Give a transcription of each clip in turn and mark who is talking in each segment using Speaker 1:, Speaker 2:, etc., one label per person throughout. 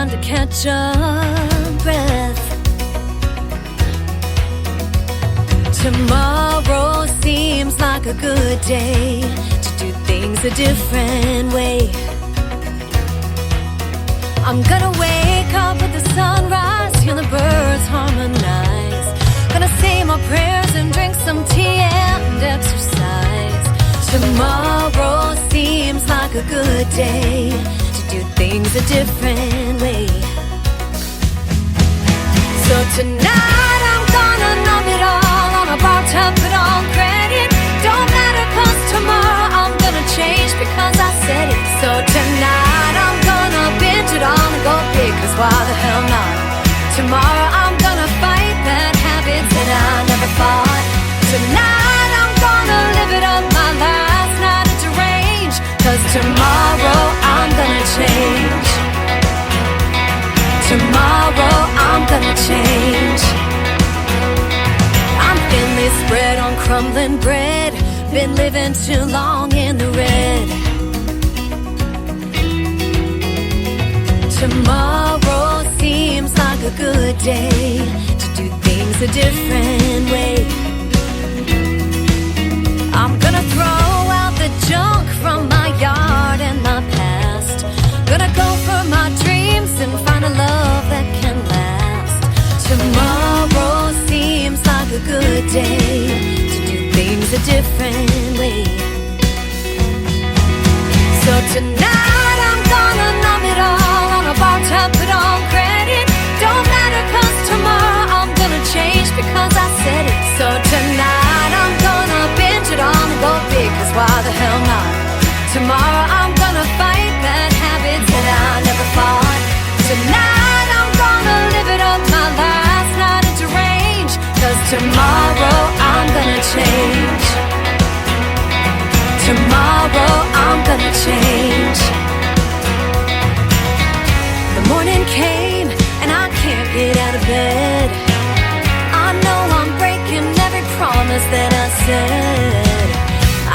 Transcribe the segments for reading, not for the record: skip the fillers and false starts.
Speaker 1: trying to catch a breath. Tomorrow seems like a good day to do things a different way. I'm gonna wake up with the sunrise, hear the birds harmonize. Gonna say my prayers and drink some tea and exercise. Tomorrow seems like a good day to do things a different way. So tonight I'm gonna numb it all on a bar tab, put on credit. Don't matter 'cause tomorrow I'm gonna change because I said it. So tonight I'm gonna binge it all and go big, 'cause why the hell not? Tomorrow I'm gonna fight bad habits that I never fought. Tonight I'm gonna live it up, my last night at deranged, 'cause tomorrow I'm gonna change. Tomorrow I'm gonna change. I'm thin this bread on crumbling bread. Been living too long in the red. Tomorrow seems like a good day to do things a different way. I'm gonna throw out the junk from my yard and my past. Gonna go for my dreams and find a love that can last. Tomorrow seems like a good day to do things a different way. So tonight I'm gonna numb it all on a bar tab, put on credit. Don't matter 'cause tomorrow I'm gonna change because I said it. So tonight I'm gonna binge it all and go big, 'cause why the hell not? Tomorrow I'm gonna fight bad habits that I never fought. Tonight I'm gonna live it up, my last night at deranged, 'cause tomorrow I'm gonna change. Tomorrow I'm gonna change. The morning came and I can't get out of bed. I know I'm breaking every promise that I said.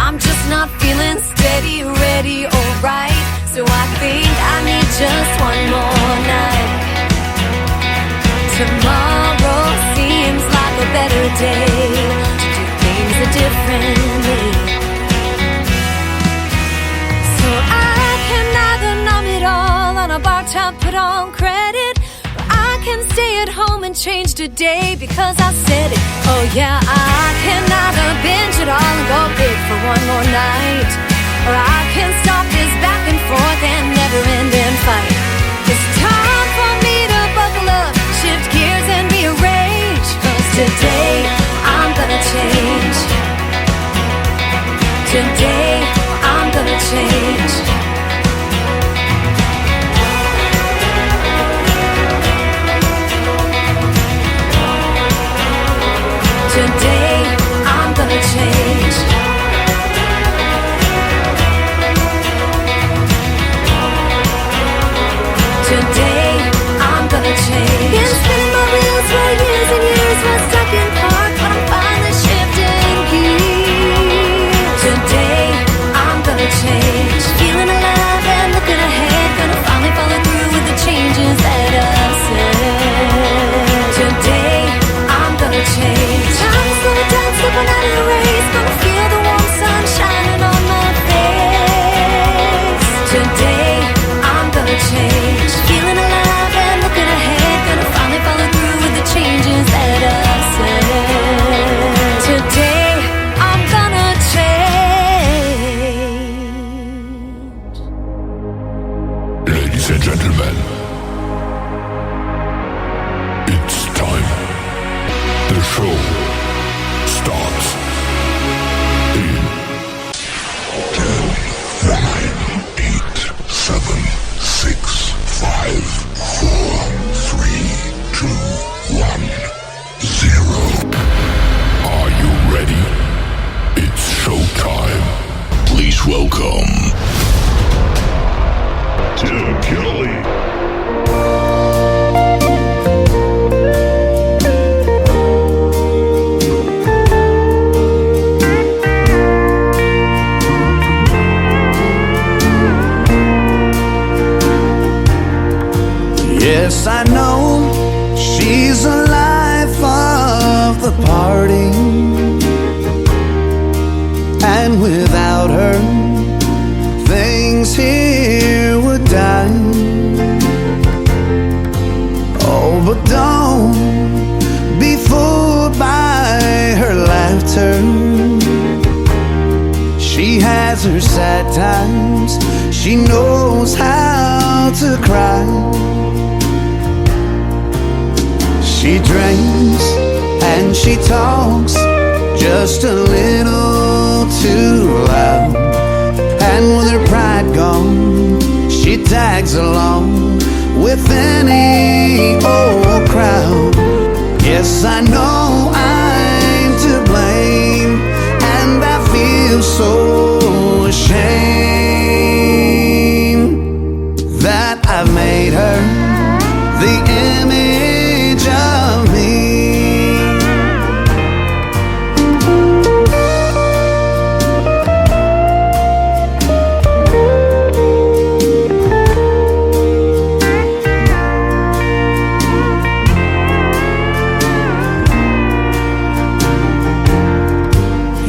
Speaker 1: I'm just not feeling steady, ready, or right. So I think I need just one more night. Tomorrow seems like a better day to do things a different way. So I can either numb it all on a bar tab, put on credit, or I can stay at home and change today because I said it. Oh yeah, I can either binge it all and go big for one more night, or I can stop this back and forth and never-ending fight. It's time for me to buckle up, shift gears and rearrange, 'cause today I'm gonna change. Today I'm gonna change. Today I'm gonna change. Today I'm gonna change. Been spinning my wheels for years and years, was stuck in park, but I'm finally shifting gears. Today I'm gonna change. Feeling alive and looking ahead, gonna finally follow through with the changes that I said. Today I'm gonna change. Time to slow it down, step on out of the race. Gonna feel the warm sun shining on my face. Today I'm gonna change. Feeling alive and looking ahead, gonna finally follow through with the changes that I said. Today I'm gonna change.
Speaker 2: Ladies and gentlemen, it's time. The show starts in 10, 9, 8, 7, 6, 5, 4, 3, 2, 1, 0. Are you ready? It's showtime. Please welcome Tim Kelly.
Speaker 3: her sad times. She knows how to cry. She drinks and she talks just a little too loud. And with her pride gone, she tags along with any old crowd. Yes, I know I'm to blame, and I feel so ashamed that I've made her the image of me.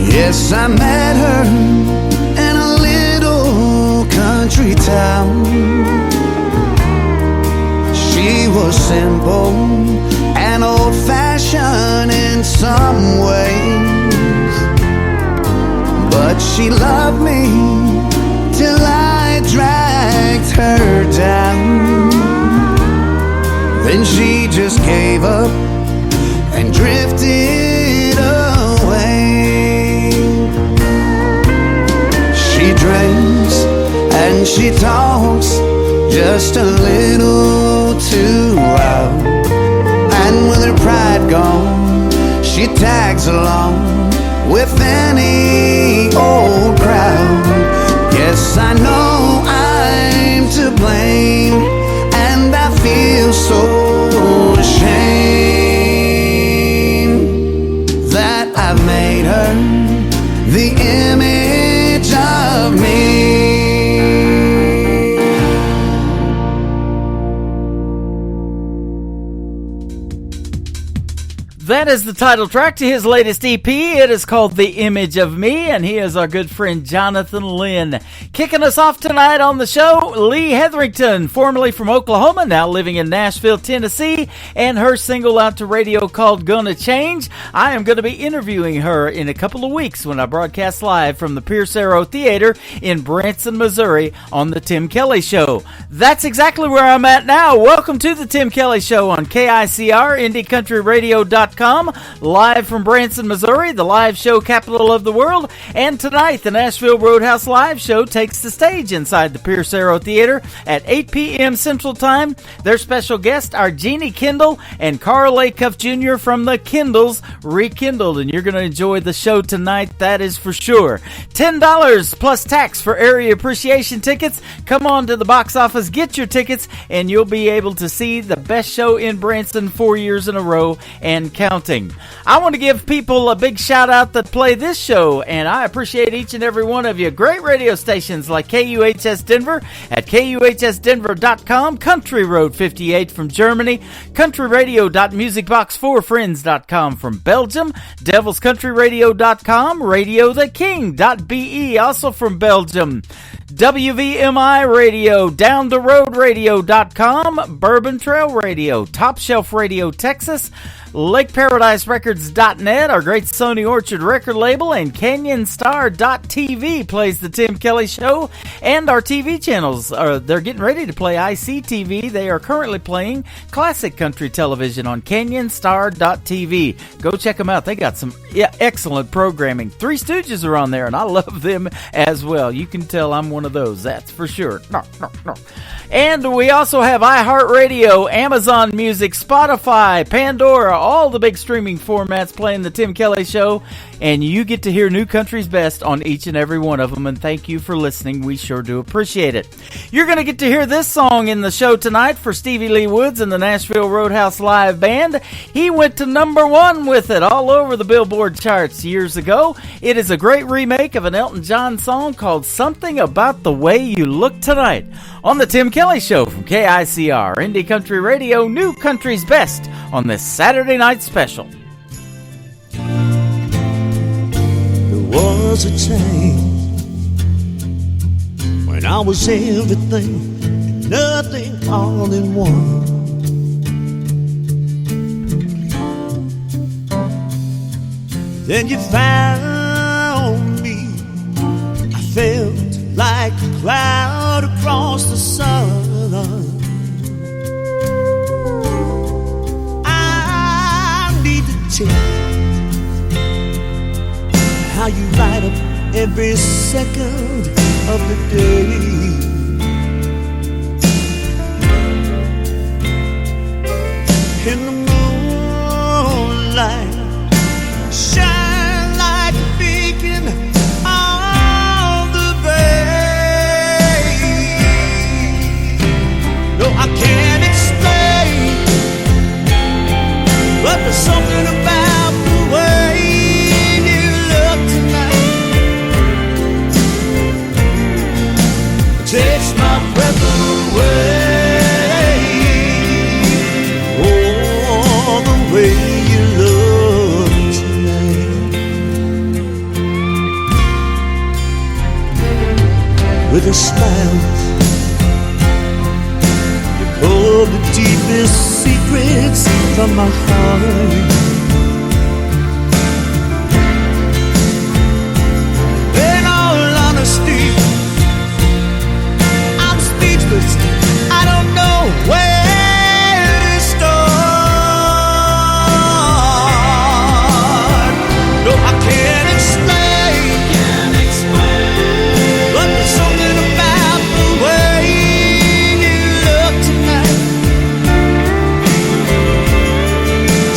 Speaker 3: Yes, I met her in a little country town. She was simple and old-fashioned in some ways, but she loved me till I dragged her down. Then she just gave up and drifted away. She drinks and she talks just a little too loud. And with her pride gone, she tags along with any old crowd. Yes, I know I'm to blame, and I feel so ashamed that I've made her the image of me.
Speaker 4: That is the title track to his latest EP. It is called The Image of Me, and he is our good friend Jonathan Lynn. Kicking us off tonight on the show, Lee Hetherington, formerly from Oklahoma, now living in Nashville, Tennessee, and her single out to radio called Gonna Change. I am going to be interviewing her in a couple of weeks when I broadcast live from the Pierce Arrow Theater in Branson, Missouri on The Tim Kelly Show. That's exactly where I'm at now. Welcome to The Tim Kelly Show on KICR, IndieCountryRadio.com. Live from Branson, Missouri, the live show capital of the world. And tonight, the Nashville Roadhouse Live Show takes the stage inside the Pierce Arrow Theater at 8 p.m. Central Time. Their special guests are Jeannie Kendall and Carl Acuff Jr. from the Kendalls Rekindled. And you're going to enjoy the show tonight, that is for sure. $10 plus tax for area appreciation tickets. Come on to the box office, get your tickets, and you'll be able to see the best show in Branson 4 years in a row and counting. I want to give people a big shout out that play this show, and I appreciate each and every one of you. Great radio stations like KUHS Denver at KUHSdenver.com, Country Road 58 from Germany, countryradio.musicbox4friends.com from Belgium, devilscountryradio.com, radiotheking.be also from Belgium, WVMI Radio, DownTheRoadRadio.com, Bourbon Trail Radio, Top Shelf Radio Texas, LakeParadiseRecords.net, our great Sony Orchard record label, and CanyonStar.tv plays the Tim Kelly Show. And our TV channels, they're getting ready to play ICTV. They are currently playing classic country television on CanyonStar.tv. Go check them out. They got some excellent programming. Three Stooges are on there, and I love them as well. You can tell I'm one of those, that's for sure. And we also have iHeartRadio, Amazon Music, Spotify, Pandora, all the big streaming formats playing the Tim Kelly Show. And you get to hear New Country's best on each and every one of them. And thank you for listening. We sure do appreciate it. You're going to get to hear this song in the show tonight for Stevie Lee Woods and the Nashville Roadhouse Live Band. He went to #1 with it all over the Billboard charts years ago. It is a great remake of an Elton John song called Something About the Way You Look Tonight on the Tim Kelly Show from KICR, Indie Country Radio, New Country's best on this Saturday night special.
Speaker 5: There was a time when I was everything and nothing all in one. Then you found me, I fell you light up every second of the day. In the moonlight, shine like a beacon on the bay. No, I can't explain, but there's something about the way you look tonight. It takes my breath away. Oh, the way you look tonight. With a smile, you pull the deepest secrets from my heart. In all honesty, I'm speechless. I don't know where to start. No, I can't explain. But there's something about the way you look tonight.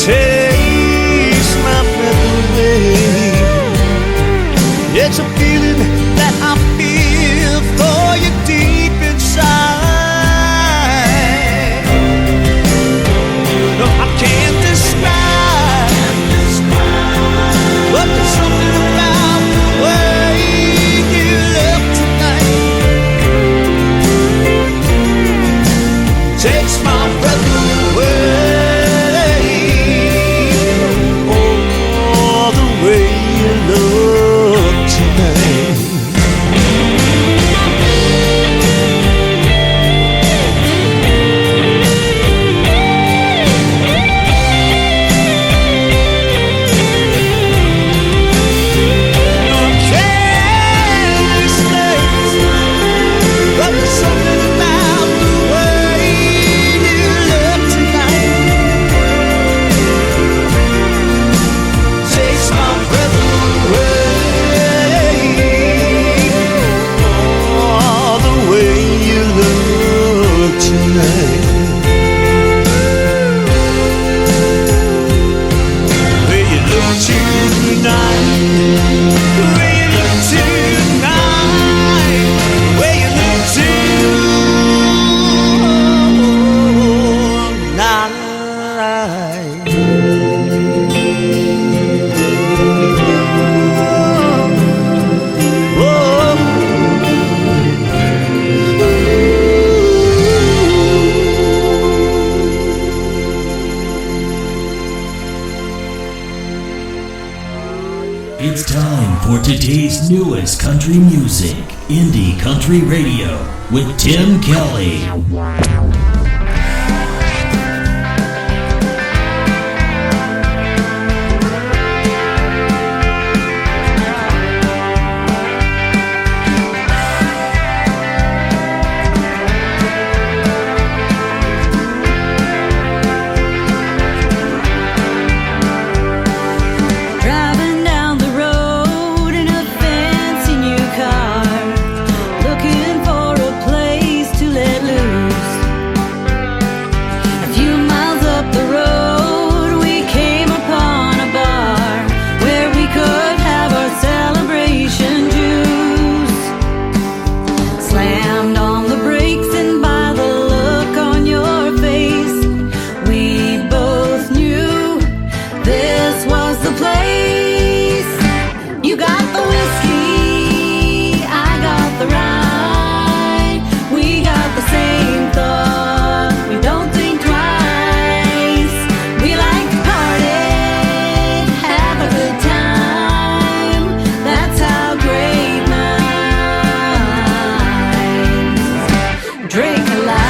Speaker 5: Takes my breath away. It's a feeling that I feel for you deep inside. No, I can't describe, but there's something about the way you look tonight. Takes my breath away. Oh, the way you look tonight. No, I can't explain, but there's something about the way you look tonight. Takes my breath away. Oh, the way you look tonight. The way you look tonight. The way you look tonight. The way you look tonight.
Speaker 6: It's time for today's newest country music, Indie Country Radio, with Tim Kelly.
Speaker 1: Driving down the road in a fancy new car, looking for a place to let loose. A few miles up the road, we came upon a bar where we could have our celebration juice. Slammed on the brakes, and by the look on your face, we both knew this was the place. You got the whiskey, I got the rye. We got the same thought, we don't think twice. We like to party, have a good time. That's how great minds drink alike.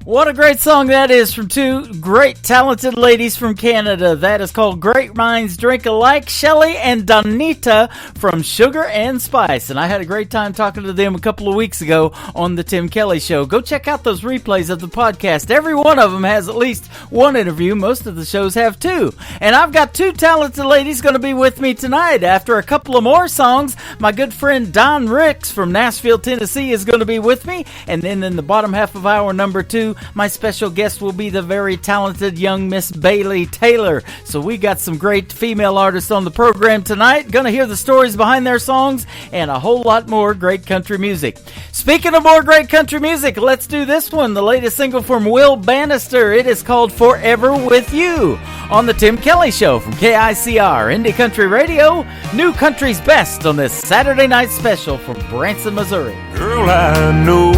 Speaker 4: What a great song that is from two great talented ladies from Canada. That is called Great Minds Drink Alike, Shelley and Donita from Sugar and Spice. And I had a great time talking to them a couple of weeks ago on the Tim Kelly Show. Go check out those replays of the podcast. Every one of them has at least one interview. Most of the shows have two. And I've got two talented ladies going to be with me tonight. After a couple of more songs, my good friend Don Ricks from Nashville, Tennessee is going to be with me. And then in the bottom half of hour number 2, my special guest will be the very talented young Miss Bailey Taylor. So we got some great female artists on the program tonight. Gonna hear the stories behind their songs and a whole lot more great country music. Speaking of more great country music, let's do this one. The latest single from Will Bannister. It is called Forever With You on the Tim Kelly Show from KICR Indie Country Radio. New country's best on this Saturday night special from Branson, Missouri.
Speaker 7: Girl, I know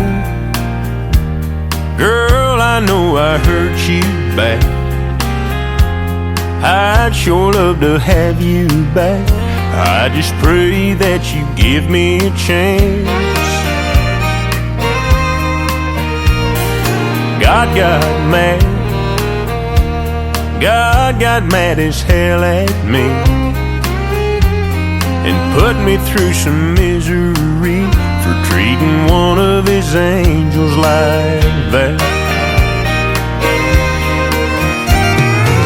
Speaker 7: I hurt you bad. I'd sure love to have you back. I just pray that you give me a chance. God got mad as hell at me and put me through some misery for treating one of his angels like that.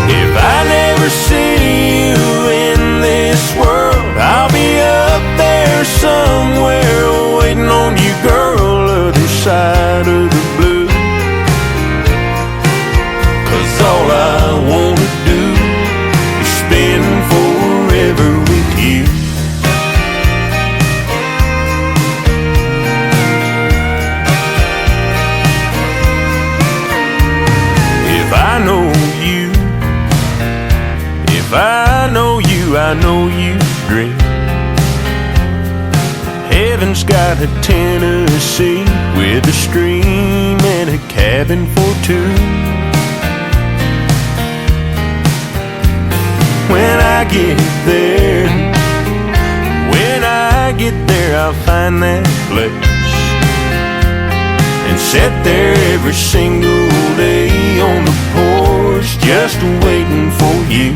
Speaker 7: If I never see you in this world, I'll be up there somewhere waiting on you, girl, other side of the blue. 'Cause all I wanna do is spend forever with you. If I know you, I know you dream. Heaven's got a Tennessee with a stream and a cabin for two. When I get there, I'll find that place and sit there every single day on the porch just waiting for you.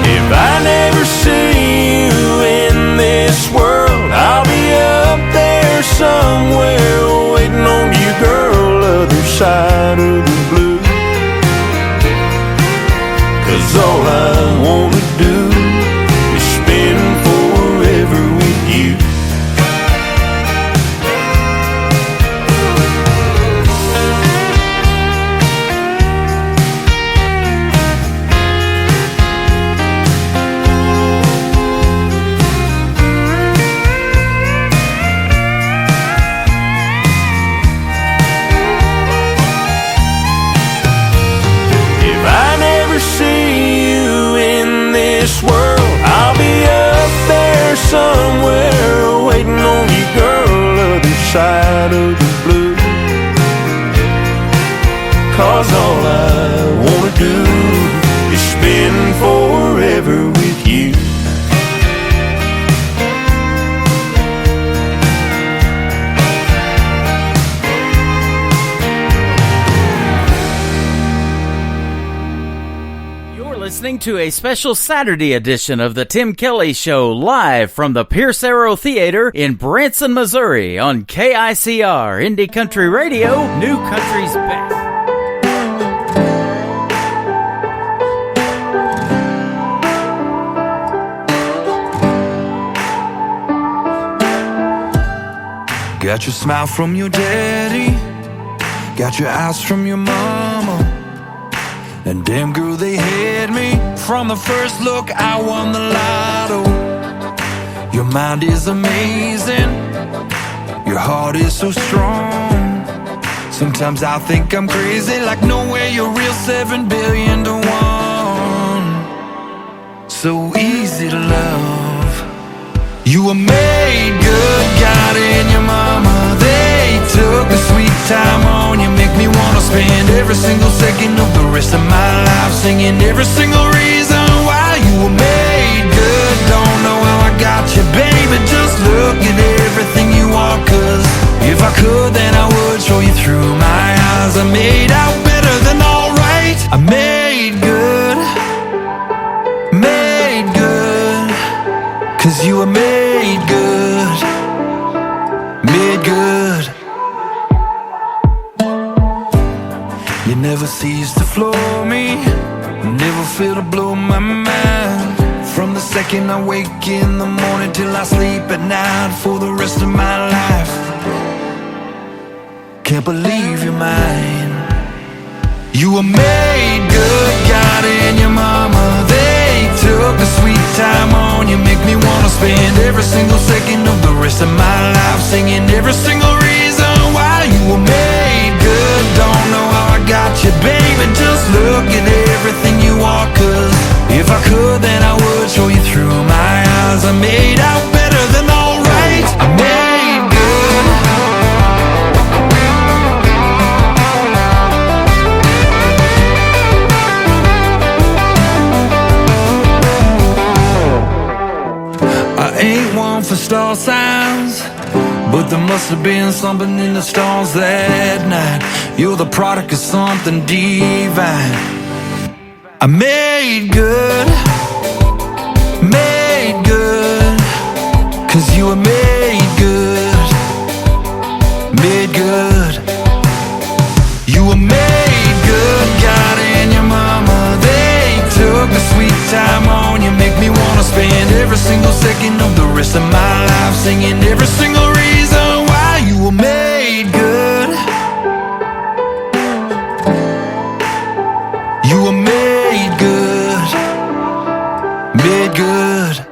Speaker 7: If I never see you in this world, I'll be up there somewhere waiting on you, girl, other side of the blue. 'Cause all I wanna do is spend forever with you. World, I'll be up there somewhere waiting on you, girl, other side of the blue. 'Cause all I wanna do is spend forever with you.
Speaker 4: Listening to a special Saturday edition of the Tim Kelly Show live from the Pierce Arrow Theater in Branson, Missouri on KICR Indie Country Radio, New Country's Best.
Speaker 3: Got your smile from your daddy, got your eyes from your mama, and damn girl, they had me from the first look. I won the lotto. Your mind is amazing, your heart is so strong. Sometimes I think I'm crazy, like no way you're real, 7 billion to 1. So easy to love. You were made good, God and your mama, they took a sweet time on you. Make me wanna spend every single second of the rest of my life singing every single reason why you were made good. Don't know how I got you, baby, just look at everything you are. 'Cause if 'cause you were made good, made good. You never cease to floor me, never fail to blow my mind. From the second I wake in the morning till I sleep at night for the rest of my life. Can't believe you're mine. You were made good, God and your mama, they took a sweet time on you. Make me wanna spend every single second of the rest of my life singing every single reason why you were made good. Don't know how I got you, baby, just look at everything you are. 'Cause if I could, then I would show you through my eyes. I made out better than alright. I made good. I ain't one for star signs, but there must have been something in the stars that night. You're the product of something divine. I made good, 'cause you were made good, made good. You were made good, God and your mama, they took a sweet time on you. Make me wanna spend every single second of the rest of my life singing every single reason why you were made good. You were made good, made good.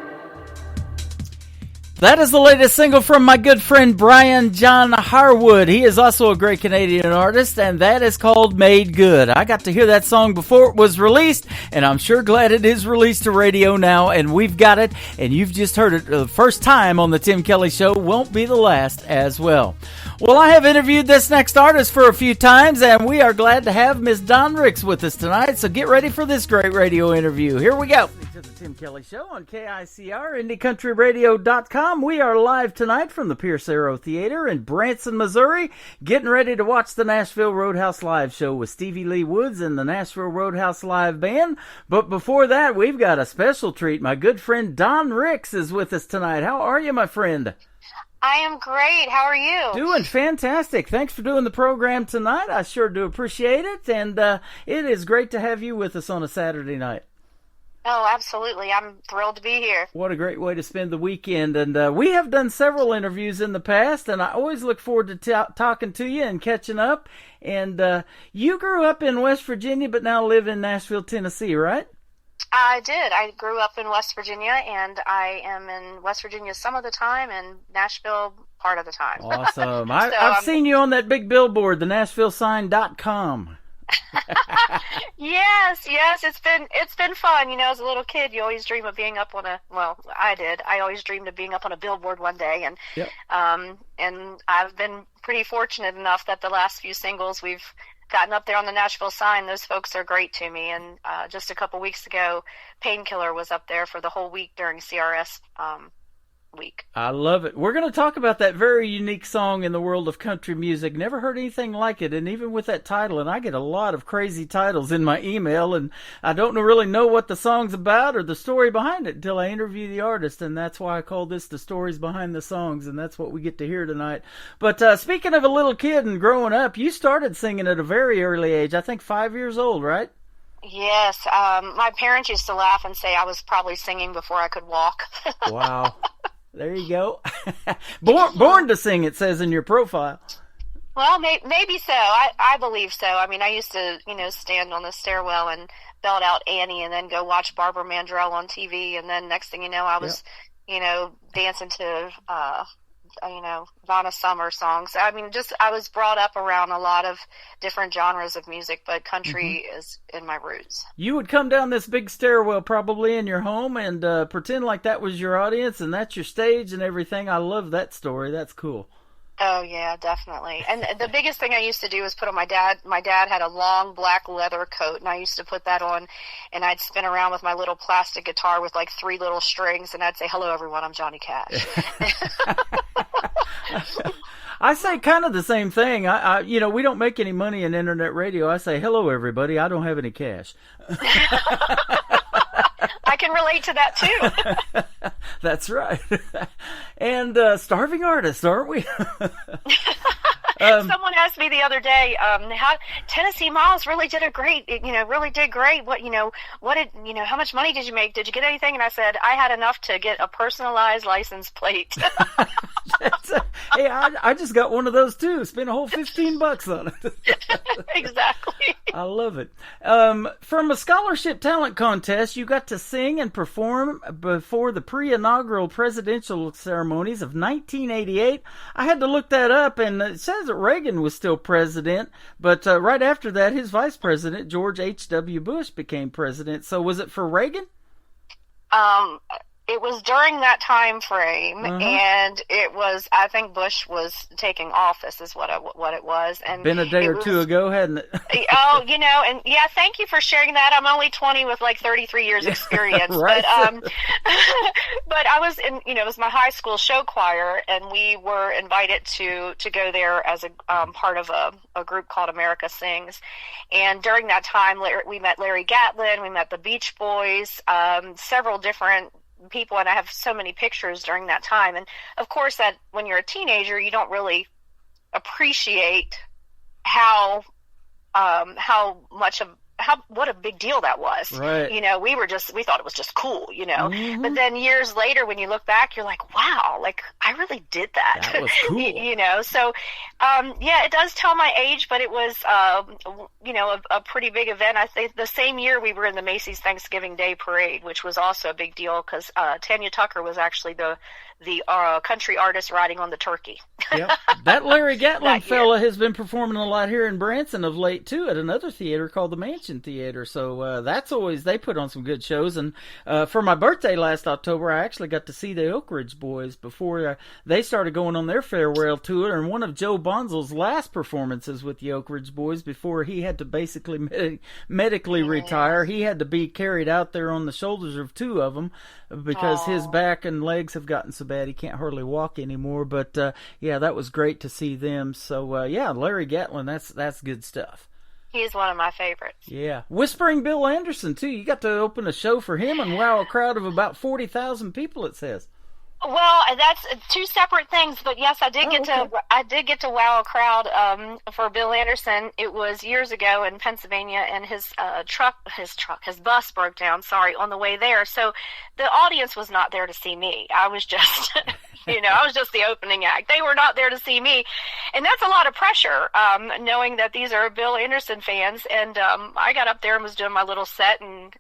Speaker 4: That is the latest single from my good friend Brian John Harwood. He is also a great Canadian artist, and that is called Made Good. I got to hear that song before it was released, and I'm sure glad it is released to radio now, and we've got it, and you've just heard it the first time on the Tim Kelly Show. Won't be the last as well. Well, I have interviewed this next artist for a few times, and we are glad to have Miss Dawn Ricks with us tonight, so get ready for this great radio interview. Here we go. To the Tim Kelly Show on KICR, IndieCountryRadio.com. We are live tonight from the Pierce Arrow Theater in Branson, Missouri, getting ready to watch the Nashville Roadhouse Live show with Stevie Lee Woods and the Nashville Roadhouse Live Band. But before that, we've got a special treat. My good friend Dawn Ricks is with us tonight. How are you, my friend?
Speaker 8: I am great. How are you?
Speaker 4: Doing fantastic. Thanks for doing the program tonight. I sure do appreciate it, and it is great to have you with us on a Saturday night.
Speaker 8: Oh, absolutely. I'm thrilled to be here.
Speaker 4: What a great way to spend the weekend. And we have done several interviews in the past, and I always look forward to talking to you and catching up. And you grew up in West Virginia, but now live in Nashville, Tennessee, right?
Speaker 8: I did. I grew up in West Virginia, and I am in West Virginia some of the time and Nashville part of the time.
Speaker 4: Awesome. I've seen you on that big billboard, the NashvilleSign.com.
Speaker 8: Yes, it's been fun. You know, as a little kid, you always dream of being up on I always dreamed of being up on a billboard one day, and
Speaker 4: yep.
Speaker 8: And I've been pretty fortunate enough that the last few singles we've gotten up there on the Nashville Sign, those folks are great to me. And just a couple weeks ago, Painkiller was up there for the whole week during CRS week.
Speaker 4: I love it. We're going to talk about that very unique song in the world of country music. Never heard anything like it, and even with that title, and I get a lot of crazy titles in my email, and I don't really know what the song's about or the story behind it until I interview the artist, and that's why I call this The Stories Behind the Songs, and that's what we get to hear tonight. But speaking of a little kid and growing up, you started singing at a very early age, I think 5 years old, right?
Speaker 8: Yes. My parents used to laugh and say I was probably singing before I could walk.
Speaker 4: Wow. There you go. Born to sing, it says in your profile.
Speaker 8: Well, maybe so. I believe so. I mean, I used to, stand on the stairwell and belt out Annie and then go watch Barbara Mandrell on TV. And then next thing you know, I was, dancing to, Donna Summer songs. I mean, I was brought up around a lot of different genres of music, but country is in my roots.
Speaker 4: You would come down this big stairwell probably in your home and pretend like that was your audience and that's your stage and everything. I love that story. That's cool.
Speaker 8: Oh, yeah, definitely. And the biggest thing I used to do was put on my dad had a long black leather coat, and I used to put that on, and I'd spin around with my little plastic guitar with like 3 little strings, and I'd say, "Hello, everyone, I'm Johnny Cash."
Speaker 4: I say kind of the same thing. I we don't make any money in internet radio. I say, "Hello, everybody, I don't have any cash."
Speaker 8: I can relate to that, too.
Speaker 4: That's right. And starving artists, aren't we?
Speaker 8: Someone asked me the other day, how Tennessee Miles really did great. How much money did you make? Did you get anything? And I said, I had enough to get a personalized license plate.
Speaker 4: Hey, I just got one of those too. Spent a whole $15 on it.
Speaker 8: Exactly.
Speaker 4: I love it. From a scholarship talent contest, you got to sing and perform before the pre-inaugural presidential ceremonies of 1988. I had to look that up, and it says that Reagan was still president, but right after that, his vice president, George H.W. Bush, became president. So was it for Reagan?
Speaker 8: It was during that time frame, and it was, I think Bush was taking office is what it was. And
Speaker 4: been a day or two ago, hadn't it?
Speaker 8: Oh, and yeah, thank you for sharing that. I'm only 20 with like 33 years experience.
Speaker 4: Right.
Speaker 8: But I was in, it was my high school show choir, and we were invited to go there as a part of a group called America Sings. And during that time, we met Larry Gatlin, we met the Beach Boys, several different people, and I have so many pictures during that time. And of course, that when you're a teenager, you don't really appreciate what a big deal that was.
Speaker 4: Right.
Speaker 8: We thought it was just cool, But then years later, when you look back, you're like, wow, like I really did that.
Speaker 4: That was cool.
Speaker 8: So, it does tell my age, but it was, a pretty big event. I think the same year we were in the Macy's Thanksgiving Day Parade, which was also a big deal because Tanya Tucker was actually the country artist riding on the turkey.
Speaker 4: Yep. That Larry Gatlin fella has been performing a lot here in Branson of late too, at another theater called the Mansion Theater. So that's always, they put on some good shows. And for my birthday last October, I actually got to see the Oak Ridge Boys before they started going on their farewell tour. And one of Joe Bonzel's last performances with the Oak Ridge Boys before he had to basically medically retire, he had to be carried out there on the shoulders of two of them because his back and legs have gotten so bad he can't hardly walk anymore. But that was great to see them. So Larry Gatlin, that's good stuff.
Speaker 8: He's one of my favorites.
Speaker 4: Yeah. Whispering Bill Anderson too. You got to open a show for him and wow a crowd of about 40,000 people, it says.
Speaker 8: Well, that's two separate things, but yes, I did get to wow a crowd for Bill Anderson. It was years ago in Pennsylvania, and his bus broke down. On the way there. So the audience was not there to see me. I was just, I was just the opening act. They were not there to see me, and that's a lot of pressure, knowing that these are Bill Anderson fans. And I got up there and was doing my little set, and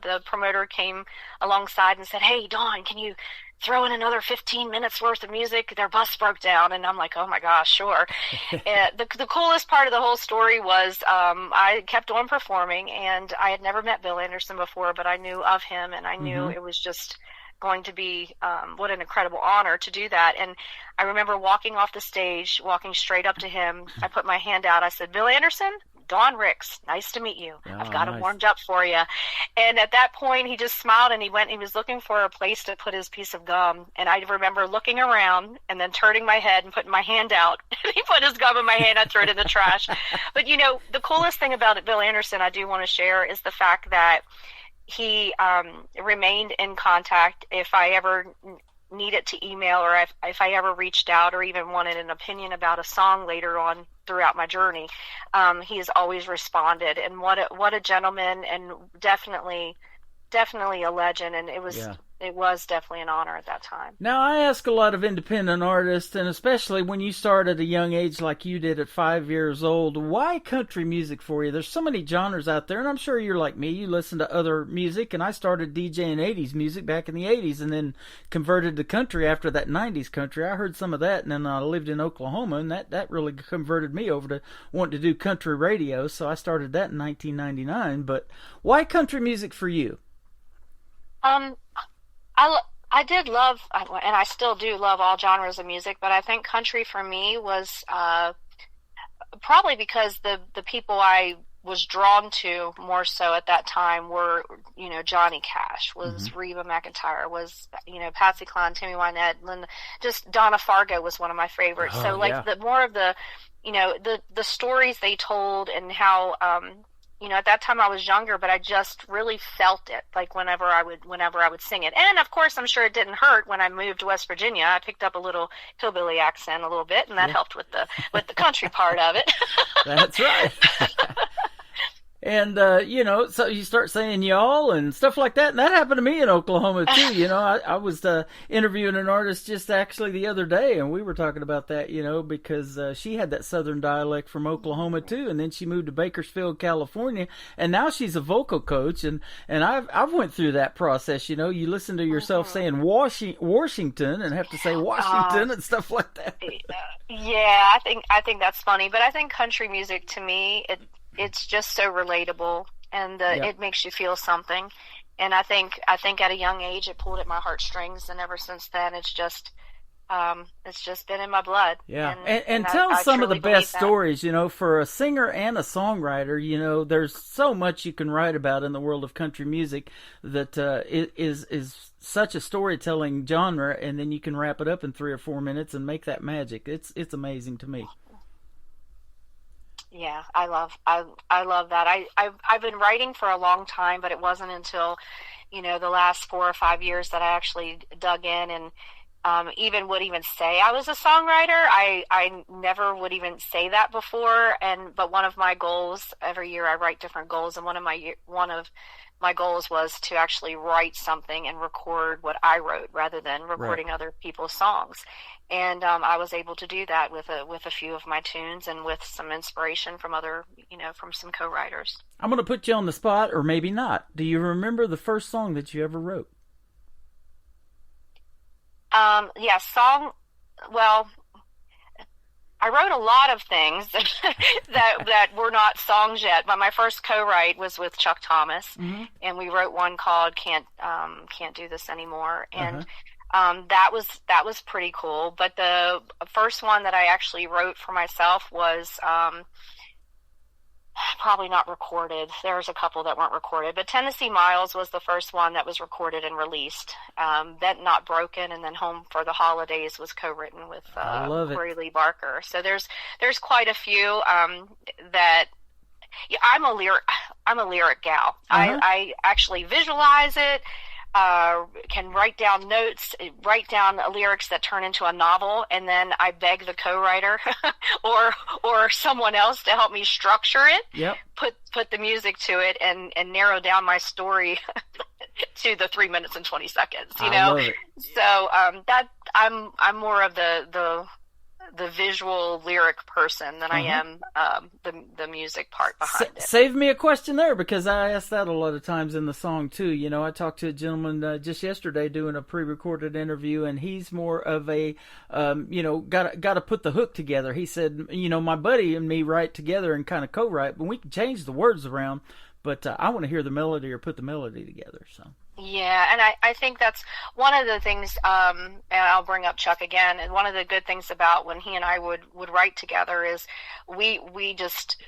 Speaker 8: the promoter came alongside and said, "Hey, Dawn, can you throw in another 15 minutes worth of music? Their bus broke down." And I'm like, oh my gosh, sure. The coolest part of the whole story was I kept on performing, and I had never met Bill Anderson before, but I knew of him, and I knew it was just going to be what an incredible honor to do that. And I remember walking off the stage, walking straight up to him. I put my hand out. I said, "Bill Anderson, Dawn Ricks, nice to meet you. I've got it warmed up for you." And at that point, he just smiled, and he was looking for a place to put his piece of gum. And I remember looking around and then turning my head and putting my hand out. And he put his gum in my hand. I threw it in the trash. But, the coolest thing about it, Bill Anderson, I do want to share, is the fact that he remained in contact. If I ever needed to email, or if I ever reached out or even wanted an opinion about a song later on throughout my journey, he has always responded. And what a gentleman, and definitely a legend. And it was definitely an honor at that time.
Speaker 4: Now, I ask a lot of independent artists, and especially when you start at a young age like you did at 5 years old, why country music for you? There's so many genres out there, and I'm sure you're like me. You listen to other music, and I started DJing 80s music back in the 80s and then converted to country after that 90s country. I heard some of that, and then I lived in Oklahoma, and that really converted me over to wanting to do country radio, so I started that in 1999. But why country music for you?
Speaker 8: I did love, and I still do love all genres of music, but I think country for me was probably because the people I was drawn to more so at that time were, Johnny Cash, was Reba McEntire, was, Patsy Cline, Tammy Wynette, Linda, just Donna Fargo was one of my favorites. The more of the, the stories they told, and how at that time I was younger, but I just really felt it, like whenever I would sing it. And of course, I'm sure it didn't hurt when I moved to West Virginia. I picked up a little hillbilly accent a little bit, and that helped with the country part of it.
Speaker 4: That's right. And, so you start saying y'all and stuff like that. And that happened to me in Oklahoma, too. I was interviewing an artist just actually the other day, and we were talking about that, because she had that southern dialect from Oklahoma, too. And then she moved to Bakersfield, California, and now she's a vocal coach. And I've went through that process, you listen to yourself saying Washington and have to say Washington and stuff like that.
Speaker 8: Yeah, I think that's funny. But I think country music, to me, it's just so relatable, and it makes you feel something. And I think at a young age it pulled at my heartstrings, and ever since then it's just been in my blood.
Speaker 4: Yeah, and tell some of the best stories. For a singer and a songwriter, there's so much you can write about in the world of country music that is such a storytelling genre, and then you can wrap it up in 3 or 4 minutes and make that magic. It's amazing to me.
Speaker 8: Yeah, I love that. I've been writing for a long time, but it wasn't until, the last 4 or 5 years that I actually dug in and would even say I was a songwriter. I never would even say that before. But one of my goals, every year I write different goals, and one of my goals was to actually write something and record what I wrote rather than recording other people's songs. And I was able to do that with a few of my tunes and with some inspiration from from some co-writers.
Speaker 4: I'm going to put you on the spot, or maybe not. Do you remember the first song that you ever wrote?
Speaker 8: Well, I wrote a lot of things that were not songs yet, but my first co-write was with Chuck Thomas, and we wrote one called "Can't Do This Anymore," and that was pretty cool. But the first one that I actually wrote for myself was probably not recorded. There's a couple that weren't recorded, but Tennessee Miles was the first one that was recorded and released. Then Not Broken, and then Home for the Holidays was co-written with Corey Lee Barker. So there's quite a few that. Yeah, I'm a lyric gal. I actually visualize it. Can write down notes, write down lyrics that turn into a novel, and then I beg the co-writer or someone else to help me structure it.
Speaker 4: Yep.
Speaker 8: Put the music to it and narrow down my story to the 3 minutes and 20 seconds.
Speaker 4: I love it.
Speaker 8: So that I'm more of the visual lyric person than I am the music part behind it.
Speaker 4: Save me a question there, because I ask that a lot of times in the song too. I talked to a gentleman just yesterday doing a pre-recorded interview, and he's more of a got to put the hook together. He said, my buddy and me write together and kind of co-write, but we can change the words around, but I want to hear the melody or put the melody together. So
Speaker 8: yeah, and I think that's one of the things, and I'll bring up Chuck again, and one of the good things about when he and I would write together is we just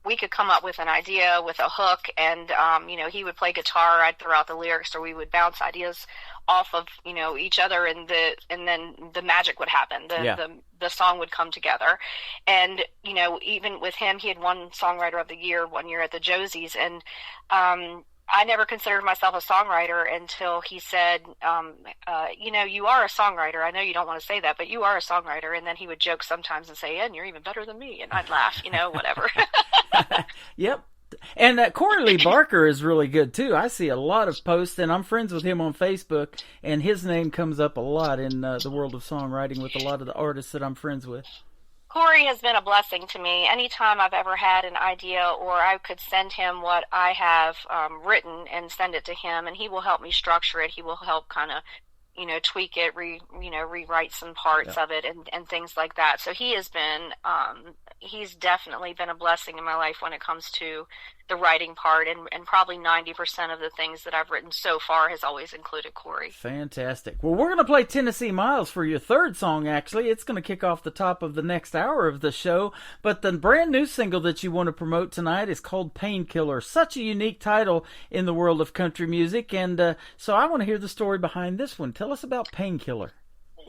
Speaker 8: we could come up with an idea with a hook, and he would play guitar, I'd throw out the lyrics, or we would bounce ideas off of each other, and then the magic would happen. The song would come together. And even with him, he had won Songwriter of the Year one year at the Josies, and I never considered myself a songwriter until he said, you are a songwriter. I know you don't want to say that, but you are a songwriter. And then he would joke sometimes and say, and you're even better than me. And I'd laugh, whatever.
Speaker 4: Yep. And Corey Lee Barker is really good too. I see a lot of posts, and I'm friends with him on Facebook, and his name comes up a lot in the world of songwriting with a lot of the artists that I'm friends with.
Speaker 8: Corey has been a blessing to me. Anytime I've ever had an idea, or I could send him what I have written and send it to him, and he will help me structure it. He will help kind of, tweak it, rewrite some parts of it and things like that. So he has been, he's definitely been a blessing in my life when it comes to the writing part, and probably 90% of the things that I've written so far has always included Corey.
Speaker 4: Fantastic. Well, we're going to play Tennessee Miles for your third song, actually. It's going to kick off the top of the next hour of the show, but the brand new single that you want to promote tonight is called Painkiller. Such a unique title in the world of country music, and so I want to hear the story behind this one. Tell us about Painkiller.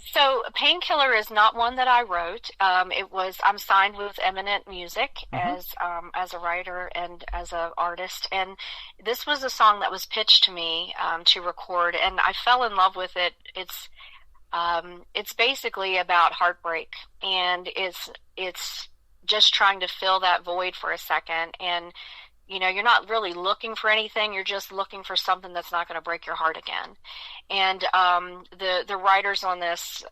Speaker 8: So Painkiller is not one that I wrote. I'm signed with Eminent Music as a writer and as an artist, and this was a song that was pitched to me to record, and I fell in love with it. It's basically about heartbreak, and it's just trying to fill that void for a second. And you're not really looking for anything. You're just looking for something that's not going to break your heart again. And the writers on this,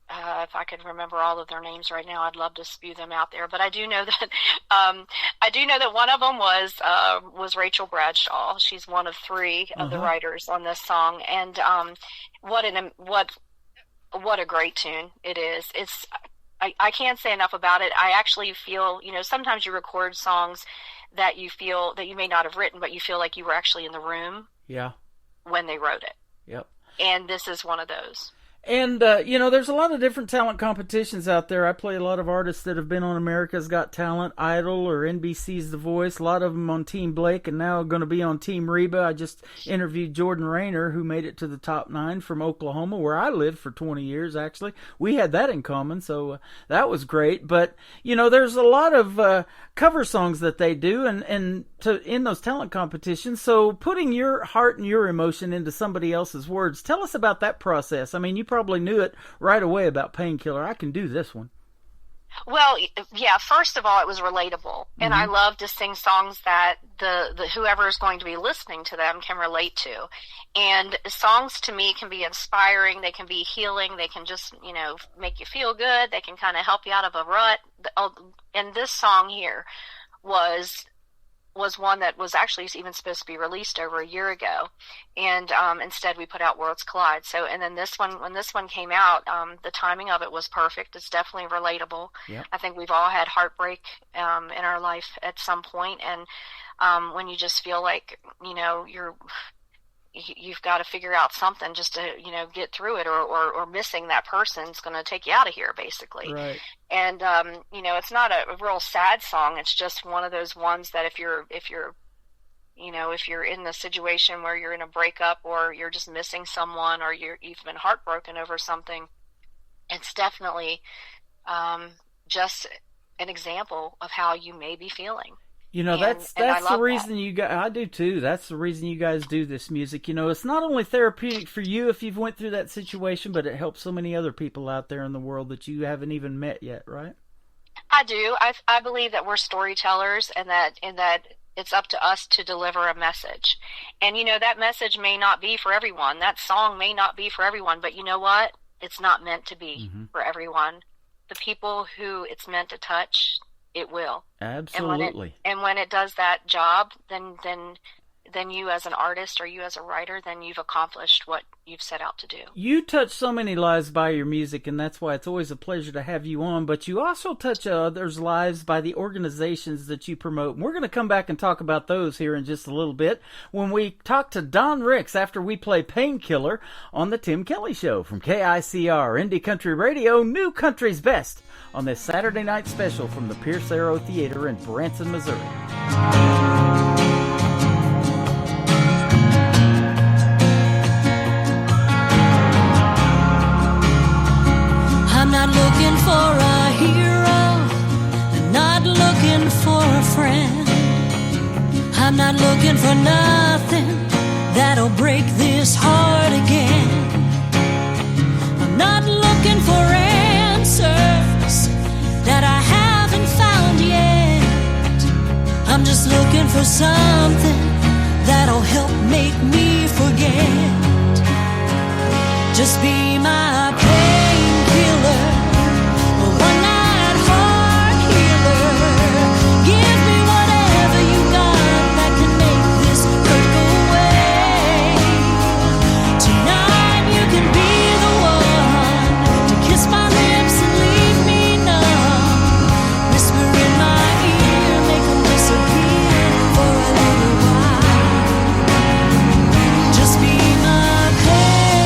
Speaker 8: if I could remember all of their names right now, I'd love to spew them out there. But I do know that one of them was Rachel Bradshaw. She's one of three of the writers on this song. And what a great tune it is. I can't say enough about it. I actually feel, sometimes you record songs that you feel that you may not have written, but you feel like you were actually in the room when they wrote it.
Speaker 4: Yep.
Speaker 8: And this is one of those.
Speaker 4: And, there's a lot of different talent competitions out there. I play a lot of artists that have been on America's Got Talent, Idol, or NBC's The Voice. A lot of them on Team Blake and now going to be on Team Reba. I just interviewed Jordan Rayner, who made it to the top 9 from Oklahoma, where I lived for 20 years, actually. We had that in common, so that was great. But, there's a lot of cover songs that they do and in those talent competitions. So putting your heart and your emotion into somebody else's words, tell us about that process. I mean, you probably knew it right away about Painkiller. I can do this one.
Speaker 8: Well, yeah, first of all, it was relatable. And I love to sing songs that the whoever is going to be listening to them can relate to. And songs to me can be inspiring. They can be healing. They can just, make you feel good. They can kind of help you out of a rut. And this song here was one that was actually even supposed to be released over a year ago, and instead we put out Worlds Collide. So, and then when this one came out, the timing of it was perfect. It's definitely relatable. Yep. I think we've all had heartbreak in our life at some point, and when you just feel like you've got to figure out something just to get through it, or missing that person is going to take you out of here, basically.
Speaker 4: Right.
Speaker 8: And it's not a real sad song. It's just one of those ones that if you're in the situation where you're in a breakup, or you're just missing someone, or you've been heartbroken over something, it's definitely just an example of how you may be feeling.
Speaker 4: That's the reason I do too. That's the reason you guys do this music. It's not only therapeutic for you if you've went through that situation, but it helps so many other people out there in the world that you haven't even met yet, right?
Speaker 8: I do. I believe that we're storytellers, and that it's up to us to deliver a message. And that message may not be for everyone. That song may not be for everyone, but you know what? It's not meant to be for everyone. The people who it's meant to touch, it will.
Speaker 4: Absolutely.
Speaker 8: And when it does that job, then you as an artist, or you as a writer, then you've accomplished what you've set out to do.
Speaker 4: You touch so many lives by your music, and that's why it's always a pleasure to have you on. But you also touch others' lives by the organizations that you promote. And we're going to come back and talk about those here in just a little bit when we talk to Don Ricks after we play Painkiller on the Tim Kelly Show from KICR, Indie Country Radio, New Country's Best, on this Saturday night special from the Pierce Arrow Theater in Branson, Missouri.
Speaker 1: I'm not looking for a hero, I'm not looking for a friend. I'm not looking for nothing that'll break this heart again. I'm not looking for answers that I haven't found yet. I'm just looking for something that'll help make me forget. Just be my painkiller, a one-night heart healer. Give me whatever you got that can make this hurt go away. Tonight you can be the one to kiss my lips and leave me numb. Whisper in my ear, make them disappear for a little while. Just be my pain.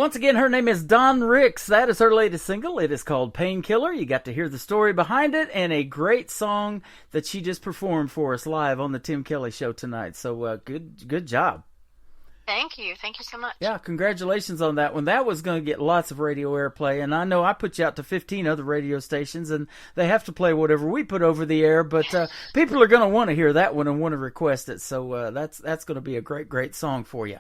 Speaker 4: Once again, her name is Dawn Ricks. That is her latest single. It is called Painkiller. You got to hear the story behind it and a great song that she just performed for us live on the Tim Kelly Show tonight. So good job.
Speaker 8: Thank you. Thank you so much.
Speaker 4: Yeah, congratulations on that one. That was going to get lots of radio airplay, and I know I put you out to 15 other radio stations, and they have to play whatever we put over the air, but people are going to want to hear that one and want to request it, so that's going to be a great song for you.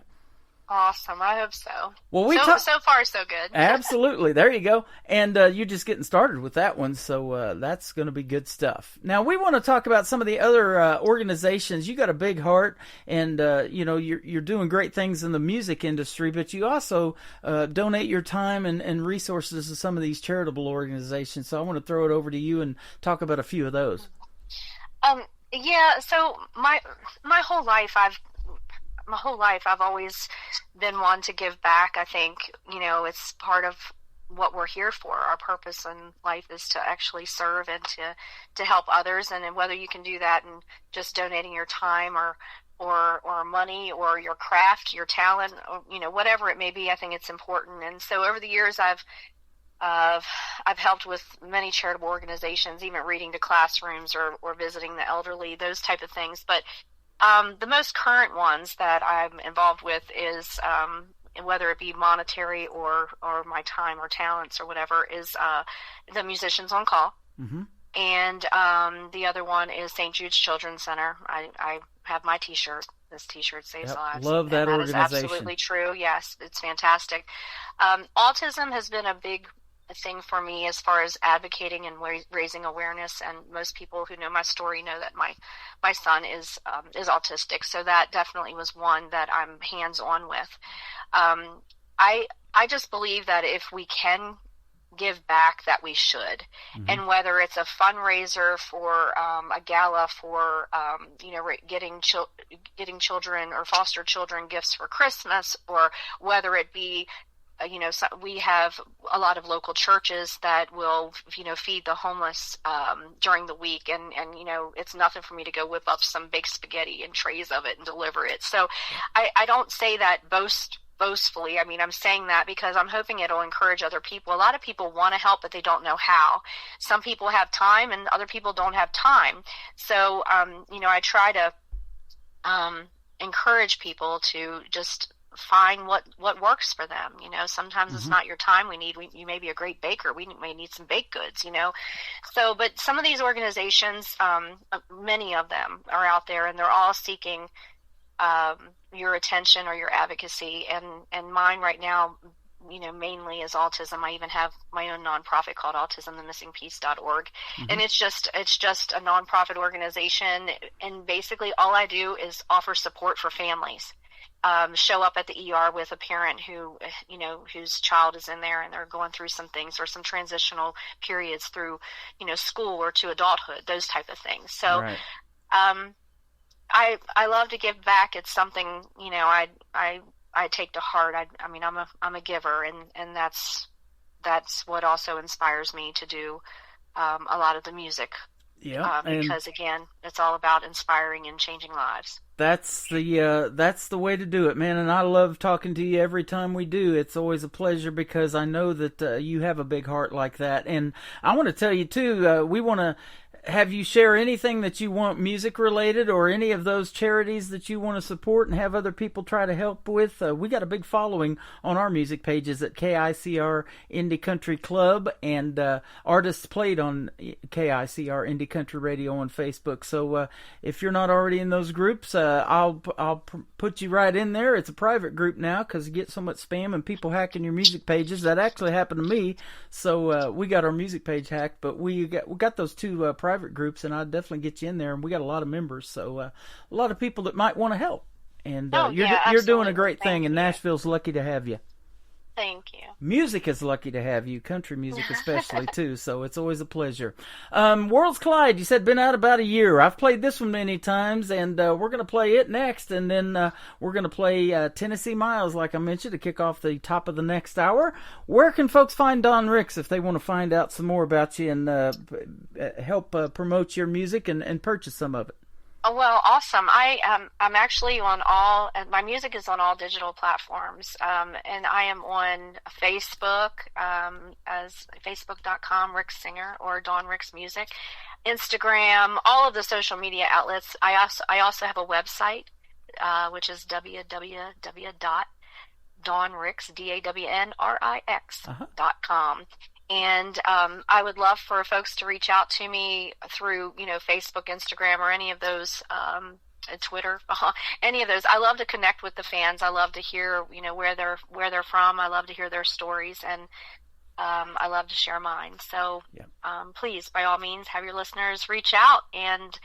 Speaker 8: Awesome. I hope so.
Speaker 4: Well,
Speaker 8: so far, so good.
Speaker 4: Absolutely. There you go. And you're just getting started with that one, so that's going to be good stuff. Now, we want to talk about some of the other organizations. You got a big heart, and you're doing great things in the music industry, but you also donate your time and resources to some of these charitable organizations. So I want to throw it over to you and talk about a few of those.
Speaker 8: Yeah. So my whole life, I've always been one to give back. I think, it's part of what we're here for. Our purpose in life is to actually serve and to help others. And whether you can do that and just donating your time or money or your craft, your talent, or, whatever it may be, I think it's important. And so over the years, I've helped with many charitable organizations, even reading to classrooms or visiting the elderly, those type of things. But the most current ones that I'm involved with is, whether it be monetary or my time or talents or whatever, is the Musicians on Call.
Speaker 4: Mm-hmm.
Speaker 8: And the other one is St. Jude's Children's Center. I have my T-shirt. This T-shirt saves lives.
Speaker 4: Love that organization.
Speaker 8: That is absolutely true. Yes, it's fantastic. Autism has been a big thing for me as far as advocating and raising awareness, and most people who know my story know that my son is autistic, so that definitely was one that I'm hands-on with. I just believe that if we can give back, that we should. Mm-hmm. And whether it's a fundraiser for a gala for getting children or foster children gifts for Christmas, or whether it be we have a lot of local churches that will, feed the homeless during the week. And it's nothing for me to go whip up some big spaghetti and trays of it and deliver it. So I don't say that boastfully. I mean, I'm saying that because I'm hoping it'll encourage other people. A lot of people want to help, but they don't know how. Some people have time and other people don't have time. So, I try to encourage people to just find what works for them. Sometimes it's not your time we need. You may be a great baker. We may need some baked goods, So, but some of these organizations, many of them are out there, and they're all seeking your attention or your advocacy. And mine right now, mainly is autism. I even have my own nonprofit called autismthemissingpiece.org. Mm-hmm. And it's just a nonprofit organization. And basically all I do is offer support for families. Show up at the ER with a parent who, whose child is in there and they're going through some things or some transitional periods through, school or to adulthood, those type of things. So,
Speaker 4: right.
Speaker 8: I love to give back. It's something, I take to heart. I'm a giver, and that's what also inspires me to do a lot of the music.
Speaker 4: Yeah,
Speaker 8: because again, it's all about inspiring and changing lives.
Speaker 4: That's the way to do it, man. And I love talking to you every time we do. It's always a pleasure because I know that you have a big heart like that. And I want to tell you too, we want to have you share anything that you want music related or any of those charities that you want to support and have other people try to help with. We got a big following on our music pages at KICR Indie Country Club, and artists played on KICR Indie Country Radio on Facebook. So if you're not already in those groups, I'll put you right in there. It's a private group now because you get so much spam and people hacking your music pages. That actually happened to me. So we got our music page hacked, but we got those two private groups, and I'd definitely get you in there. And we got a lot of members, so a lot of people that might want to help. And you're doing a great thing, and Nashville's lucky to have you.
Speaker 8: Thank you.
Speaker 4: Music is lucky to have you, country music especially, too, so it's always a pleasure. Worlds Collide, you said been out about a year. I've played this one many times, and we're going to play it next, and then we're going to play Tennessee Miles, like I mentioned, to kick off the top of the next hour. Where can folks find Dawn Ricks if they want to find out some more about you and help promote your music and purchase some of it?
Speaker 8: Oh, well, awesome. I'm actually on all, and my music is on all digital platforms. And I am on Facebook, as facebook.com, Rick Singer, or Dawn Ricks Music, Instagram, all of the social media outlets. I also have a website, which is www.dawnrix, DAWNRIX.com. And I would love for folks to reach out to me through, Facebook, Instagram, or any of those, Twitter, any of those. I love to connect with the fans. I love to hear, where they're from. I love to hear their stories, and I love to share mine. So please, by all means, have your listeners reach out. And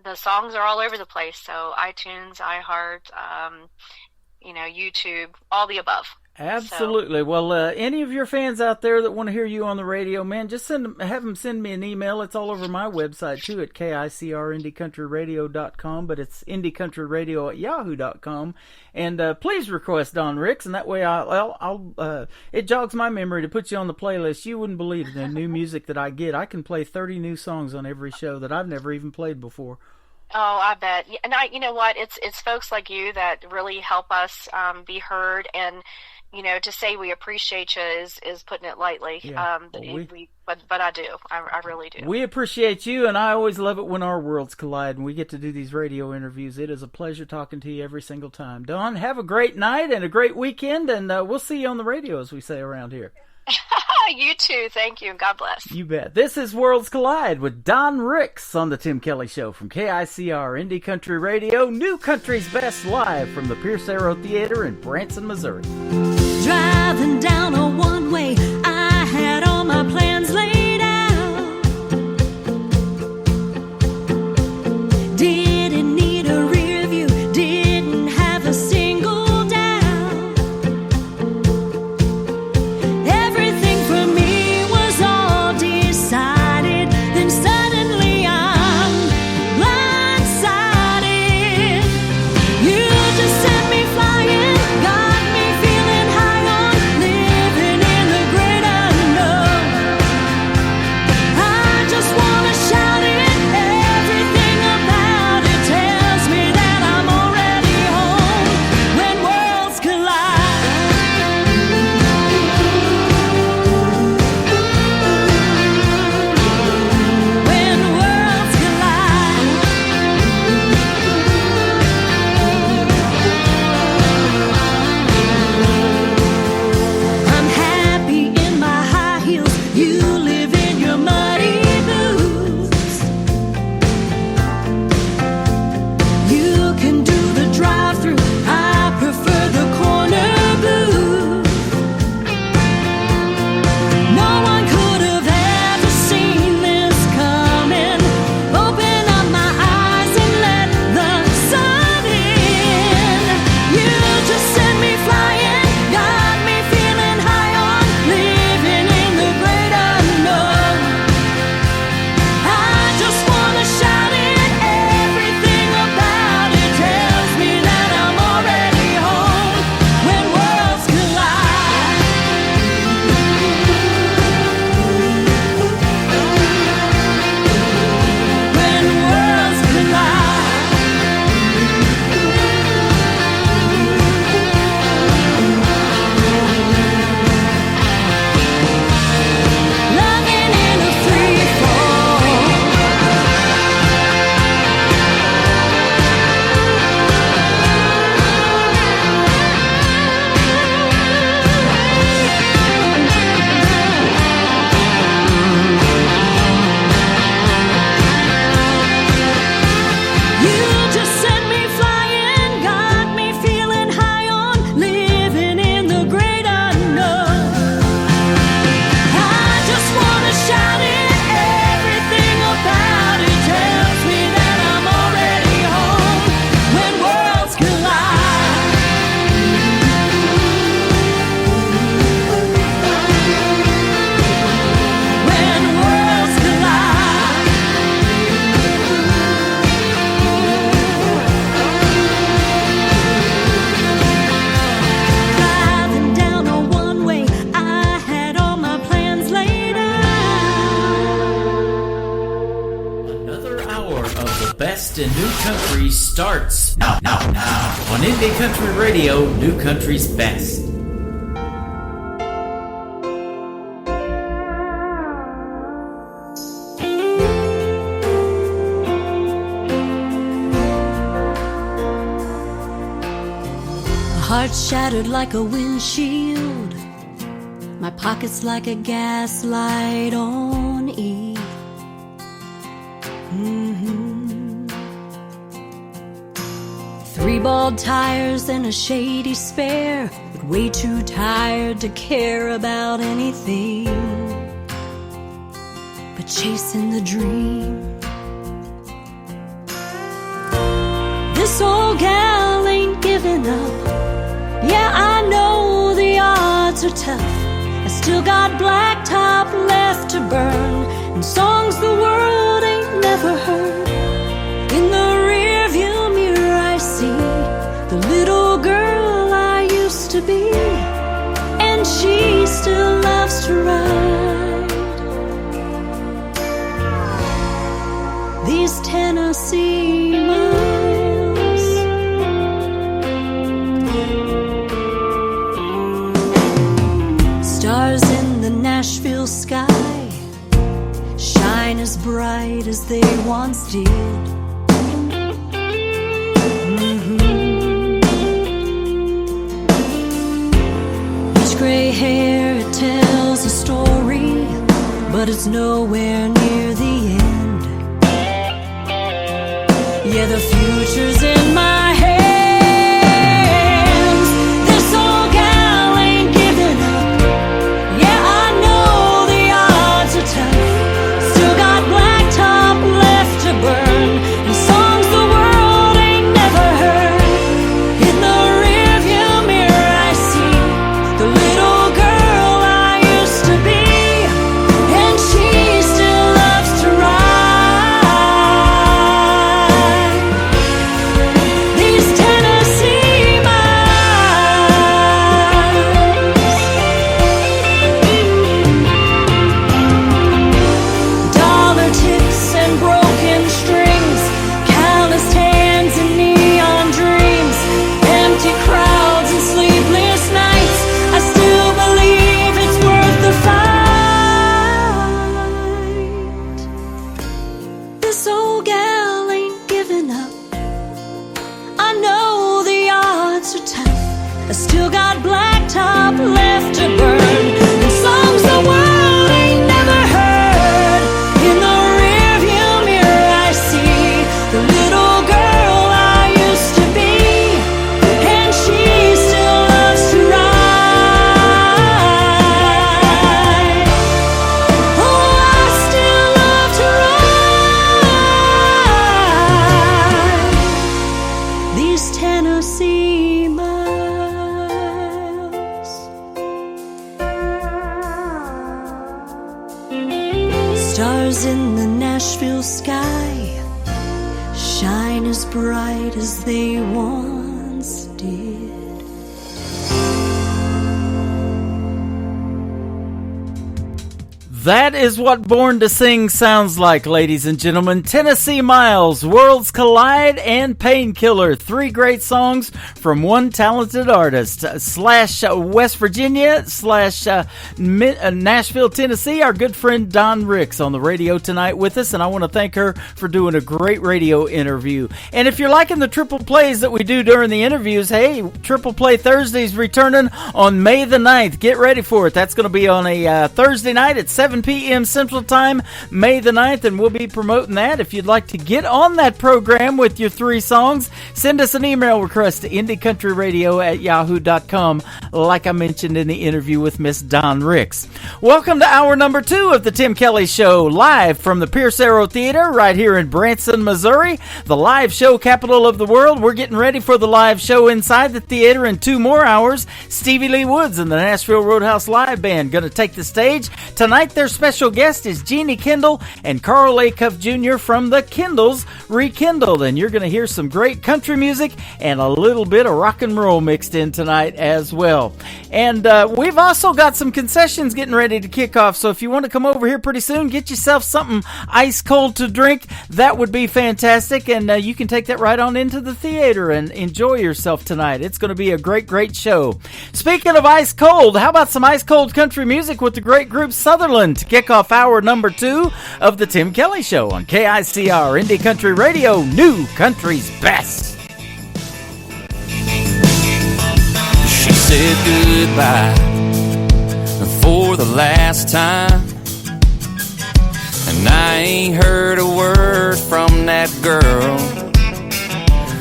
Speaker 8: the songs are all over the place. So iTunes, iHeart, YouTube, all the above.
Speaker 4: Absolutely. Well, any of your fans out there that want to hear you on the radio, man, just have them send me an email. It's all over my website, too, at KICRIndieCountryRadio.com, but it's IndieCountryRadio@yahoo.com. And please request Dawn Ricks, and that way it jogs my memory to put you on the playlist. You wouldn't believe the new music that I get. I can play 30 new songs on every show that I've never even played before.
Speaker 8: Oh, I bet. And you know what? It's folks like you that really help us be heard, and to say we appreciate you is putting it lightly.
Speaker 4: Yeah.
Speaker 8: But I do. I really do.
Speaker 4: We appreciate you, and I always love it when our worlds collide and we get to do these radio interviews. It is a pleasure talking to you every single time. Dawn, have a great night and a great weekend, and we'll see you on the radio, as we say around here.
Speaker 8: You too. Thank you. God bless.
Speaker 4: You bet. This is Worlds Collide with Dawn Ricks on the Tim Kelly Show from KICR Indie Country Radio, New Country's Best, live from the Pierce Arrow Theater in Branson, Missouri.
Speaker 1: Driving down a one-way, I had all my plans laid out. Didn't need a rear view, didn't have a single doubt. Everything for me was all decided, then suddenly I'm blindsided. You just sent me flying, got me feeling high on living.
Speaker 4: best in new country starts now. On Indie Country Radio, New Country's Best.
Speaker 1: Heart shattered like a windshield, my pockets like a gaslight on E. Three bald tires and a shady spare, but way too tired to care about anything but chasing the dream. This old gal ain't giving up. Yeah, I know the odds are tough. I still got blacktop left to burn, and songs the world ain't never heard. In the rearview mirror I see the little girl I used to be, and she still loves to ride these Tennessee miles. Stars in the Nashville sky shine as bright as they once did. Each gray hair, it tells a story, but it's nowhere near the end. Yeah, the future's in my hands. This old gal ain't giving up. Yeah, I know the odds are tough. Still got blacktop left to burn, and songs the world ain't never heard. In the rearview mirror I see the little girl I used to be, and she still loves to ride these Tennessee miles. Dollar tips and broken strings, calloused hands and neon dreams, empty crowds and sleepless nights. I still believe it's worth the fight. This old gal ain't giving up. I know the odds are tough. I still got blacktop left to burn, and songs the world ain't never heard. In the rearview mirror I see the little girl I used to be, and she still loves to ride. Oh, I still love to ride these Tennessee miles. Stars in the Nashville sky shine as bright as they once did.
Speaker 4: That is what Born to Sing sounds like, ladies and gentlemen. Tennessee Miles, Worlds Collide, and Painkiller. Three great songs from one talented artist. Slash West Virginia, slash Nashville, Tennessee. Our good friend Don Ricks on the radio tonight with us, and I want to thank her for doing a great radio interview. And if you're liking the triple plays that we do during the interviews, hey, Triple Play Thursday's returning on May the 9th. Get ready for it. That's going to be on a Thursday night at 7 p.m. Central Time, May the 9th, and we'll be promoting that. If you'd like to get on that program with your three songs, send us an email request to indiecountryradio@yahoo.com, like I mentioned in the interview with Miss Don Ricks. Welcome to hour number 2 of the Tim Kelly Show, live from the Pierce Arrow Theater right here in Branson, Missouri, the live show capital of the world. We're getting ready for the live show inside the theater in 2 more hours. Stevie Lee Woods and the Nashville Roadhouse Live Band going to take the stage. Tonight their special guest is Jeannie Kendall and Carl Acuff Jr. from the Kendalls Rekindled. And you're going to hear some great country music and a little bit of rock and roll mixed in tonight as well. And we've also got some concessions getting ready to kick off. So if you want to come over here pretty soon, get yourself something ice cold to drink. That would be fantastic. And you can take that right on into the theater and enjoy yourself tonight. It's going to be a great, great show. Speaking of ice cold, how about some ice cold country music with the great group Sutherland to kick off hour number 2 of the Tim Kelly Show on KICR Indie Country Radio, New Country's Best.
Speaker 7: She said goodbye for the last time, and I ain't heard a word from that girl.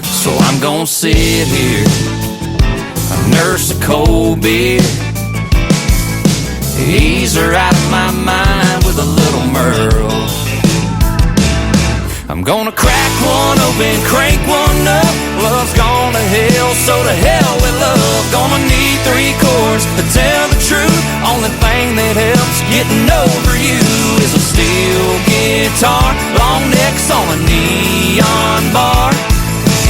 Speaker 7: So I'm gonna sit here, nurse a cold beer, ease her out of my mind with a little Merle. I'm gonna crack one open, crank one up. Love's gone to hell, so to hell with love. Gonna need 3 chords to tell the truth. Only thing that helps getting over you is a steel guitar, long necks on a neon bar.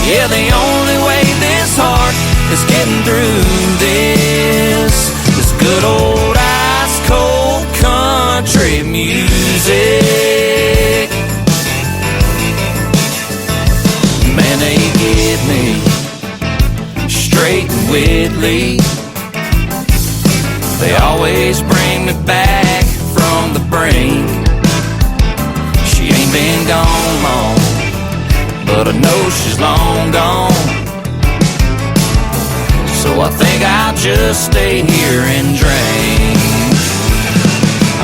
Speaker 7: Yeah, the only way this heart is getting through this good old ice cold country music. Man, they get me straight and Whitley. They always bring me back from the brink. She ain't been gone long, but I know she's long gone. So I think I'll just stay here and drink.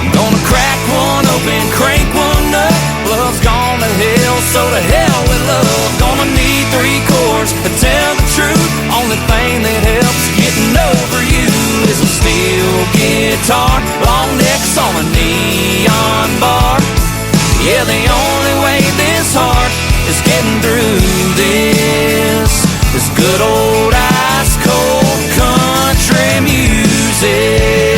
Speaker 7: I'm gonna crack one open, crank one up. Love's gone to hell, so to hell with love. Gonna need 3 chords to tell the truth. Only thing that helps getting over you is a steel guitar, long necks on a neon bar. Yeah, the only way this heart is getting through this good old ice cold country music.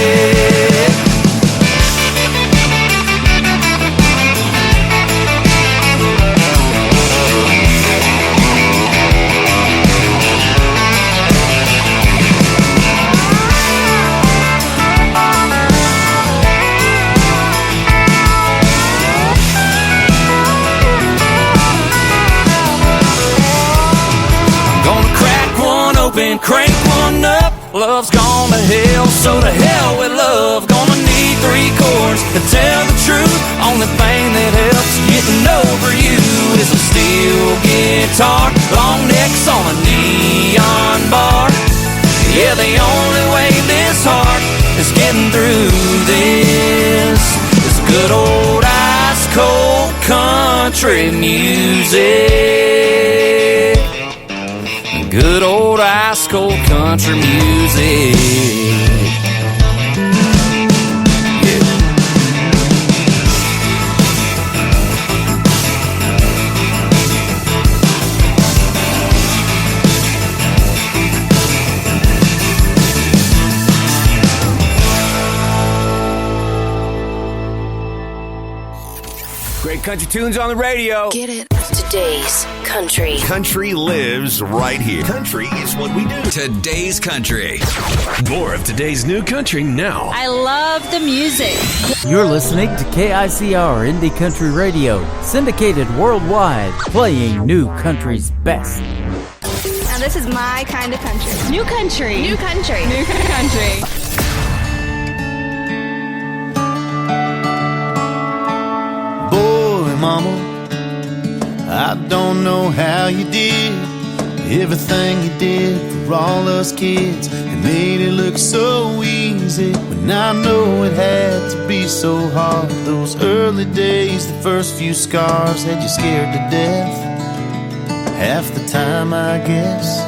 Speaker 7: Open, crank one up. Love's gone to hell, so to hell with love. Gonna need 3 chords to tell the truth. Only thing that helps getting over you is a steel guitar, long necks on a neon bar. Yeah, the only way this heart is getting through this good old ice cold country music. Good old ice cold country music. Yeah. Great country tunes on the radio.
Speaker 9: Get it? Today's country.
Speaker 10: Country lives right here. Country is what we do.
Speaker 11: Today's country.
Speaker 10: More of today's new country now.
Speaker 12: I love the music.
Speaker 4: You're listening to KICR Indie Country Radio, syndicated worldwide, playing new country's best.
Speaker 12: Now this is my kind of country. New country. New country. New country.
Speaker 5: Boy, mama, I don't know how you did everything you did for all us kids. It made it look so easy when I know it had to be so hard. Those early days, the first few scars had you scared to death half the time, I guess.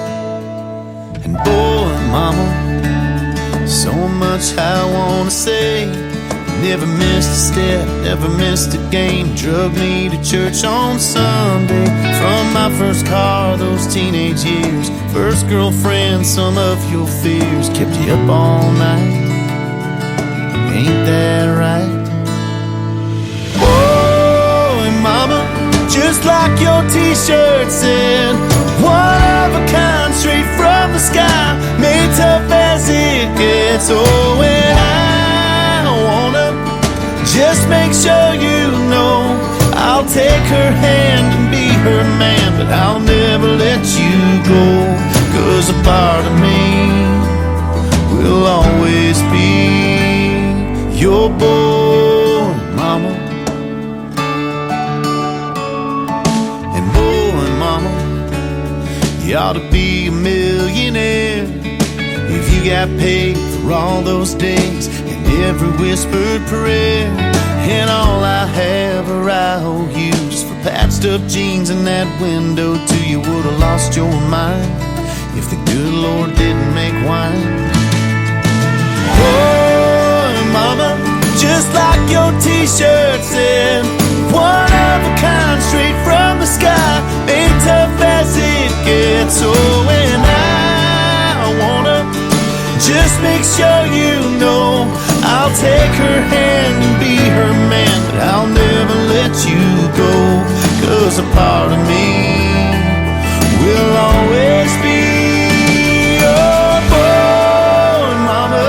Speaker 5: And boy, mama, so much I wanna say. Never missed a step, never missed a game. Drug me to church on Sunday. From my first car, those teenage years. First girlfriend, some of your fears. Kept you up all night, ain't that right? t-shirt said, one of a kind, straight from the sky, made tough as it gets. Oh, and I wanna just make sure you know I'll take her hand and be her man, but I'll never let you go, 'cause a part of me will always be your boy, mama. And boy, mama, you ought to be a millionaire if you got paid for all those days and every whispered prayer. And all I have are IOUs for patched up jeans and that window till you would have lost your mind if the good Lord didn't make wine. Oh, mama, just like your t-shirt said, one of a kind, straight from the sky, made tough as it gets. Oh, and I wanna just make sure you know I'll take her hand and be her man, but I'll never let you go, 'cause a part of me will always be your boy, mama.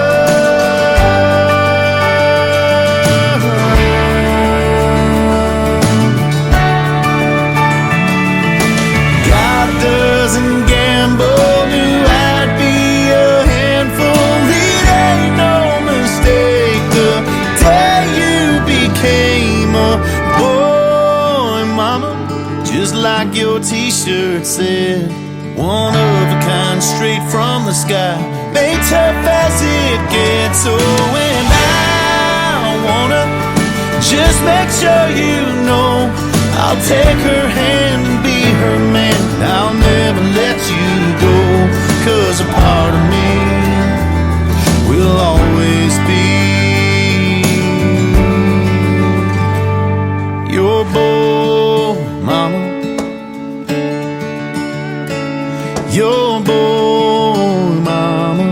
Speaker 5: God doesn't gamble, knew I'd be a handful. It ain't no mistake the day you became a boy, mama. Just like your t-shirt said, one of a kind, straight from the sky, made tough as it gets. Oh, and I wanna just make sure you know I'll take her hand and be her man. I'll never let you go, 'cause a part of me will always be your boy, mama. Your boy, mama.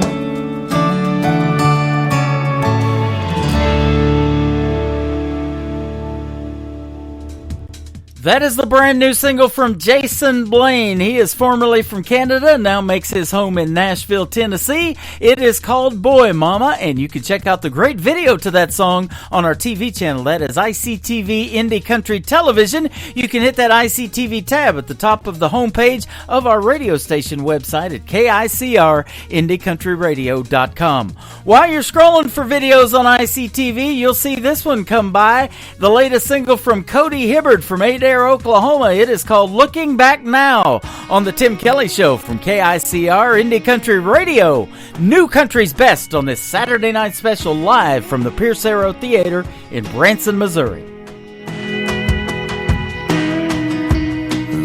Speaker 4: That is the brand new single from Jason Blaine. He is formerly from Canada and now makes his home in Nashville, Tennessee. It is called Boy Mama, and you can check out the great video to that song on our TV channel. That is ICTV Indie Country Television. You can hit that ICTV tab at the top of the homepage of our radio station website at KICRIndieCountryRadio.com. While you're scrolling for videos on ICTV, you'll see this one come by. The latest single from Cody Hibbard from Adair, Oklahoma. It is called Looking Back Now on the Tim Kelly Show from KICR Indie Country Radio. New Country's Best on this Saturday night special live from the Pierce Arrow Theater in Branson, Missouri.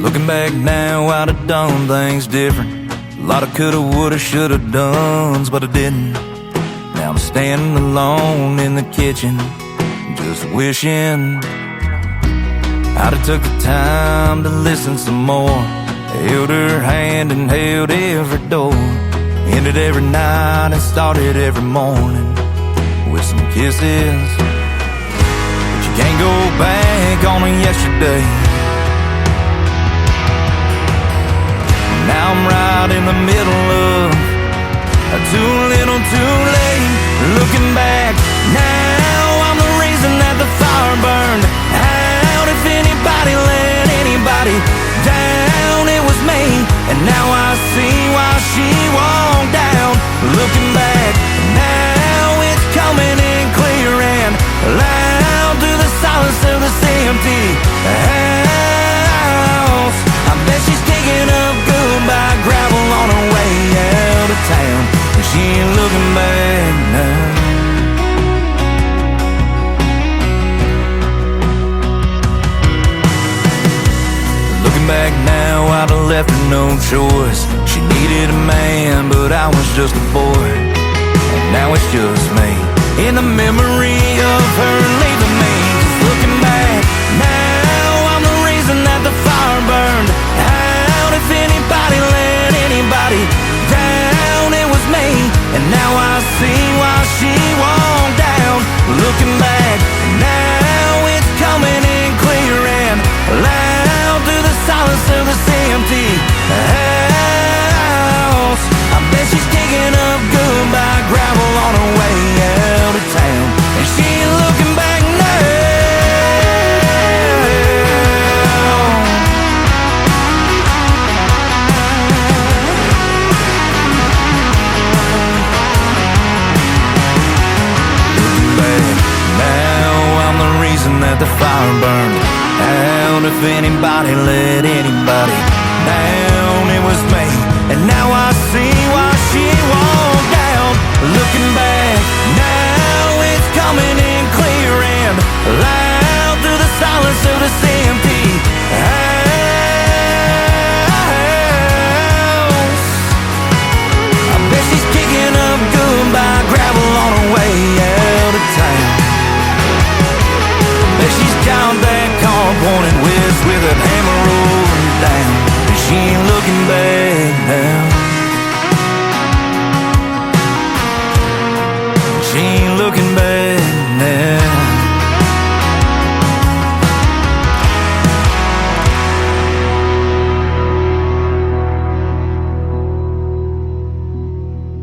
Speaker 3: Looking back now, I'd have done things different. A lot of coulda, woulda, shoulda dones, but I didn't. Now I'm standing alone in the kitchen, just wishing I'd have took the time to listen some more. Held her hand and held every door. Ended every night and started every morning with some kisses. But you can't go back on yesterday. Now I'm right in the middle of too little, too late. Looking back now, I'm the reason that the fire burned out. If anybody let anybody down, it was me. And now I see why she walked down. Looking back now, it's coming in clear and loud through the silence of this empty house. I bet she's digging up goodbye gravel on her way out of town, and she ain't looking back now. Looking back now, I'd have left her no choice. She needed a man, but I was just a boy. And now it's just me, in the memory of her leaving me. Just looking back now, I'm the reason that the fire burned out. If anybody let anybody down, it was me. And now I see why she walked down. Looking back now, it's coming in clear and loud through the silence of
Speaker 7: reason that the fire burned out. If anybody let anybody down, it was me. And now I see why she walked out. Looking back, now it's coming in clear and loud through the silence of this empty house. I bet she's kicking up goodbye gravel on her way out of town. I bet she's got that car pointed west with a hammer rolling down. And she ain't looking back now. She ain't looking back now.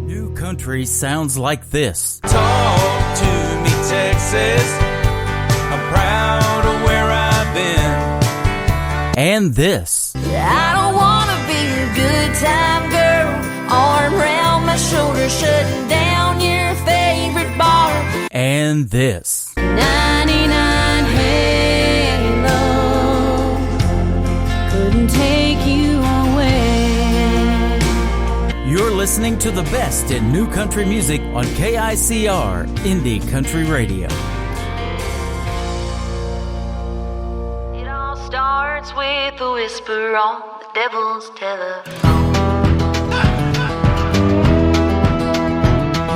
Speaker 4: New country sounds like this.
Speaker 7: Talk to me, Texas. I'm proud of where I've been.
Speaker 4: And this.
Speaker 1: I don't wanna be a good time girl, arm around my shoulder, shutting down your favorite bar.
Speaker 4: And this.
Speaker 1: 99 Halo couldn't take you away.
Speaker 4: You're listening to the best in new country music on KICR Indie Country Radio.
Speaker 1: It all starts with a whisper on the devil's telephone.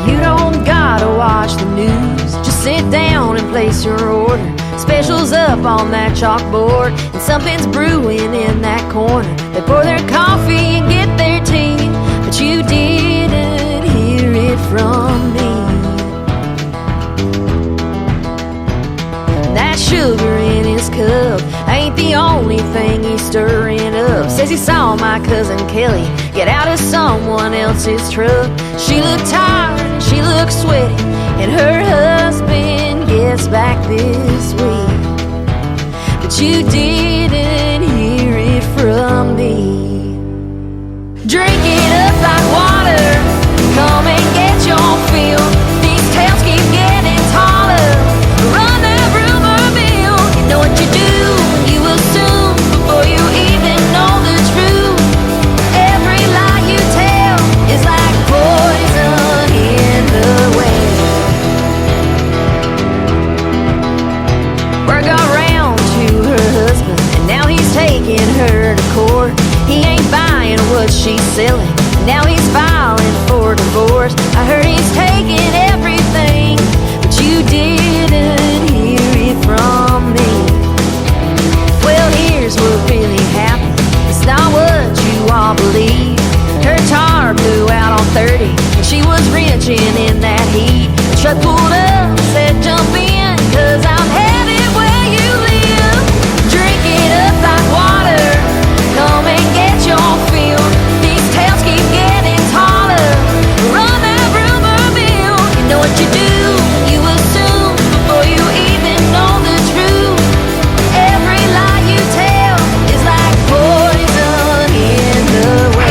Speaker 1: You don't gotta watch the news, just sit down and place your order. Specials up on that chalkboard, and something's brewing in that corner. They pour their coffee and get their tea, but you didn't hear it from me. That sugar in his cup ain't the only thing he's stirring up. Says he saw my cousin Kelly get out of someone else's truck. She looked tired and she looked sweaty, and her husband gets back this week. But you didn't hear it from me. Drink it up like water, come and get your fill. These tales keep getting taller. Run that rumor mill. You know what you do, you assume before you even know the truth. Every lie you tell is like poison in the well. Word got round to her husband, and now he's taking her to court. He ain't buying what she's selling, now he's filing for divorce. I heard he's taking everything, but you didn't hear it from me. Well, here's what really happened, it's not what you all believe. Her tar blew out on 30, and she was wrenching in that heat. The truck pulled up, said jump in, 'cause I'm headed where you live. Drink it up like water, come and get your fill. These tales keep getting taller. Run that rumor mill. You know what you do, you assume before you even know the truth. Every lie you tell is like poison in the well.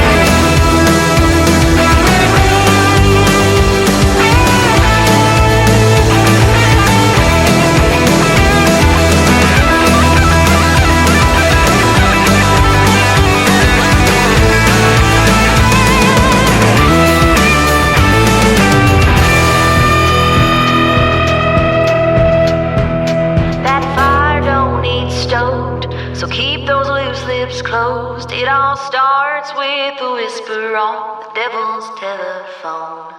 Speaker 1: That fire don't need stoked, so keep those loose lips closed. It all starts with a whisper on the devil's telephone.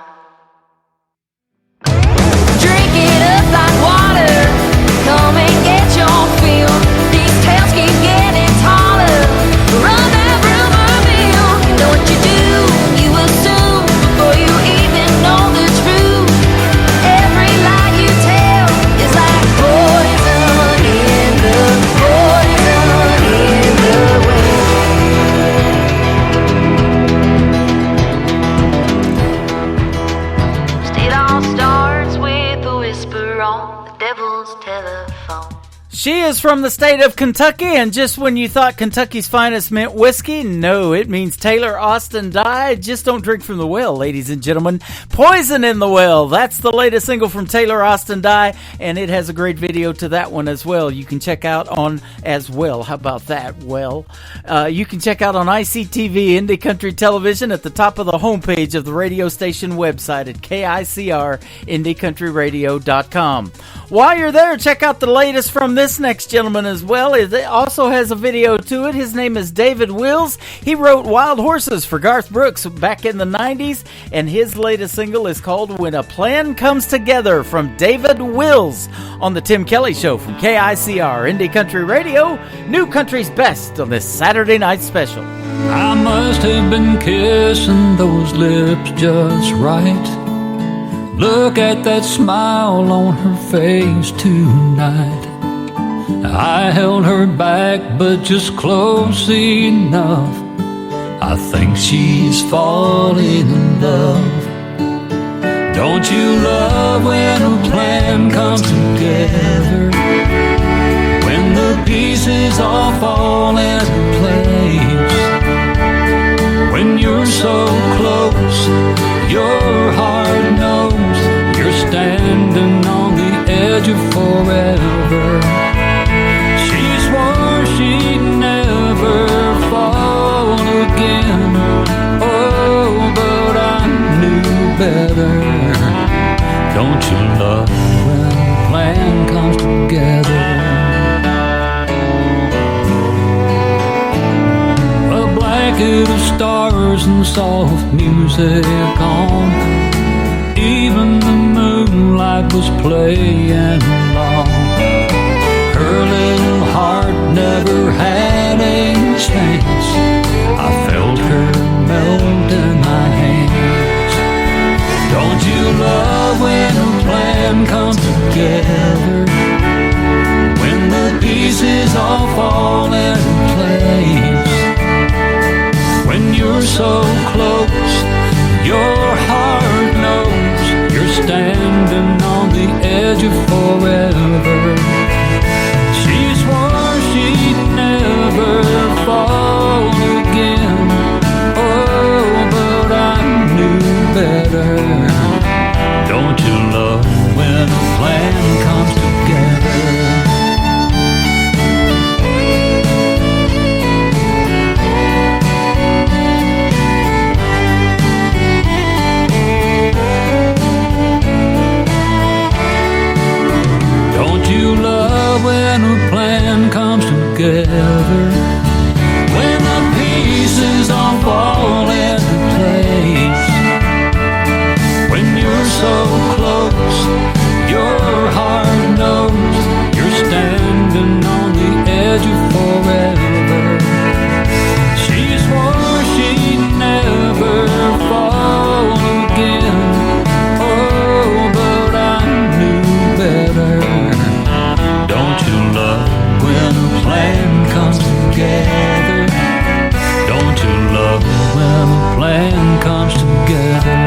Speaker 1: Drink it up like water, come and get your fill. These tales keep getting taller. Run that rumor mill. You know what you do, you assume before you even know the truth. Every lie you tell is like poison in the well. It all starts with a whisper on the devil's telephone.
Speaker 4: She is from the state of Kentucky, and just when you thought Kentucky's finest meant whiskey, no, it means Taylor Austin Dye. Just don't drink from the well, ladies and gentlemen. Poison in the Well. That's the latest single from Taylor Austin Dye, and it has a great video to that one as well. You can check out on as well. How about that? Well, you can check out on ICTV Indie Country Television at the top of the homepage of the radio station website at KICRIndieCountryRadio.com. While you're there, check out the latest from this next gentleman as well. It also has a video to it. His name is David Wills. He wrote Wild Horses for Garth Brooks back in the 90s, and his latest single is called When a Plan Comes Together from David Wills on the Tim Kelly Show from KICR Indie Country Radio, New Country's Best on this Saturday night special.
Speaker 11: I must have been kissing those lips just right. Look at that smile on her face tonight. I held her back, but just close enough. I think she's falling in love. Don't you love when a plan comes together? When the pieces all fall into place. When you're so close, your heart knows you're standing on the edge of forever. She swore she'd never fall again. Oh, but I knew better. Don't you love when a plan comes together? A blanket of stars and soft music on. Even the moonlight was playing along. Her little heart never had a chance. I felt her melt in my hands. Don't you love when a plan comes together? When the pieces all fall into place. When you're so close, your heart knows you're standing on the edge of forever. She swore she'd never fall again. Oh, but I knew better. Don't you love when a plan comes together? When a plan comes together, when the pieces all fall into place, when you're so close, your heart knows you're standing on the edge of forever. She swore she'd never fall again. Oh, but I knew better. Don't you love when a plan comes together? Don't you love when a plan comes together?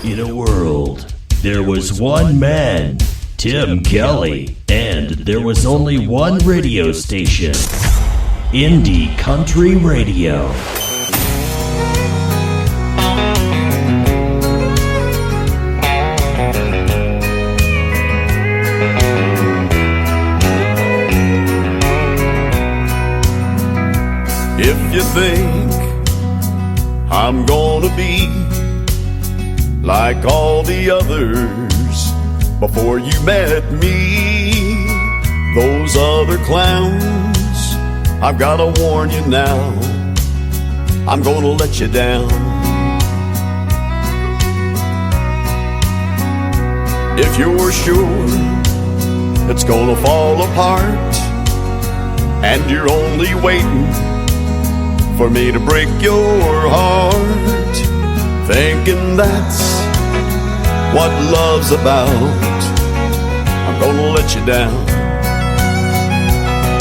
Speaker 6: In a world, there was one man, Tim Kelly, and there was only one radio station, Indie Country Radio.
Speaker 7: If you think I'm gonna be like all the others before you met me, those other clowns, I've gotta warn you now, I'm gonna let you down. If you're sure it's gonna fall apart and you're only waiting for me to break your heart, thinking that's what love's about, I'm gonna let you down.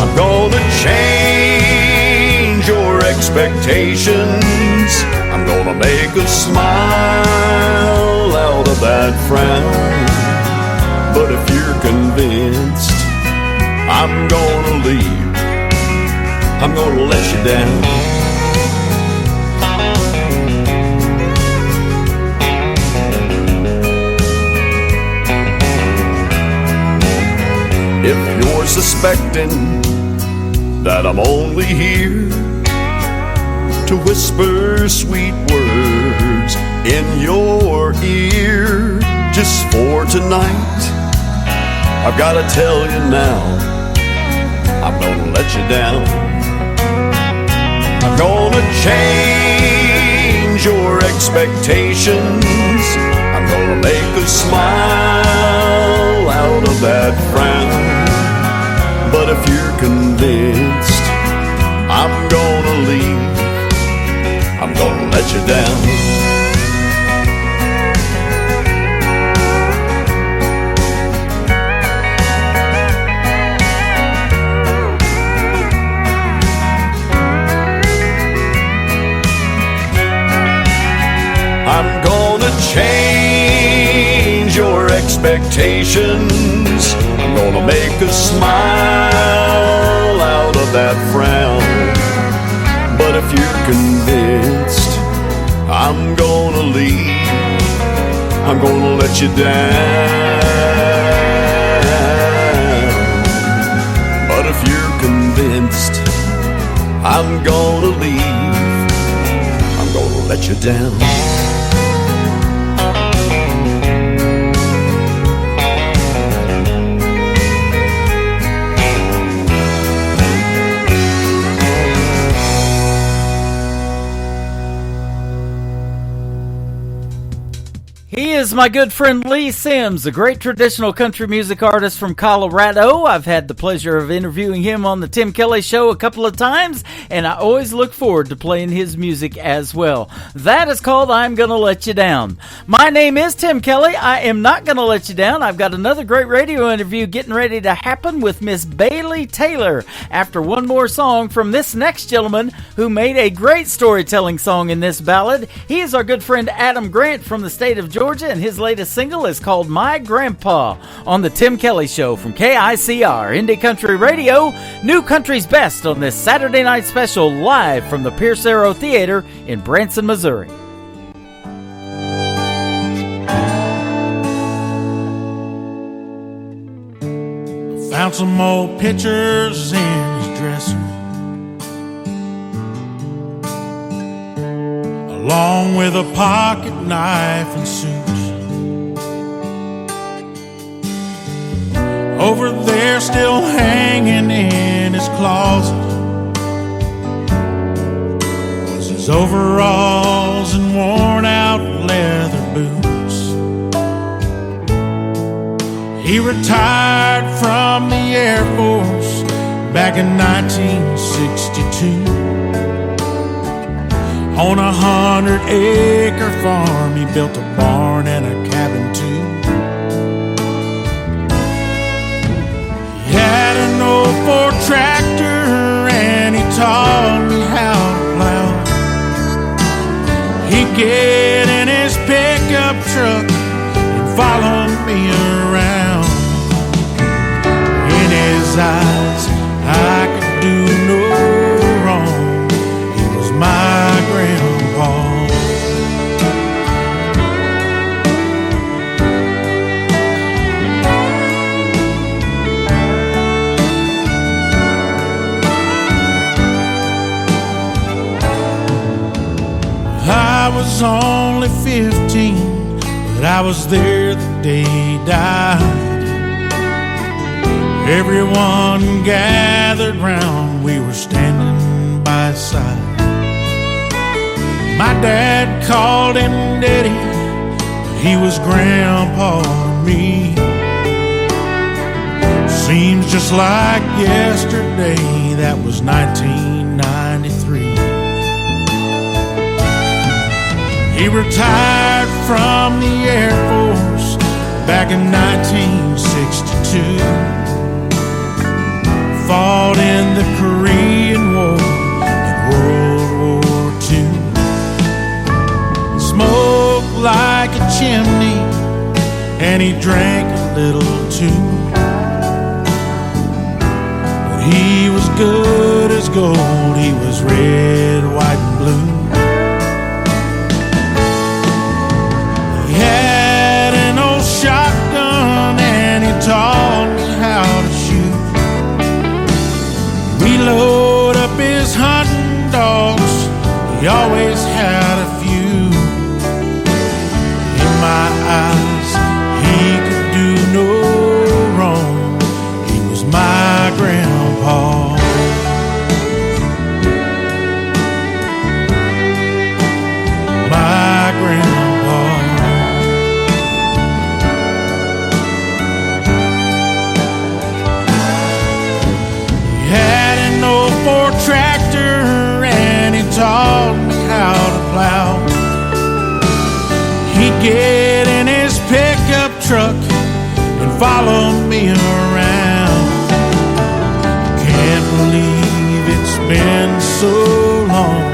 Speaker 7: I'm gonna change your expectations. I'm gonna make a smile out of that frown. But if you're convinced I'm gonna leave, I'm gonna let you down. If you're suspecting that I'm only here to whisper sweet words in your ear just for tonight, I've gotta tell you now, I'm gonna let you down. I'm gonna change your expectations. I'm gonna make a smile out of that frown. But if you're convinced I'm gonna leave, I'm gonna let you down. I'm gonna change your expectations. I'm gonna make a smile out of that frown. But if you're convinced I'm gonna leave, I'm gonna let you down. But if you're convinced I'm gonna leave, I'm gonna let you down.
Speaker 4: He is my good friend Lee Sims, a great traditional country music artist from Colorado. I've had the pleasure of interviewing him on the Tim Kelly Show a couple of times, and I always look forward to playing his music as well. That is called I'm Gonna Let You Down. My name is Tim Kelly. I am not gonna let you down. I've got another great radio interview getting ready to happen with Miss Bailey Taylor after one more song from this next gentleman who made a great storytelling song in this ballad. He is our good friend Adam Grant from the state of Georgia, and his latest single is called My Grandpa on the Tim Kelly Show from KICR, Indie Country Radio, New Country's Best on this Saturday night special live from the Pierce Arrow Theater in Branson, Missouri.
Speaker 13: Found some old pictures in his dresser, along with a pocket knife and suit. Over there still hanging in his closet was his overalls and worn out leather boots. He retired from the Air Force back in 1962. On 100-acre farm, he built a barn and a cabin too. He had an old Ford tractor and he taught me how to plow. He'd get in his pickup truck and follow me around. In his eyes, I could do no wrong. He was my grandpa. I was only 15, but I was there the day he died. Everyone gathered round, we were standing by his side. My dad called him Daddy, but he was Grandpa to me. Seems just like yesterday, that was 1993. He retired from the Air Force back in 1962. Fought in the Korean War and World War II. Smoked like a chimney, and he drank a little too. But he was good as gold, he was red, white, and blue. He had an old shotgun and he taught me how to shoot. We load up his hunting dogs, he always had a few. In my eyes, he could do no wrong, he was my grandpa. My grandpa. He had an old Ford tractor and he taught me how to plow. He'd get in his pickup truck and follow me around. Can't believe it's been so long.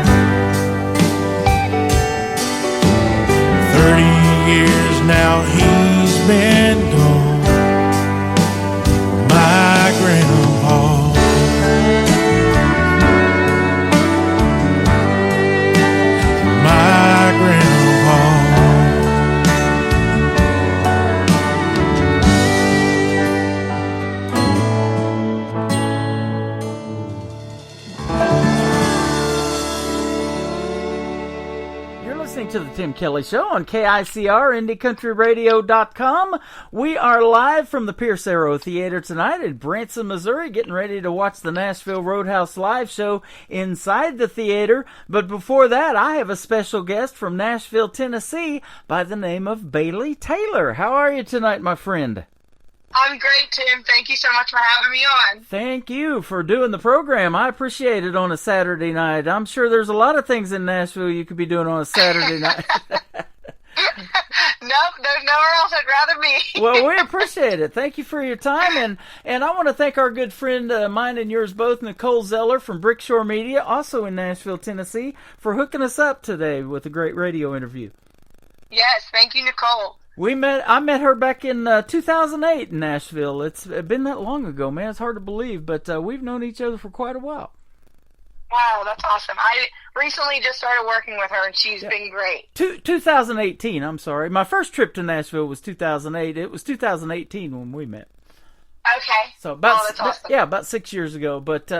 Speaker 13: 30 years now he's been gone. My grandpa. My grandpa.
Speaker 4: You're listening to the Tim Kelly Show on KICR, IndieCountryRadio.com. We are live from the Pierce Arrow Theater tonight in Branson, Missouri, getting ready to watch the Nashville Roadhouse live show inside the theater. But before that, I have a special guest from Nashville, Tennessee, by the name of Bailey Taylor. How are you tonight, my friend?
Speaker 14: I'm great, Tim. Thank you so much for having me on.
Speaker 4: Thank you for doing the program. I appreciate it on a Saturday night. I'm sure there's a lot of things in Nashville you could be doing on a Saturday night.
Speaker 14: Nope, there's nowhere else I'd rather be.
Speaker 4: Well, we appreciate it. Thank you for your time. And I want to thank our good friend, mine and yours both, Nicole Zeller from Brickshore Media, also in Nashville, Tennessee, for hooking us up today with a great radio interview.
Speaker 14: Yes, thank you, Nicole.
Speaker 4: I met her back in 2008 in Nashville. It's been that long ago, man. It's hard to believe, but we've known each other for quite a while.
Speaker 14: Wow, that's awesome. I recently just started working with her, and she's been great.
Speaker 4: 2018, I'm sorry. My first trip to Nashville was 2008. It was 2018 when we met.
Speaker 14: Okay.
Speaker 4: So about
Speaker 14: that's awesome.
Speaker 4: about 6 years ago. But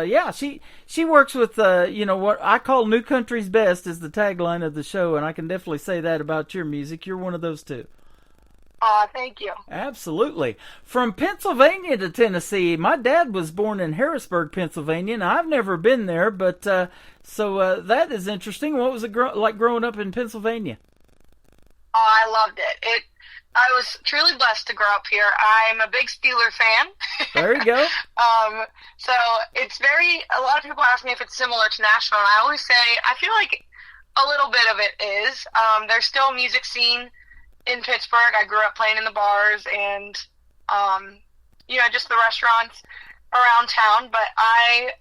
Speaker 4: she works with what I call New Country's Best is the tagline of the show, and I can definitely say that about your music. You're one of those too.
Speaker 14: Thank you.
Speaker 4: Absolutely. From Pennsylvania to Tennessee, my dad was born in Harrisburg, Pennsylvania, and I've never been there, but so that is interesting. What was it like growing up in Pennsylvania?
Speaker 14: Oh, I loved it. I was truly blessed to grow up here. I'm a big Steeler fan.
Speaker 4: There you go.
Speaker 14: So it's a lot of people ask me if it's similar to Nashville, and I always say I feel like a little bit of it is. There's still a music scene in Pittsburgh. I grew up playing in the bars and, just the restaurants around town, but I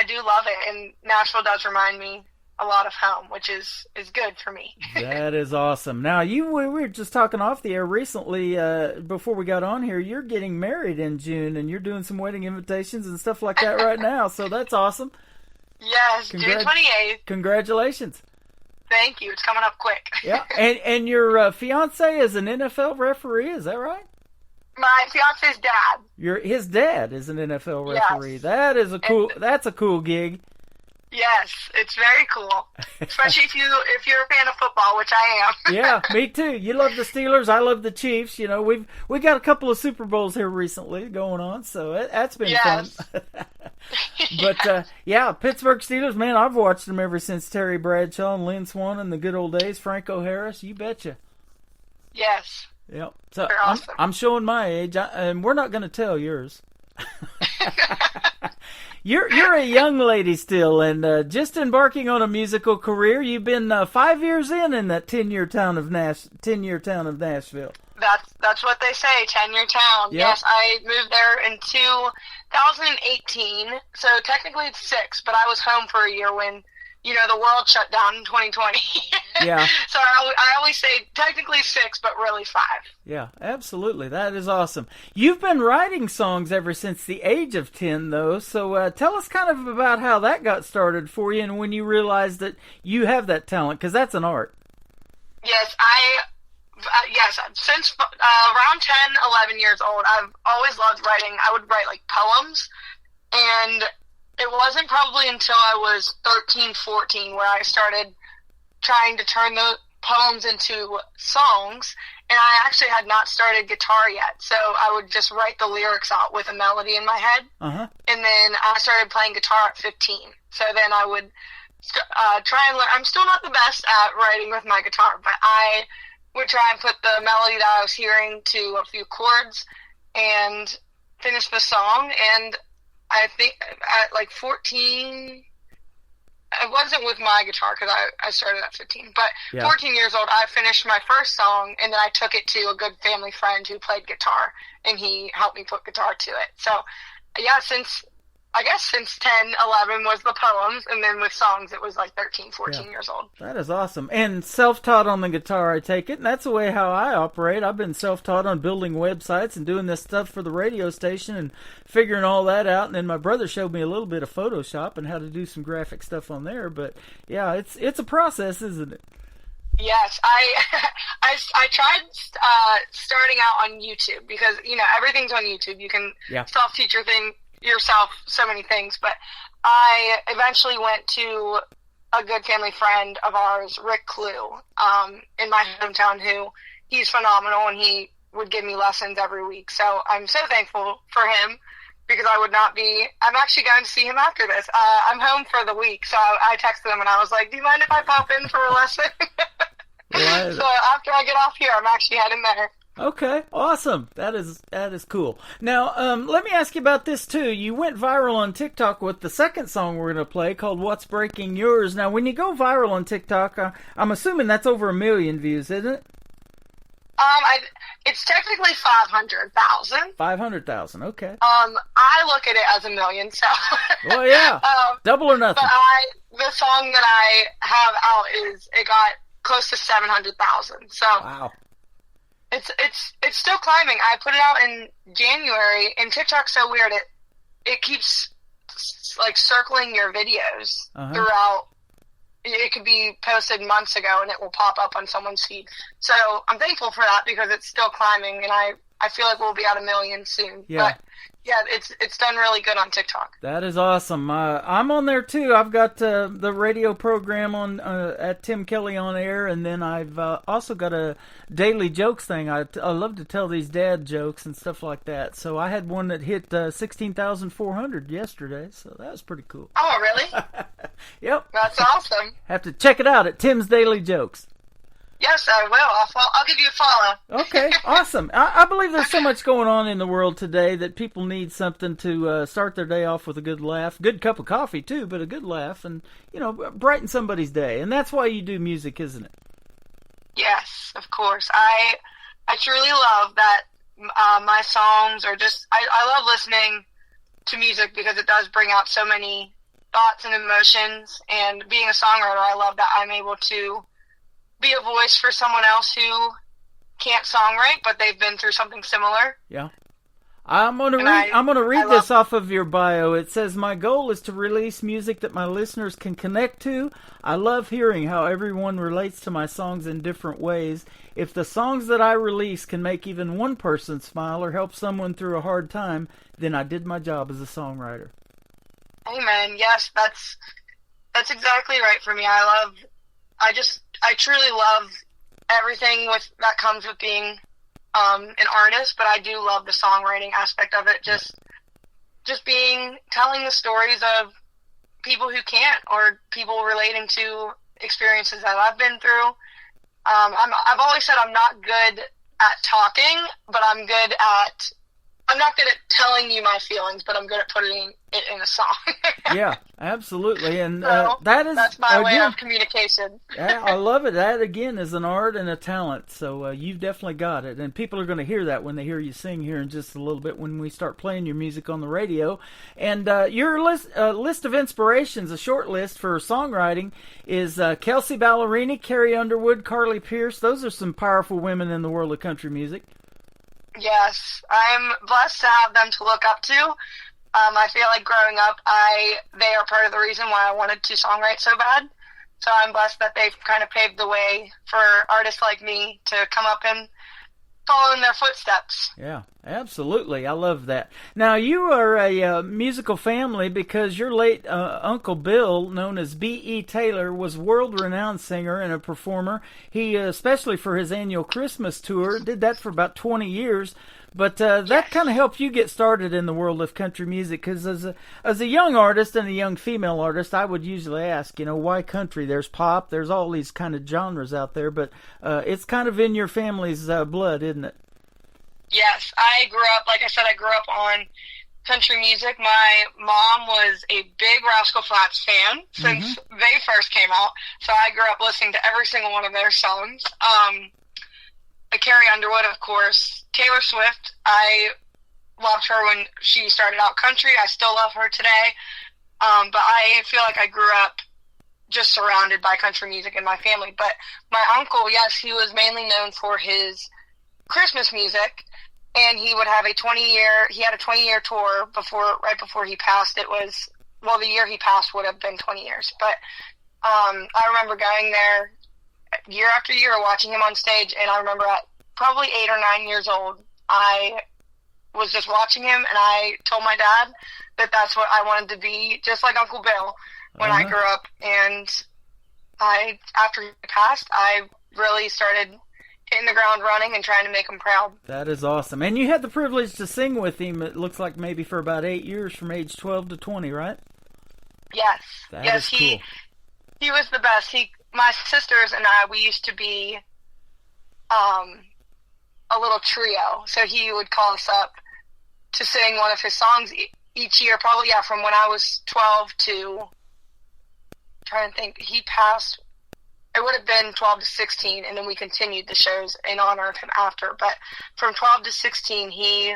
Speaker 14: do love it, and Nashville does remind me a lot of home, which is good for me.
Speaker 4: That is awesome. Now, we were just talking off the air recently, before we got on here, you're getting married in June, and you're doing some wedding invitations and stuff like that right now, so that's awesome.
Speaker 14: Yes, June 28th.
Speaker 4: Congratulations.
Speaker 14: Thank you. It's coming up quick.
Speaker 4: Yeah, and your fiance is an NFL referee, is that right?
Speaker 14: My fiance's dad.
Speaker 4: His dad is an NFL referee.
Speaker 14: Yes.
Speaker 4: That's a cool gig.
Speaker 14: Yes, it's very cool, especially if you're a fan of football, which I am.
Speaker 4: Yeah, me too. You love the Steelers, I love the Chiefs. You know, we got a couple of Super Bowls here recently going on, so that's been fun. But Pittsburgh Steelers, man, I've watched them ever since Terry Bradshaw and Lynn Swann and the good old days. Franco Harris, you betcha.
Speaker 14: Yes.
Speaker 4: Yep. So
Speaker 14: awesome.
Speaker 4: I'm showing my age, and we're not going to tell yours. You're a young lady still, and just embarking on a musical career. You've been 5 years in that 10-year town of Nashville.
Speaker 14: That's what they say, 10-year town.
Speaker 4: Yep.
Speaker 14: Yes, I moved there in 2018, so technically it's 6, but I was home for a year when, the world shut down in 2020.
Speaker 4: Yeah.
Speaker 14: So I always say technically 6, but really 5.
Speaker 4: Yeah, absolutely. That is awesome. You've been writing songs ever since the age of 10, though, so tell us kind of about how that got started for you and when you realized that you have that talent, because that's an art.
Speaker 14: Yes, yes, since around 10, 11 years old, I've always loved writing. I would write, poems, and it wasn't probably until I was 13, 14 where I started trying to turn the poems into songs, and I actually had not started guitar yet, so I would just write the lyrics out with a melody in my head, and then I started playing guitar at 15, so then I would try and learn. I'm still not the best at writing with my guitar, but I would try and put the melody that I was hearing to a few chords and finish the song. And I think at 14, it wasn't with my guitar because I started at 15, but 14 years old, I finished my first song, and then I took it to a good family friend who played guitar, and he helped me put guitar to it. So, yeah, since 10, 11 was the poems, and then with songs it was 13, 14 years old.
Speaker 4: That is awesome. And self-taught on the guitar, I take it, and that's the way how I operate. I've been self-taught on building websites and doing this stuff for the radio station and figuring all that out, and then my brother showed me a little bit of Photoshop and how to do some graphic stuff on there, but yeah, it's a process, isn't it?
Speaker 14: Yes, I tried starting out on YouTube because, everything's on YouTube. You can self-teach yourself so many things, but I eventually went to a good family friend of ours, Rick Clue, in my hometown, he's phenomenal, and he would give me lessons every week. So I'm so thankful for him because I'm actually going to see him after this. I'm home for the week, so I texted him and I was like, do you mind if I pop in for a lesson? So after I get off here, I'm actually heading there.
Speaker 4: Okay, awesome. That is cool. Now, let me ask you about this too. You went viral on TikTok with the second song we're going to play called What's Breaking Yours. Now, when you go viral on TikTok, I'm assuming that's over 1 million views, isn't it?
Speaker 14: It's technically 500,000.
Speaker 4: 500,000, okay.
Speaker 14: I look at it as 1 million, so.
Speaker 4: Well, yeah. Double or nothing.
Speaker 14: But the song that I have out it got close to 700,000. So.
Speaker 4: Wow.
Speaker 14: It's still climbing. I put it out in January, and TikTok's so weird. It keeps circling your videos throughout. It could be posted months ago, and it will pop up on someone's feed. So I'm thankful for that because it's still climbing, and I feel like we'll be at 1 million soon.
Speaker 4: Yeah.
Speaker 14: But yeah, it's done really good on TikTok.
Speaker 4: That is awesome. I'm on there too. I've got the radio program on at Tim Kelly on Air, and then I've also got a daily jokes thing. I love to tell these dad jokes and stuff like that. So I had one that hit 16,400 yesterday, so that was pretty cool.
Speaker 14: Oh, really?
Speaker 4: Yep.
Speaker 14: That's awesome.
Speaker 4: Have to check it out at Tim's Daily Jokes.
Speaker 14: Yes, I will. I'll give you a follow.
Speaker 4: Okay, awesome. I believe there's so much going on in the world today that people need something to start their day off with a good laugh. Good cup of coffee, too, but a good laugh and, brighten somebody's day. And that's why you do music, isn't it?
Speaker 14: Yes, of course. I truly love that my songs are just... I love listening to music because it does bring out so many thoughts and emotions. And being a songwriter, I love that I'm able to be a voice for someone else who can't songwrite, but they've been through something similar.
Speaker 4: Yeah. I'm gonna read this off of your bio. It says, my goal is to release music that my listeners can connect to. I love hearing how everyone relates to my songs in different ways. If the songs that I release can make even one person smile or help someone through a hard time, then I did my job as a songwriter.
Speaker 14: Amen. Yes, that's exactly right for me. I truly love everything that comes with being an artist, but I do love the songwriting aspect of it. Just telling the stories of people who can't, or people relating to experiences that I've been through. I've always said I'm not good at talking, but I'm good at I'm not good at telling you my feelings, but I'm good at putting it in a song.
Speaker 4: Yeah, absolutely. And
Speaker 14: So, that's my way
Speaker 4: again,
Speaker 14: of communication.
Speaker 4: yeah, I love it. That, again, is an art and a talent. So you've definitely got it. And people are going to hear that when they hear you sing here in just a little bit when we start playing your music on the radio. And your list of inspirations, a short list for songwriting, is Kelsey Ballerini, Carrie Underwood, Carly Pearce. Those are some powerful women in the world of country music.
Speaker 14: Yes, I'm blessed to have them to look up to. I feel like growing up, they are part of the reason why I wanted to songwrite so bad. So I'm blessed that they've kind of paved the way for artists like me to come up and follow in their footsteps.
Speaker 4: Yeah, absolutely. I love that. Now, you are a musical family because your late Uncle Bill, known as B.E. Taylor, was a world-renowned singer and a performer. He, especially for his annual Christmas tour, did that for about 20 years. But that kind of helped you get started in the world of country music, because as a young artist and a young female artist, I would usually ask, why country? There's pop, there's all these kind of genres out there, but it's kind of in your family's blood, isn't it?
Speaker 14: Yes, I grew up on country music. My mom was a big Rascal Flatts fan since they first came out, so I grew up listening to every single one of their songs. Carrie Underwood, of course. Taylor Swift, I loved her when she started out country. I still love her today. But I feel like I grew up just surrounded by country music in my family. But my uncle, yes, he was mainly known for his Christmas music, and he would have a 20-year tour right before he passed. The year he passed would have been 20 years. But I remember going there year after year, watching him on stage, and I remember at probably 8 or 9 years old, I was just watching him, and I told my dad that that's what I wanted to be, just like Uncle Bill, when I grew up. And after he passed, I really started hitting the ground running and trying to make him proud.
Speaker 4: That is awesome. And you had the privilege to sing with him, it looks like maybe for about 8 years, from age 12 to 20, right?
Speaker 14: Yes.
Speaker 4: That is cool.
Speaker 14: He was the best. My sisters and I, we used to be a little trio. So he would call us up to sing one of his songs each year, probably, from when I was 12 to, trying to think, he passed, it would have been 12 to 16, and then we continued the shows in honor of him after. But from 12 to 16, he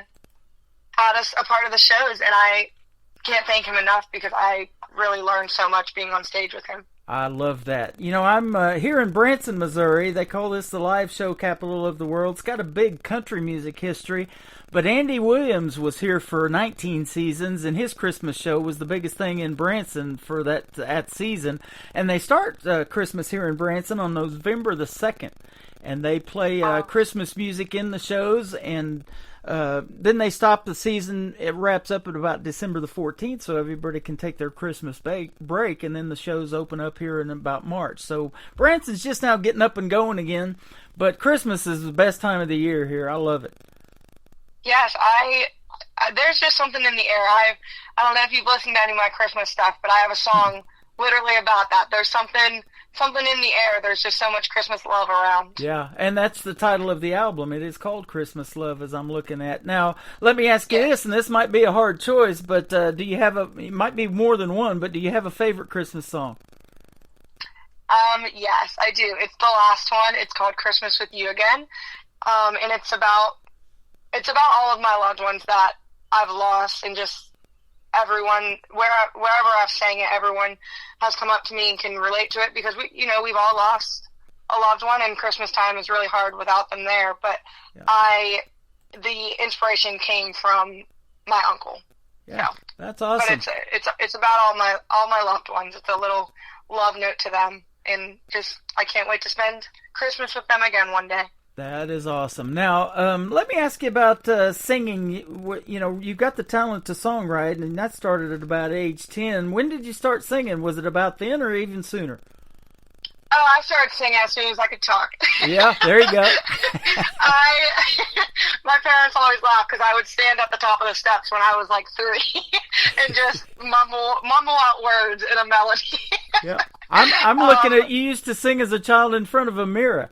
Speaker 14: had us a part of the shows, and I can't thank him enough because I really learned so much being on stage with him.
Speaker 4: I love that. I'm here in Branson, Missouri. They call this the live show capital of the world. It's got a big country music history, but Andy Williams was here for 19 seasons, and his Christmas show was the biggest thing in Branson for that season. And they start Christmas here in Branson on November the 2nd, and they play Christmas music in the shows, and then they stop the season. It wraps up at about December the 14th, so everybody can take their Christmas break, and then the shows open up here in about March. So Branson's just now getting up and going again, but Christmas is the best time of the year here. I love it. Yes,
Speaker 14: there's just something in the air. I don't know if you've listened to any of my Christmas stuff, but I have a song literally about that. There's something in the air. There's just so much Christmas love around.
Speaker 4: Yeah, and that's the title of the album. It is called Christmas Love, as I'm looking at. Now, let me ask you this, and this might be a hard choice, but do you have it might be more than one, but do you have a favorite Christmas song?
Speaker 14: Yes, I do. It's the last one. It's called Christmas with You Again. And it's about all of my loved ones that I've lost, and just everyone, wherever I've sang it, everyone has come up to me and can relate to it, because we've all lost a loved one, and Christmas time is really hard without them there. But the inspiration came from my uncle.
Speaker 4: Yeah, that's awesome.
Speaker 14: But it's about all my loved ones. It's a little love note to them, and just I can't wait to spend Christmas with them again one day.
Speaker 4: That is awesome. Now, let me ask you about singing. You've got the talent to songwrite, and that started at about age 10. When did you start singing? Was it about then or even sooner?
Speaker 14: Oh, I started singing as soon as I could talk.
Speaker 4: Yeah, there you go.
Speaker 14: My parents always laugh because I would stand at the top of the steps when I was like 3 and just mumble out words in a melody.
Speaker 4: Yeah, I'm looking at you used to sing as a child in front of a mirror.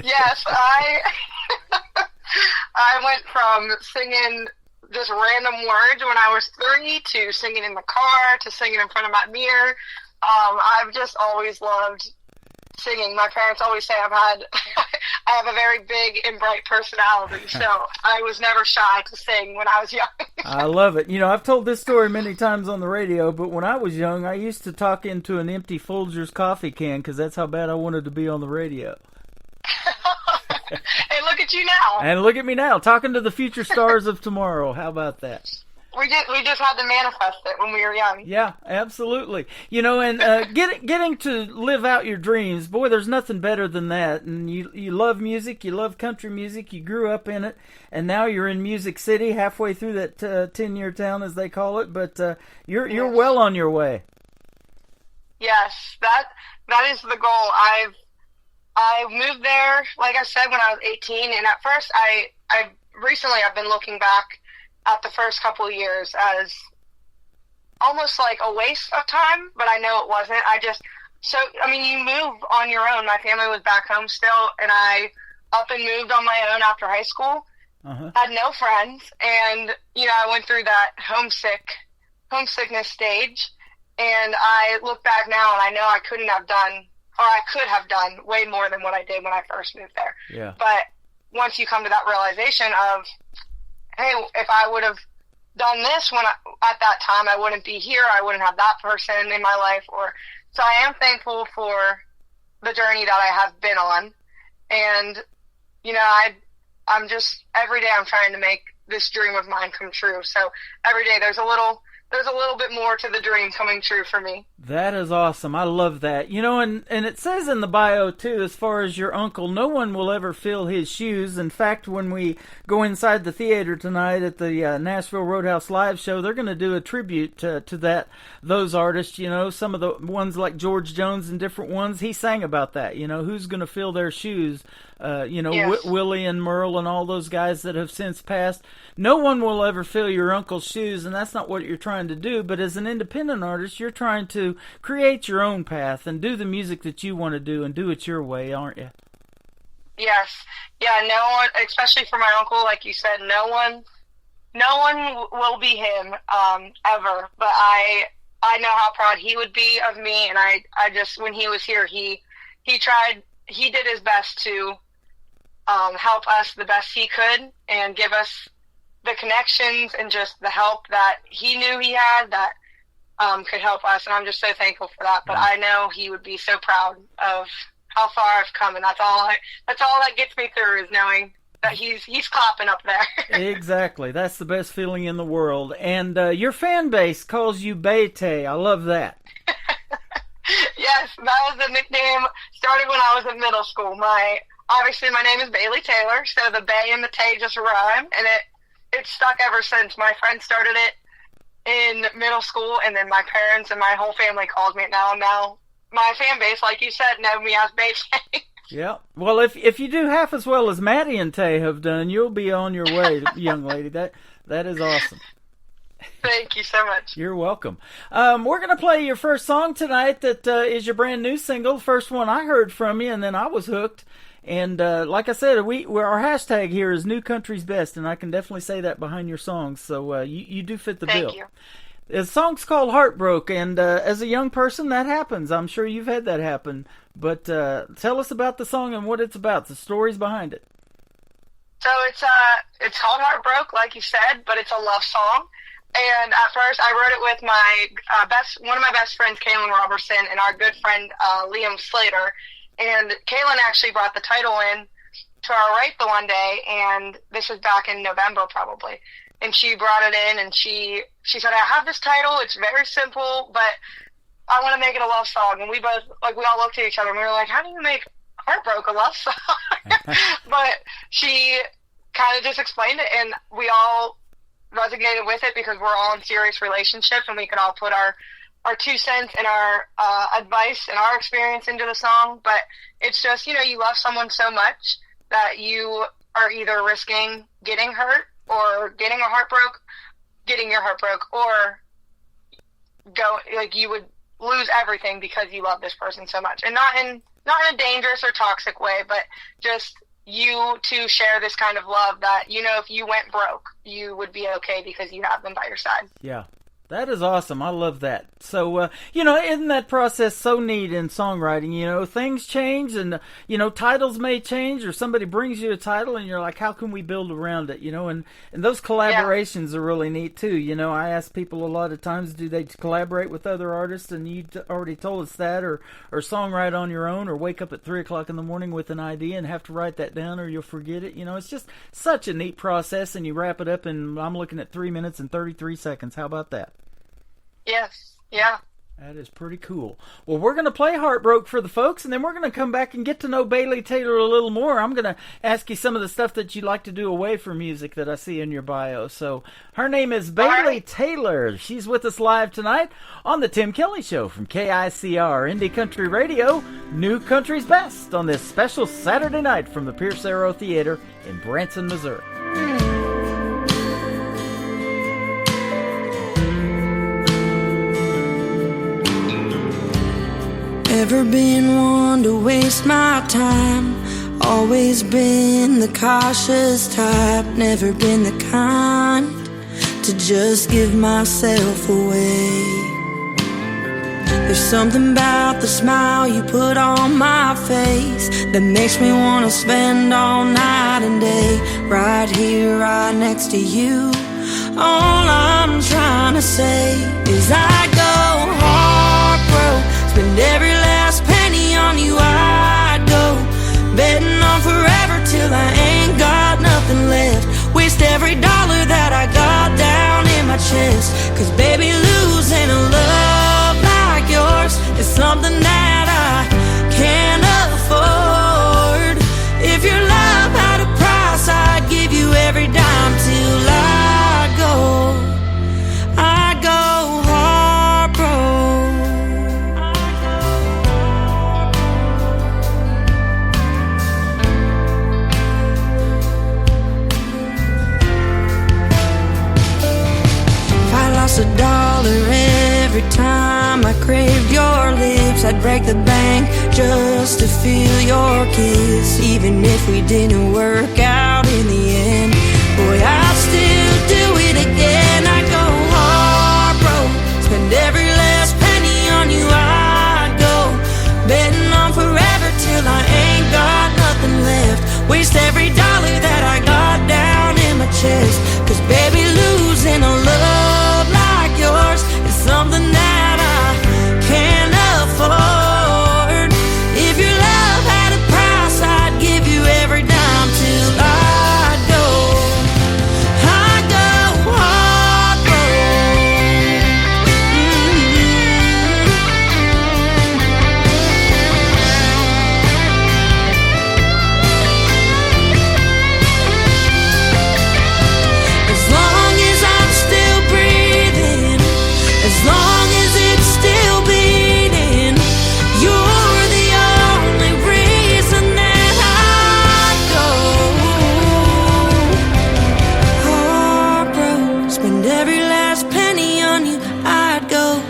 Speaker 14: Yes, I went from singing just random words when I was 3 to singing in the car to singing in front of my mirror. I've just always loved singing. My parents always say I have a very big and bright personality, so I was never shy to sing when I was young.
Speaker 4: I love it. You know, I've told this story many times on the radio, but when I was young, I used to talk into an empty Folgers coffee can because that's how bad I wanted to be on the radio.
Speaker 14: Hey, look at you now.
Speaker 4: And look at me now, talking to the future stars of tomorrow. How about that?
Speaker 14: We just had to manifest it when we were young.
Speaker 4: Yeah, absolutely. You know, and getting to live out your dreams, boy, there's nothing better than that. And you love music, you love country music, you grew up in it, and now you're in Music City, halfway through that 10-year town, as they call it. But you're well on your way.
Speaker 14: Yes, that is the goal. I moved there, like I said, when I was 18, and at first I've been looking back at the first couple of years as almost like a waste of time, but I know it wasn't. You move on your own. My family was back home still, and I up and moved on my own after high school. Had no friends, and, I went through that homesickness stage, and I look back now, and I know I could have done way more than what I did when I first moved there.
Speaker 4: Yeah.
Speaker 14: But once you come to that realization of, hey, if I would have done this at that time, I wouldn't be here. I wouldn't have that person in my life. So I am thankful for the journey that I have been on. And, I'm just, every day I'm trying to make this dream of mine come true. So every day there's a little bit more to the dream coming true for me.
Speaker 4: That is awesome. I love that. And it says in the bio, too, as far as your uncle, no one will ever fill his shoes. In fact, when we go inside the theater tonight at the Nashville Roadhouse Live show, they're going to do a tribute to those artists. Some of the ones like George Jones and different ones, he sang about that. Who's going to fill their shoes?
Speaker 14: Yes.
Speaker 4: Willie and Merle and all those guys that have since passed. No one will ever fill your uncle's shoes, and that's not what you're trying to do. But as an independent artist, you're trying to create your own path and do the music that you want to do and do it your way, aren't you?
Speaker 14: Yes. Yeah, no one, especially for my uncle, like you said, no one will be him ever. But I know how proud he would be of me, and I just, when he was here, he did his best to help us the best he could and give us the connections and just the help that he knew he had that could help us. And I'm just so thankful for that. But I know he would be so proud of how far I've come. And that's all that gets me through is knowing that he's clapping up there.
Speaker 4: Exactly. That's the best feeling in the world. And your fan base calls you Bete. I love that.
Speaker 14: Yes, that was the nickname. Started when I was in middle school. Obviously my name is Bailey Taylor, so the Bay and the Tay just rhyme, and it's stuck ever since. My friend started it in middle school, and then my parents and my whole family calls me it now. And now my fan base, like you said, know me as Bay.
Speaker 4: Yeah. Well, if you do half as well as Maddie and Tay have done, you'll be on your way, young lady. That is awesome.
Speaker 14: Thank you so much.
Speaker 4: You're welcome. We're going to play your first song tonight that is your brand new single, first one I heard from you, and then I was hooked. And like I said, our hashtag here is New Country's Best, and I can definitely say that behind your songs, so you do fit the bill.
Speaker 14: Thank you.
Speaker 4: The song's called Heartbroke, and as a young person, that happens. I'm sure you've had that happen. But tell us about the song and what it's about, the stories behind it.
Speaker 14: So it's called Heartbroke, like you said, but it's a love song. And at first, I wrote it with one of my best friends, Kaylin Robertson, and our good friend Liam Slater. And Kaylin actually brought the title in to our write the one day, and this was back in November probably. And she brought it in, and she said, I have this title, it's very simple, but I want to make it a love song. And we all looked at each other, and we were like, how do you make Heartbroke a love song? But she kind of just explained it, and we all resonated with it because we're all in serious relationships, and we could all put our 2 cents and our advice and our experience into the song. But it's just, you love someone so much that you are either risking getting hurt or getting your heart broke, or you would lose everything because you love this person so much. And not in a dangerous or toxic way, but just you two share this kind of love that, you know, if you went broke, you would be okay because you have them by your side.
Speaker 4: Yeah. That is awesome. I love that. So, isn't that process so neat in songwriting? Things change and, titles may change, or somebody brings you a title and you're like, how can we build around it? And those collaborations are really neat too. I ask people a lot of times, do they collaborate with other artists? And you already told us that, or songwrite on your own, or wake up at 3:00 in the morning with an idea and have to write that down or you'll forget it. It's just such a neat process, and you wrap it up and I'm looking at 3 minutes and 33 seconds. How about that?
Speaker 14: Yes. Yeah.
Speaker 4: That is pretty cool. Well, we're going to play Heartbroke for the folks, and then we're going to come back and get to know Bailey Taylor a little more. I'm going to ask you some of the stuff that you like to do away from music that I see in your bio. So her name is Bailey Taylor. She's with us live tonight on the Tim Kelly Show from KICR Indie Country Radio, New Country's Best, on this special Saturday night from the Pierce Arrow Theater in Branson, Missouri.
Speaker 1: Never been one to waste my time. Always been the cautious type. Never been the kind to just give myself away. There's something about the smile you put on my face that makes me want to spend all night and day right here, right next to you. All I'm trying to say is I go heartbroken. Spend every last penny on you, I'd go betting on forever till I ain't got nothing left. Waste every dollar that I got down in my chest. Cause baby, losing a love like yours is something that I can't afford. If your love had a price, I'd give you every dime till I go. I go heartbroken. $1 every time I craved your lips. I'd break the bank just to feel your kiss. Even if we didn't work out in the end, boy, I'd still do it again. I'd go heartbroken. Spend every last penny on you, I'd go betting on forever till I ain't got nothing left. Waste every dollar that I got down in my chest. Cause baby, losing a love like yours is something that I can't afford. If your love had a price, I'd give you every dime till I'd go. I'd go heartbroken. As long as I'm still breathing, as long as it's still beating, you're the only reason that I go. Heartbroken, spend every last penny on you, I'd go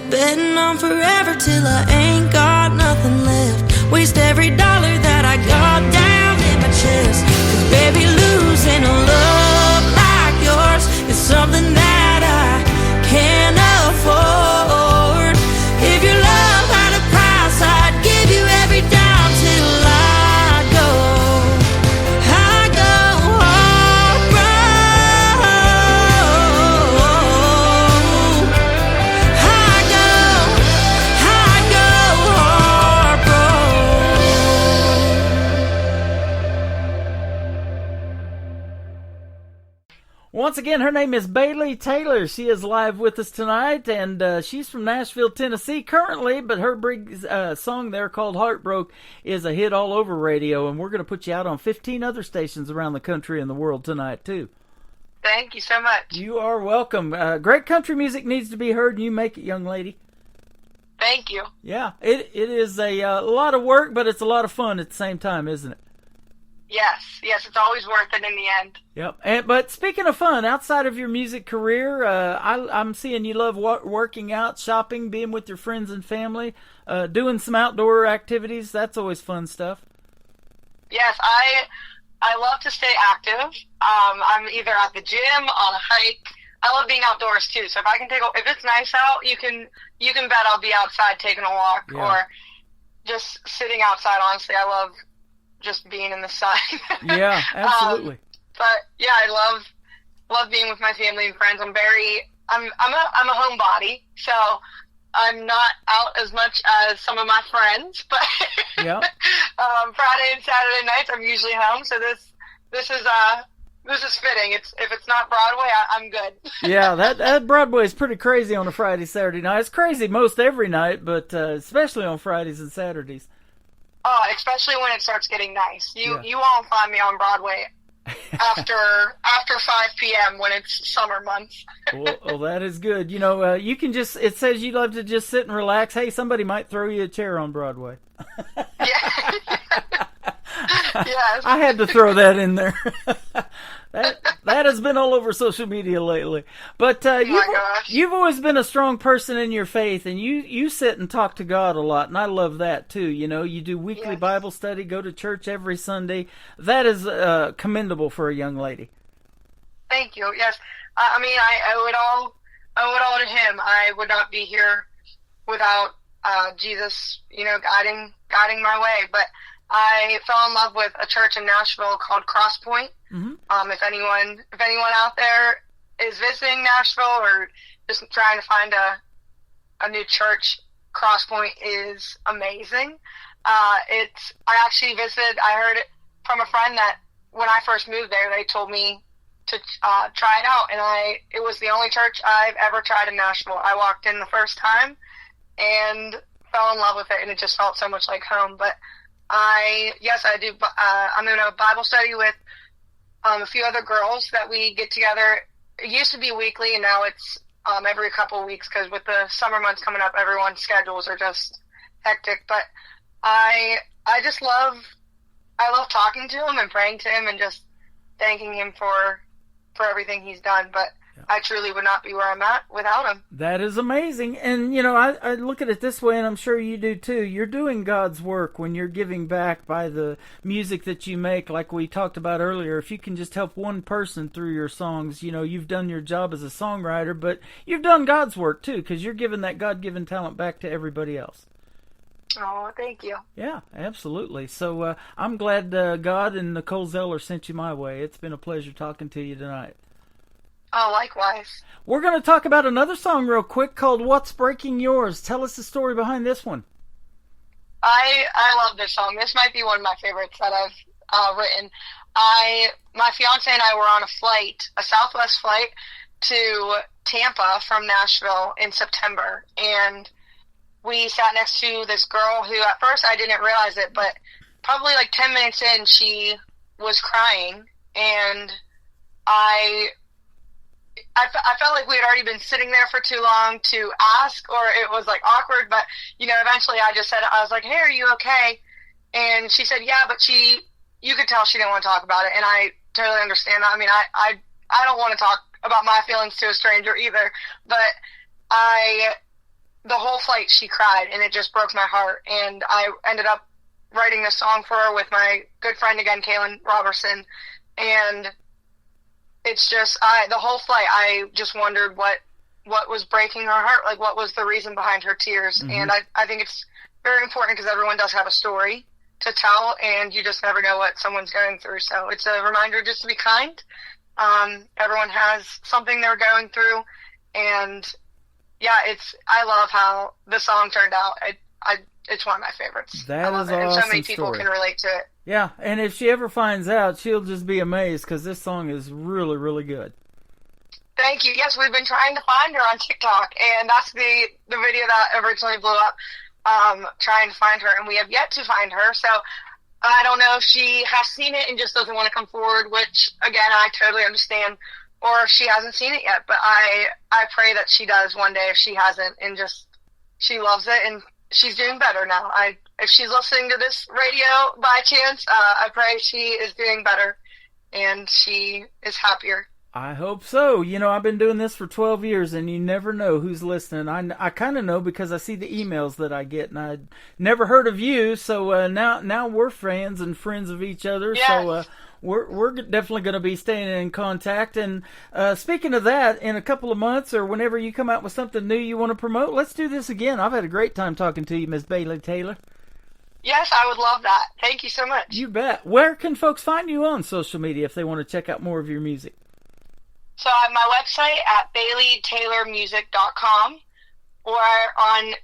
Speaker 1: betting on forever till I ain't got nothing left. Waste every dollar that I got down in my chest. Cause baby, losing a love like yours is something that I can't afford. If your love had a price, I'd give you every dime till I go. I go heartbroken. I go heartbroken.
Speaker 4: Once again, her name is Bailey Taylor. She is live with us tonight, and she's from Nashville, Tennessee currently, but her big song there called Heartbroke is a hit all over radio, and we're going to put you out on 15 other stations around the country and the world tonight, too.
Speaker 14: Thank you so much.
Speaker 4: You are welcome. Great country music needs to be heard, and you make it, young lady.
Speaker 14: Thank you.
Speaker 4: Yeah, it is a lot of work, but it's a lot of fun at the same time, isn't it?
Speaker 14: Yes, it's always worth it in the end.
Speaker 4: Yep. But speaking of fun, outside of your music career, I'm seeing you love working out, shopping, being with your friends and family, doing some outdoor activities. That's always fun stuff.
Speaker 14: Yes, I love to stay active. I'm either at the gym, on a hike. I love being outdoors too. So if I can if it's nice out, you can bet I'll be outside taking a walk or just sitting outside. Honestly, I love just being in the sun.
Speaker 4: Yeah, absolutely.
Speaker 14: But yeah, I love being with my family and friends. I'm a homebody, so I'm not out as much as some of my friends, but Friday and Saturday nights I'm usually home. So this is fitting. If it's not Broadway, I'm good.
Speaker 4: Yeah, that Broadway is pretty crazy on a Friday, Saturday night. It's crazy most every night, but especially on Fridays and Saturdays.
Speaker 14: Oh, especially when it starts getting nice. You won't find me on Broadway after 5 p.m. when it's summer months.
Speaker 4: well, that is good. You know, you can just, it says you love to just sit and relax. Hey, somebody might throw you a chair on Broadway.
Speaker 14: Yes.
Speaker 4: I had to throw that in there. That has been all over social media lately. But you've always been a strong person in your faith, and you sit and talk to God a lot, and I love that too. You know, you do weekly Bible study, go to church every Sunday. That is commendable for a young lady.
Speaker 14: Thank you. Yes, I mean, I owe it all to Him. I would not be here without Jesus, you know, guiding my way. But I fell in love with a church in Nashville called Crosspoint. Mm-hmm. If anyone out there is visiting Nashville or just trying to find a new church, Crosspoint is amazing. I actually visited. I heard it from a friend that when I first moved there, they told me to try it out, and it was the only church I've ever tried in Nashville. I walked in the first time and fell in love with it, and it just felt so much like home. But I do. I'm in a Bible study with a few other girls that we get together. It used to be weekly, and now it's every couple of weeks because with the summer months coming up, everyone's schedules are just hectic. But I love talking to him and praying to him and just thanking him for everything he's done. But I truly would not be where I'm at without him.
Speaker 4: That is amazing. And, you know, I look at it this way, and I'm sure you do too. You're doing God's work when you're giving back by the music that you make, like we talked about earlier. If you can just help one person through your songs, you know, you've done your job as a songwriter, but you've done God's work too, because you're giving that God-given talent back to everybody else.
Speaker 14: Oh, thank you.
Speaker 4: Yeah, absolutely. So I'm glad God and Nicole Zeller sent you my way. It's been a pleasure talking to you tonight.
Speaker 14: Oh, likewise.
Speaker 4: We're going to talk about another song real quick called What's Breaking Yours. Tell us the story behind this one.
Speaker 14: I love this song. This might be one of my favorites that I've written. My fiance and I were on a Southwest flight to Tampa from Nashville in September, and we sat next to this girl who at first I didn't realize it, but probably like 10 minutes in, she was crying, and I felt like we had already been sitting there for too long to ask, or it was like awkward, but you know, eventually I just said, I was like, hey, are you okay? And she said, yeah, but you could tell she didn't want to talk about it, and I totally understand that. I mean, I don't want to talk about my feelings to a stranger either, but the whole flight she cried, and it just broke my heart, and I ended up writing this song for her with my good friend again, Kaylin Robertson, and it's just, the whole flight, I just wondered what was breaking her heart, like what was the reason behind her tears. Mm-hmm. And I think it's very important because everyone does have a story to tell, and you just never know what someone's going through. So it's a reminder just to be kind. Everyone has something they're going through, and yeah, I love how the song turned out. It's one of my favorites.
Speaker 4: That is awesome.
Speaker 14: And so many people can relate to it.
Speaker 4: Yeah, and if she ever finds out, she'll just be amazed because this song is really, really good.
Speaker 14: Thank you. Yes, we've been trying to find her on TikTok, and that's the video that originally blew up, trying to find her, and we have yet to find her. So I don't know if she has seen it and just doesn't want to come forward, which, again, I totally understand, or if she hasn't seen it yet. But I pray that she does one day if she hasn't, and just she loves it, and she's doing better now. If she's listening to this radio by chance, I pray she is doing better and she is happier.
Speaker 4: I hope so. You know, I've been doing this for 12 years, and you never know who's listening. I kind of know because I see the emails that I get, and I never heard of you. So now we're fans and friends of each other.
Speaker 14: Yes.
Speaker 4: So we're definitely going to be staying in contact. And speaking of that, in a couple of months or whenever you come out with something new you want to promote, let's do this again. I've had a great time talking to you, Miss Bailey Taylor.
Speaker 14: Yes, I would love that. Thank you so much.
Speaker 4: You bet. Where can folks find you on social media if they want to check out more of your music?
Speaker 14: So I have my website at BaileyTaylorMusic.com or on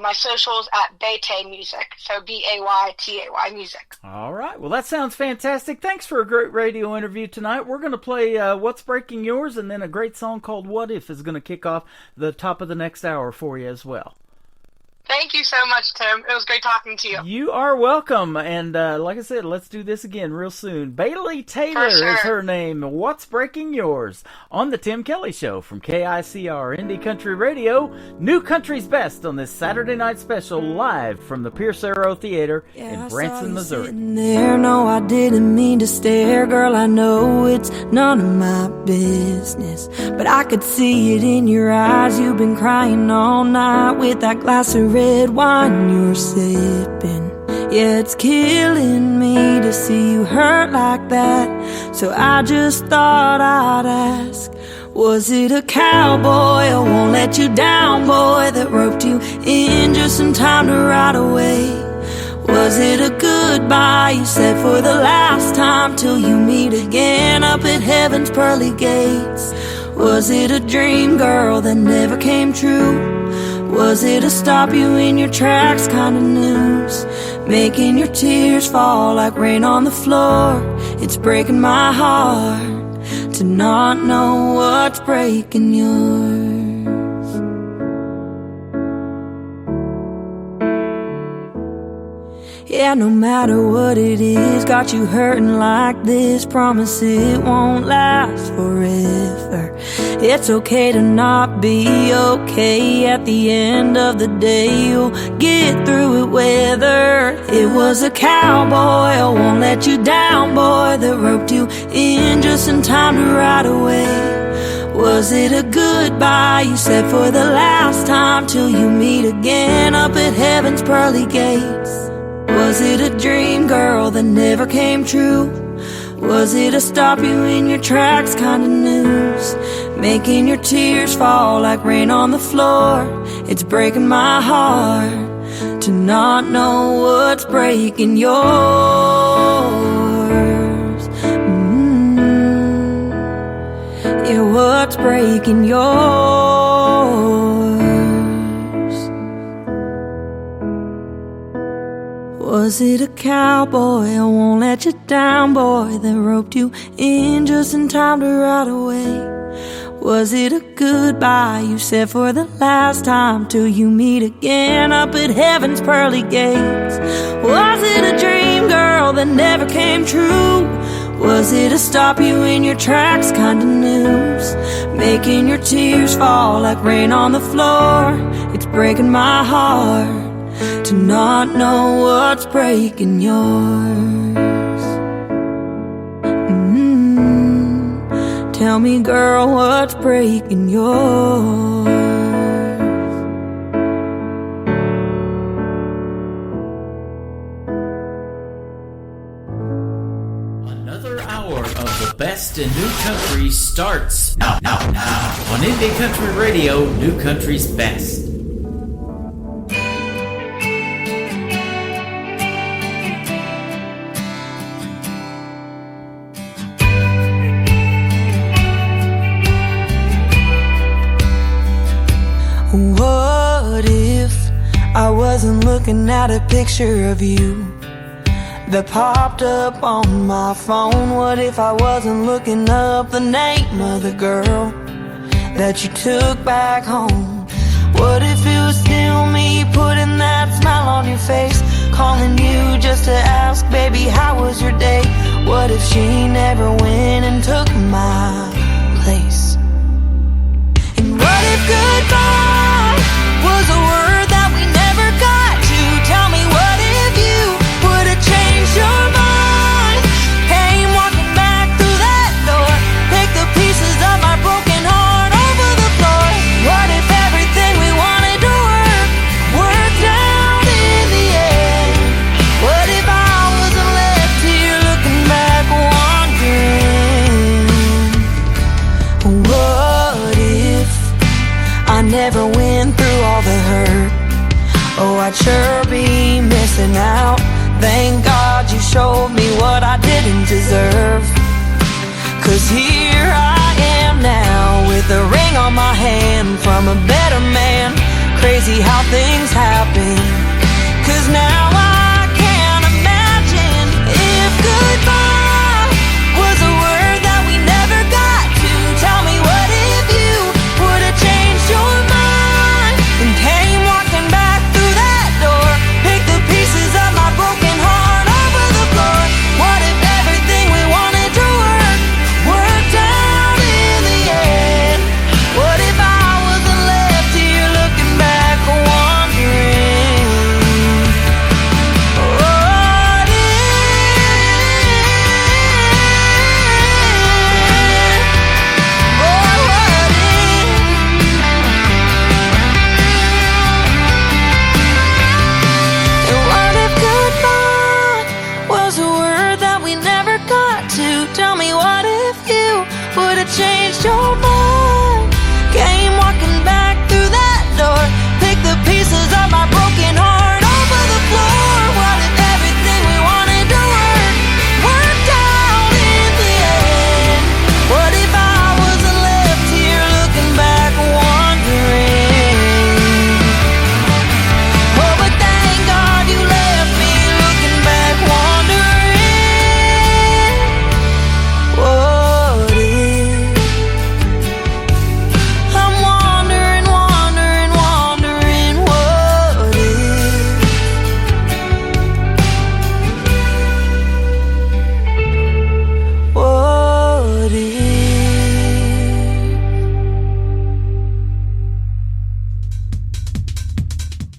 Speaker 14: my socials at Baytay Music. So BAYTAY Music.
Speaker 4: All right. Well, that sounds fantastic. Thanks for a great radio interview tonight. We're going to play What's Breaking Yours, and then a great song called What If is going to kick off the top of the next hour for you as well.
Speaker 14: Thank you so much, Tim. It was great talking to you.
Speaker 4: You are welcome. And like I said, let's do this again real soon. Bailey Taylor is her name. What's Breaking Yours? On the Tim Kelly Show from KICR Indie Country Radio. New Country's Best on this Saturday night special live from the Pierce Arrow Theater in Branson, Missouri.
Speaker 1: There, no, I didn't mean to stare, girl. I know it's none of my business, but I could see it in your eyes. You've been crying all night with that glass of red wine you're sipping. Yeah, it's killing me to see you hurt like that. So I just thought I'd ask, was it a cowboy, I won't let you down boy, that roped you in just in time to ride away? Was it a goodbye you said for the last time till you meet again up at heaven's pearly gates? Was it a dream, girl, that never came true? Was it a stop you in your tracks kind of news, making your tears fall like rain on the floor? It's breaking my heart to not know what's breaking yours. Yeah, no matter what it is, got you hurting like this. Promise it won't last forever. It's okay to not be okay. At the end of the day, you'll get through it whether it was a cowboy, I won't let you down boy, that roped you in just in time to ride away. Was it a goodbye you said for the last time till you meet again up at heaven's pearly gates? Was it a dream, girl, that never came true? Was it a stop you in your tracks kind of news, making your tears fall like rain on the floor? It's breaking my heart to not know what's breaking yours. Yeah, what's breaking yours? Was it a cowboy, I won't let you down boy, that roped you in just in time to ride away? Was it a goodbye you said for the last time till you meet again up at heaven's pearly gates? Was it a dream, girl, that never came true? Was it a stop you in your tracks kind of news, making your tears fall like rain on the floor? It's breaking my heart to not know what's breaking yours. Tell me, girl, what's breaking yours?
Speaker 4: Another hour of the best in new country starts now on Indie Country Radio, New Country's Best.
Speaker 1: What if I wasn't looking at a picture of you that popped up on my phone? What if I wasn't looking up the name of the girl that you took back home? What if it was still me putting that smile on your face, calling you just to ask, baby, how was your day? What if she never went and took my place? And what if goodbye was a word that we never got to? Tell me, what if you would have changed your mind? Came walking back through that door, pick the pieces What if I never went through all the hurt? Oh, I'd sure be missing out. Thank God you showed me what I didn't deserve. 'Cause here I am now with a ring on my hand from a better man. Crazy how things happen. 'Cause now I can't imagine if goodbye was a word that we never got to. Tell me, what if you would have changed your mind and came walking back through that door? Pick the pieces of my broken heart over the floor. What if everything we wanted to worked out in the end? What if I wasn't left here looking back, wondering? What if? Oh, what if? And what if goodbye was a word that we never got to? Tell me, what if you would have changed your mind? Came walking back through that door. Pick the pieces of my broken heart over the floor. What if everything we wanted to worked out in the end? What if I wasn't left here looking back, wondering? Oh, but thank God you left me looking back, wondering. What if? I'm wondering, wondering, wondering. What if? What if?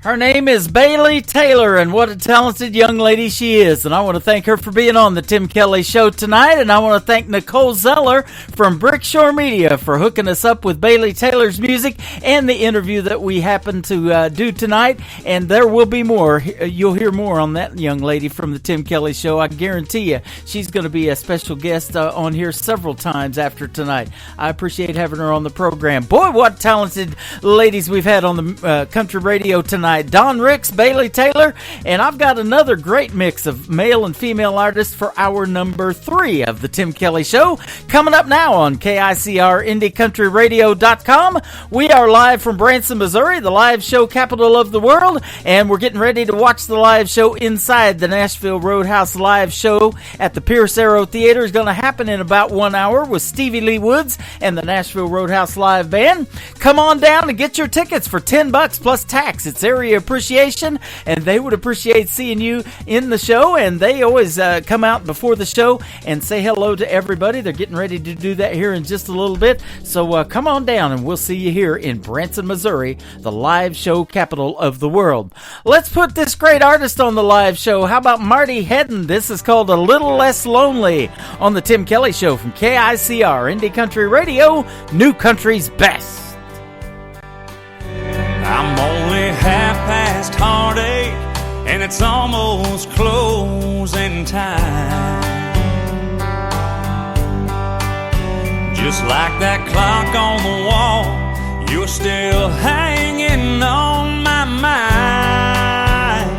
Speaker 4: Her name is Bailey Taylor, and what a talented young lady she is. And I want to thank her for being on the Tim Kelly Show tonight. And I want to thank Nicole Zeller from Brickshore Media for hooking us up with Bailey Taylor's music and the interview that we happened to do tonight. And there will be more. You'll hear more on that young lady from the Tim Kelly Show. I guarantee you she's going to be a special guest on here several times after tonight. I appreciate having her on the program. Boy, what talented ladies we've had on the country radio tonight. Don Ricks, Bailey Taylor, and I've got another great mix of male and female artists for hour number 3 of the Tim Kelly Show. Coming up now on KICR IndieCountryRadio.com. We are live from Branson, Missouri, the live show capital of the world, and we're getting ready to watch the live show inside the Nashville Roadhouse live show at the Pierce Arrow Theater. Is going to happen in about 1 hour with Stevie Lee Woods and the Nashville Roadhouse Live Band. Come on down and get your tickets for $10 plus tax. It's area appreciation, and they would appreciate seeing you in the show, and they always come out before the show and say hello to everybody. They're getting ready to do that here in just a little bit, so come on down and we'll see you here in Branson, Missouri, the live show capital of the world. Let's put this great artist on the live show. How about Marty Hedden? This is called A Little Less Lonely on the Tim Kelly Show from KICR Indie Country Radio, New Country's Best.
Speaker 7: I'm only half past heartache, and it's almost closing time. Just like that clock on the wall, you're still hanging on my mind.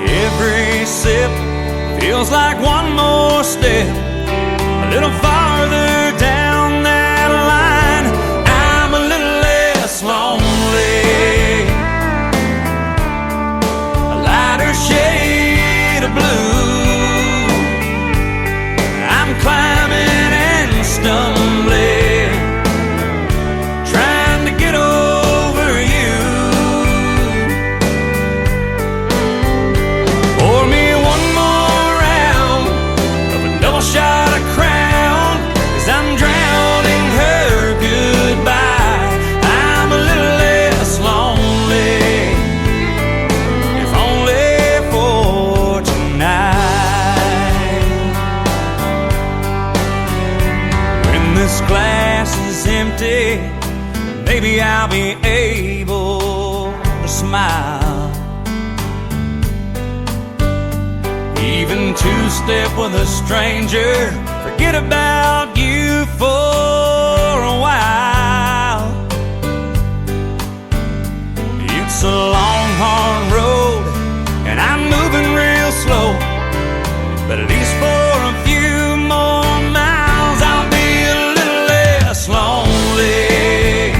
Speaker 7: Every sip feels like one more step, a little farther down that line. I'm a little less lonely, a lighter shade of blue. I'm climbing and stumbling, trying to get over you. Pour me one more round of a double shot of Crown, 'cause I'm drowning her goodbye. I'm a little less lonely, if only for tonight. When this glass is empty, maybe I'll be able to smile. Even two-step with a stranger, forget forget about you for a while. It's a long, hard road, and I'm moving real slow. But at least for a few more miles, I'll be a little less lonely.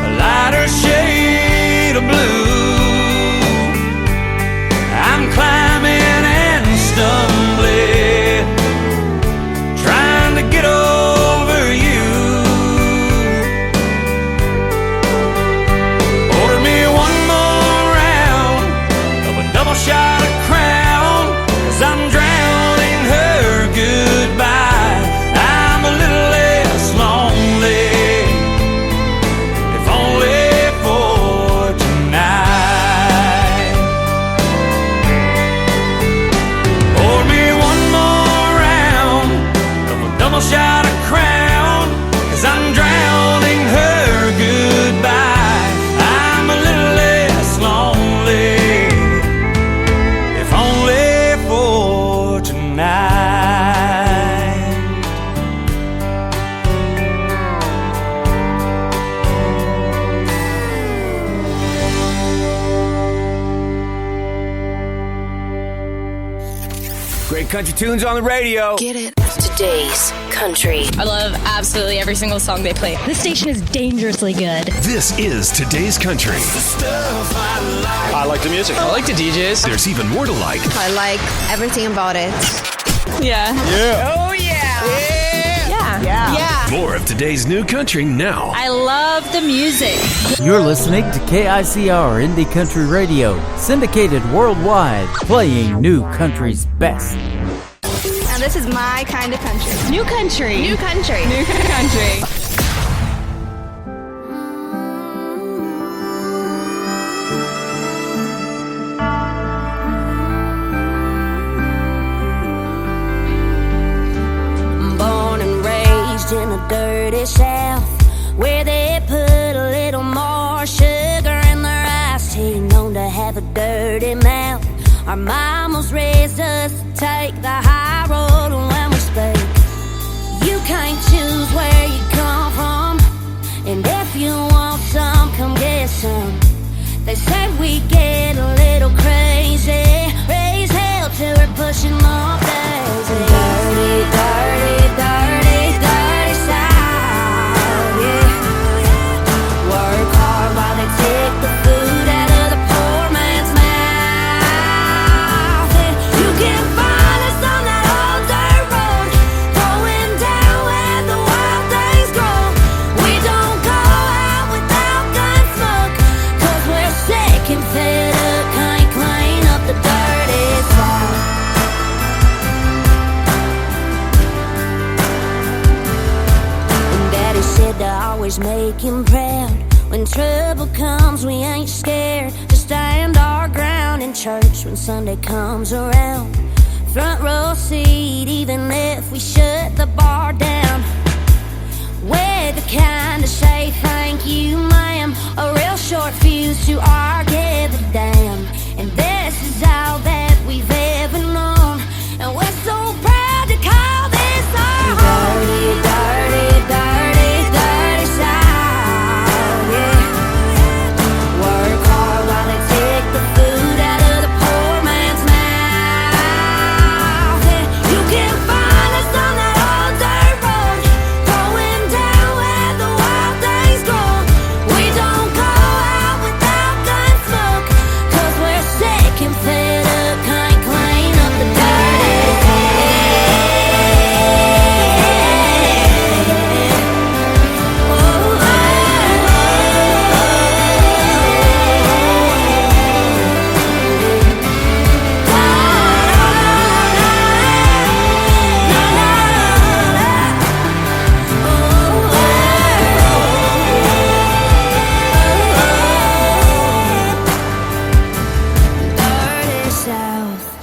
Speaker 7: A lighter shade of blue. I'm climbing and stumbling, trying to get over you. Order me one more round of a double shot of Crown, 'cause I'm drowning her goodbye. I'm a little less lonely, if only for tonight. Pour me one more round of a double shot of Crown, 'cause I'm drowning her goodbye. I'm a little less lonely, if only for tonight.
Speaker 10: Great country tunes on the radio.
Speaker 9: Get it? Today's country.
Speaker 12: I love absolutely every single song they play. This station is dangerously good.
Speaker 10: This is Today's Country.
Speaker 15: I like the music. I like the DJs.
Speaker 10: There's even more to like.
Speaker 16: I like everything about it.
Speaker 12: Yeah.
Speaker 10: Yeah.
Speaker 12: Oh, yeah. Yeah.
Speaker 10: More of today's new country now.
Speaker 12: I love the music.
Speaker 4: You're listening to KICR Indie Country Radio, syndicated worldwide, playing new country's best.
Speaker 12: Now this is my kind of country. New country. New country. New country.
Speaker 1: Born and raised in the dirty South, where they put a little more sugar in their iced tea, known to have a dirty mouth. Our mamas raised us to take the high road when we speak. You can't choose where you come from, and if you want some, come get some. They said we get a little crazy, raise hell till we're pushing off daisy. Dirty, dirty, dirty, dirty South, yeah. Work hard while they take the food out of the poor man's mouth. And you can find us on that old dirt road, going down where the wild things grow. We don't go out without gun smoke, 'cause we're sick and fed up, can't clean up the dirty South. And Daddy said to always make him proud. When trouble comes, we ain't scared to stand our ground in church when Sunday comes around. Front row seat, even if we shut the bar down. We're the kind to say thank you, ma'am, a real short fuse to our give a damn. And this is all that we've ever known, and we're so proud to call this our home. Dirty, dirty, dirty, dirty South, yeah. Work hard while they take the food out of the poor man's mouth. And you can find us on that old dirt road, going down where the wild things grow. We don't go out without gun smoke, 'cause we're sick and fed up, can't clean up the dirty dirty South.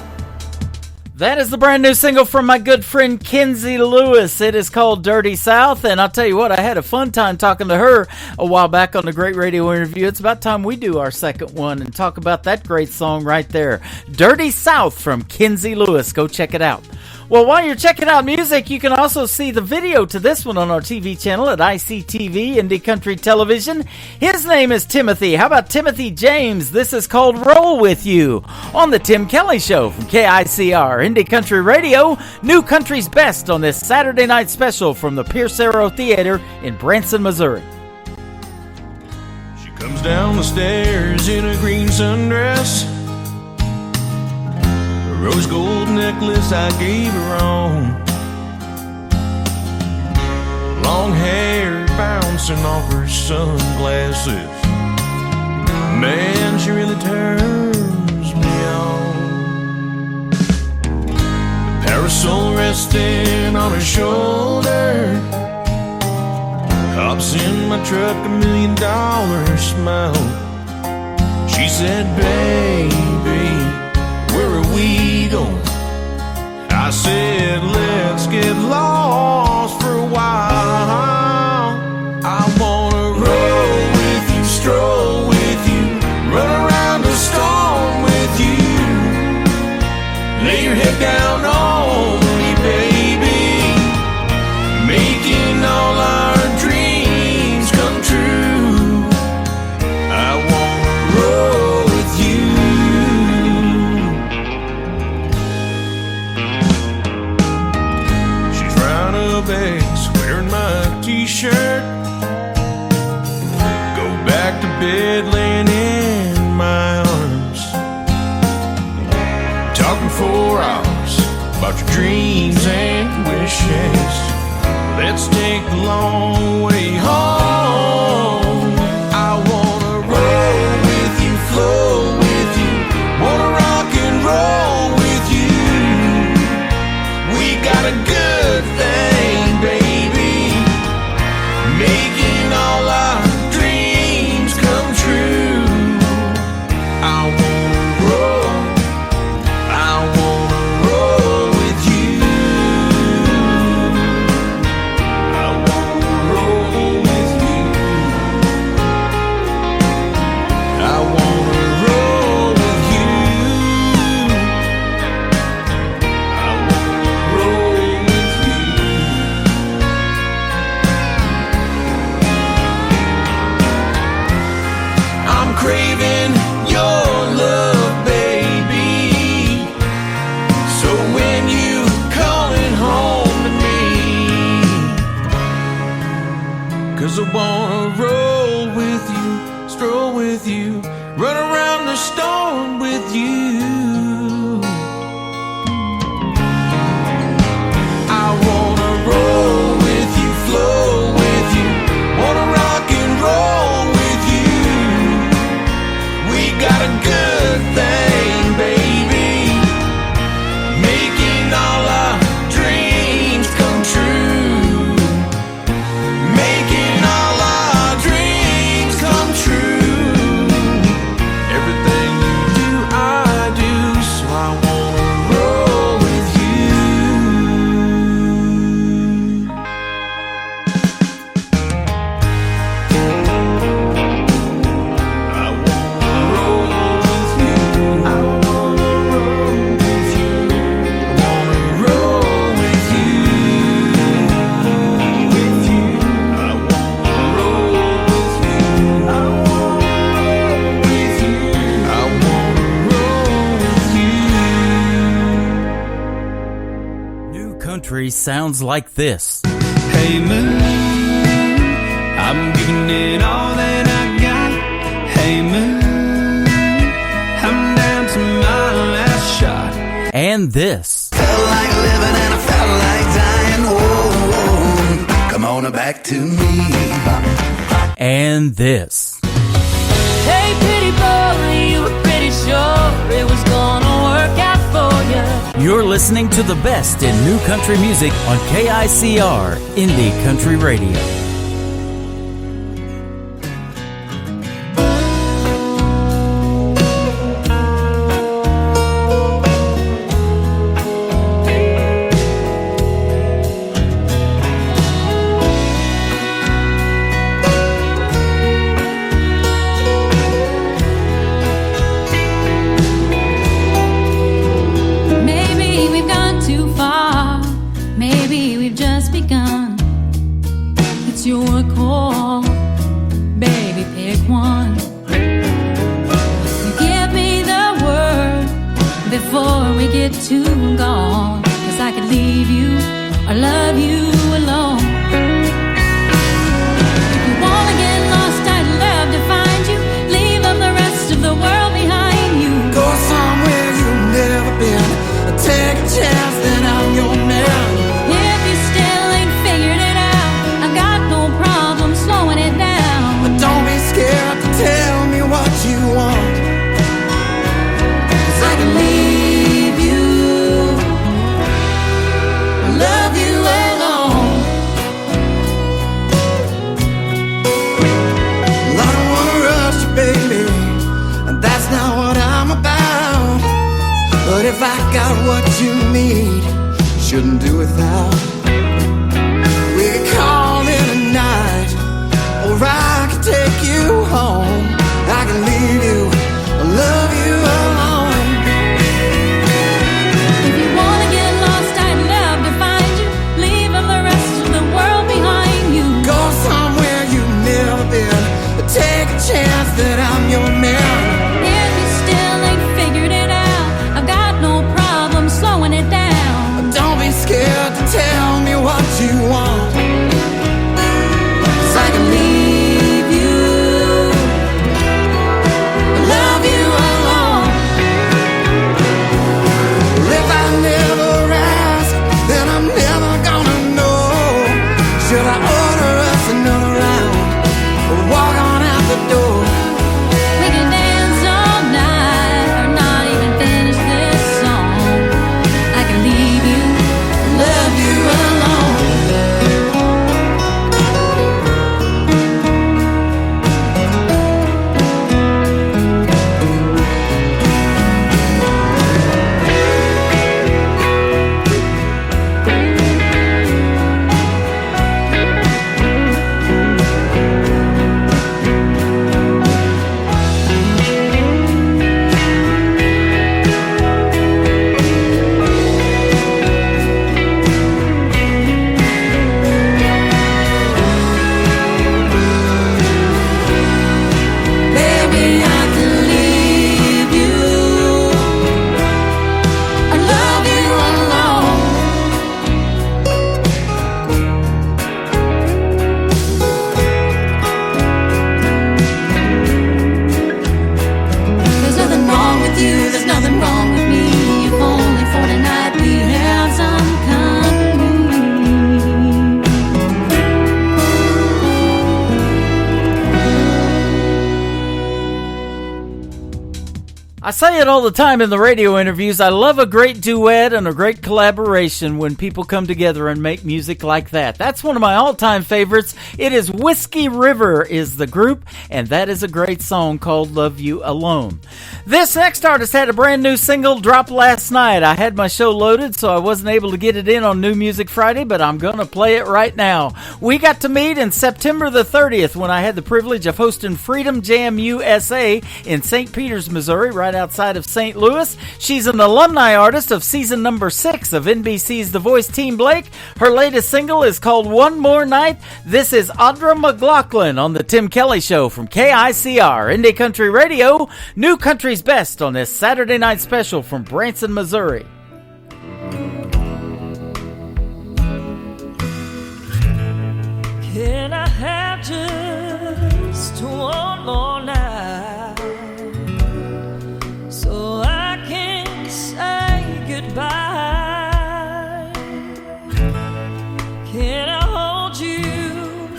Speaker 4: That is the brand new single from my good friend Kenzie Lewis. It is called Dirty South, and I'll tell you what, I had a fun time talking to her a while back on the Great Radio Interview. It's about time we do our second one and talk about that great song right there, Dirty South from Kenzie Lewis. Go check it out. Well, while you're checking out music, you can also see the video to this one on our TV channel at ICTV, Indie Country Television. His name is Timothy. How about Timothy James? This is called Roll With You on The Tim Kelly Show from KICR, Indie Country Radio, New Country's Best on this Saturday night special from the Pierce Arrow Theater in Branson, Missouri.
Speaker 7: She comes down the stairs in a green sundress, rose gold necklace I gave her on, long hair bouncing off her sunglasses. Man, she really turns me on. The parasol resting on her shoulder, hops in my truck, $1 million smile. She said, baby, where are we going? I said, let's get lost for a while. I wanna roll with you, stroll with you, run around the storm with you. Lay your head down on me, baby, making all our dreams come true. I wanna roll with you. Bags, wearing my t-shirt, go back to bed laying in my arms, talking 4 hours about your dreams and wishes. Let's take the long way home. I wanna roll with you, flow with you, wanna rock and roll with you. We got a good thing, baby, making all our dreams come true. I wanna roll with you. I wanna roll with you. I wanna roll with you. I wanna roll with you. I'm craving your love, baby. So when you calling home to me, 'cause I wanna roll with you, stroll with you, run around the storm with you. I wanna roll with you, flow with you, wanna rock and roll with you. We got a good thing, baby, making all our dreams come true. Making all our dreams come true. Everything you do, I do, so I wanna roll with you. I wanna roll with you. I wanna roll with you. I wanna roll with you. With you. I wanna roll with you. I wanna roll with you. I wanna roll with you.
Speaker 4: New country sounds like this.
Speaker 7: Hey moon, I'm giving it all that I got. Hey moon, I'm down to my last shot.
Speaker 4: And this.
Speaker 17: Felt like living and I felt like dying. Whoa, come on back to me.
Speaker 4: And this.
Speaker 1: Hey, pretty boy, you were pretty sure it was gonna work out for you.
Speaker 4: You're listening to the best in new country music on KICR, Indie Country Radio.
Speaker 1: Maybe we've gone too far.
Speaker 18: Maybe we've just begun. It's your call, baby, pick one. You give me the word before we get too gone, 'cause I could leave you or love you alone. If you wanna get lost, I'd love to find you. Leave of the rest of the world behind you.
Speaker 17: Go somewhere you've never been. Take a chance that I'm your man.
Speaker 18: If you still ain't figured it out, I've got no problem slowing it down.
Speaker 17: But don't be scared to tell me what you want, 'cause I can leave you, love you alone. I don't wanna rush you, baby, and that's not what I'm about. But if I got what you need, you shouldn't do without. We can call it a night, or I can take you home. I can leave you, love you alone.
Speaker 18: If you wanna get lost, I'd love to find you. Leave of the rest of the world behind you.
Speaker 17: Go somewhere you've never been. Take a chance that I'm your man.
Speaker 18: If you still ain't figured it out, I've got no problem slowing it down.
Speaker 17: Don't be scared to tell me what you want, 'cause I can leave you, love you alone. If I never ask, then I'm never gonna know. Should I order us another round, or walk on out the door?
Speaker 18: We can dance all night, or not even finish this song. I can leave you,
Speaker 17: Love you alone. Baby, I can leave you, I love you alone.
Speaker 18: There's nothing wrong with you, there's nothing wrong with me. If only for tonight we have some company.
Speaker 4: I say it all the time in the radio interviews. I love a great duet and a great collaboration when people come together and make music like that. That's one of my all-time favorites. It is Whiskey River is the group, and that is a great song called Love You Alone. This next artist had a brand new single drop last night. I had my show loaded, so I wasn't able to get it in on New Music Friday, but I'm going to play it right now. We got to meet in September the 30th when I had the privilege of hosting Freedom Jam USA in St. Peters, Missouri, right outside of St. Louis. She's an alumni artist of season number 6 of NBC's The Voice Team Blake. Her latest single is called One More Night. This is Audra McLaughlin on The Tim Kelly Show from KICR, Indie Country Radio, New Country's Best on this Saturday night special from Branson, Missouri.
Speaker 19: Can I have just one more night so I can say goodbye? Can I hold you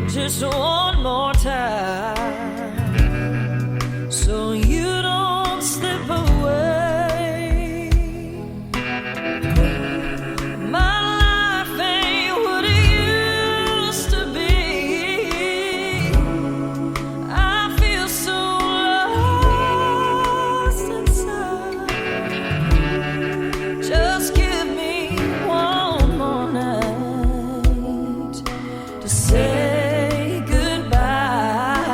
Speaker 19: just one more time so you don't slip away? My life ain't what it used to be. I feel so lost inside. Just give me one more night to say goodbye.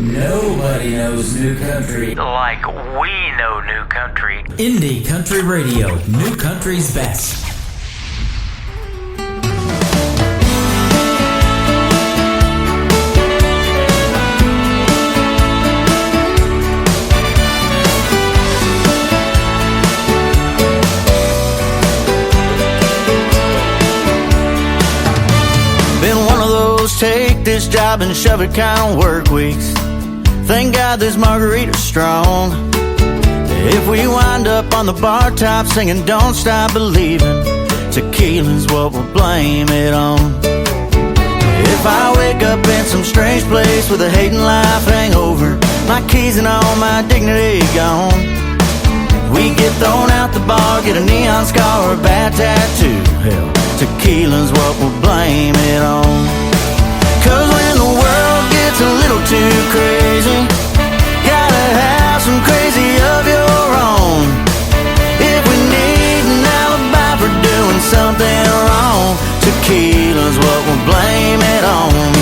Speaker 4: Nobody knows new country like we know new country. Indie Country Radio, new country's best.
Speaker 5: Been one of those take this job and shove it kind of work weeks. Thank God there's Margarita Strong. If we wind up on the bar top singing Don't Stop Believing, tequila's what we'll blame it on. If I wake up in some strange place with a hating life hangover, my keys and all my dignity gone, we get thrown out the bar, get a neon scar or a bad tattoo, hell, tequila's what we'll blame it on. Cause when the world gets a little too crazy, gotta have some crazy of your own. If we need an alibi for doing something wrong, tequila's what we'll blame it on.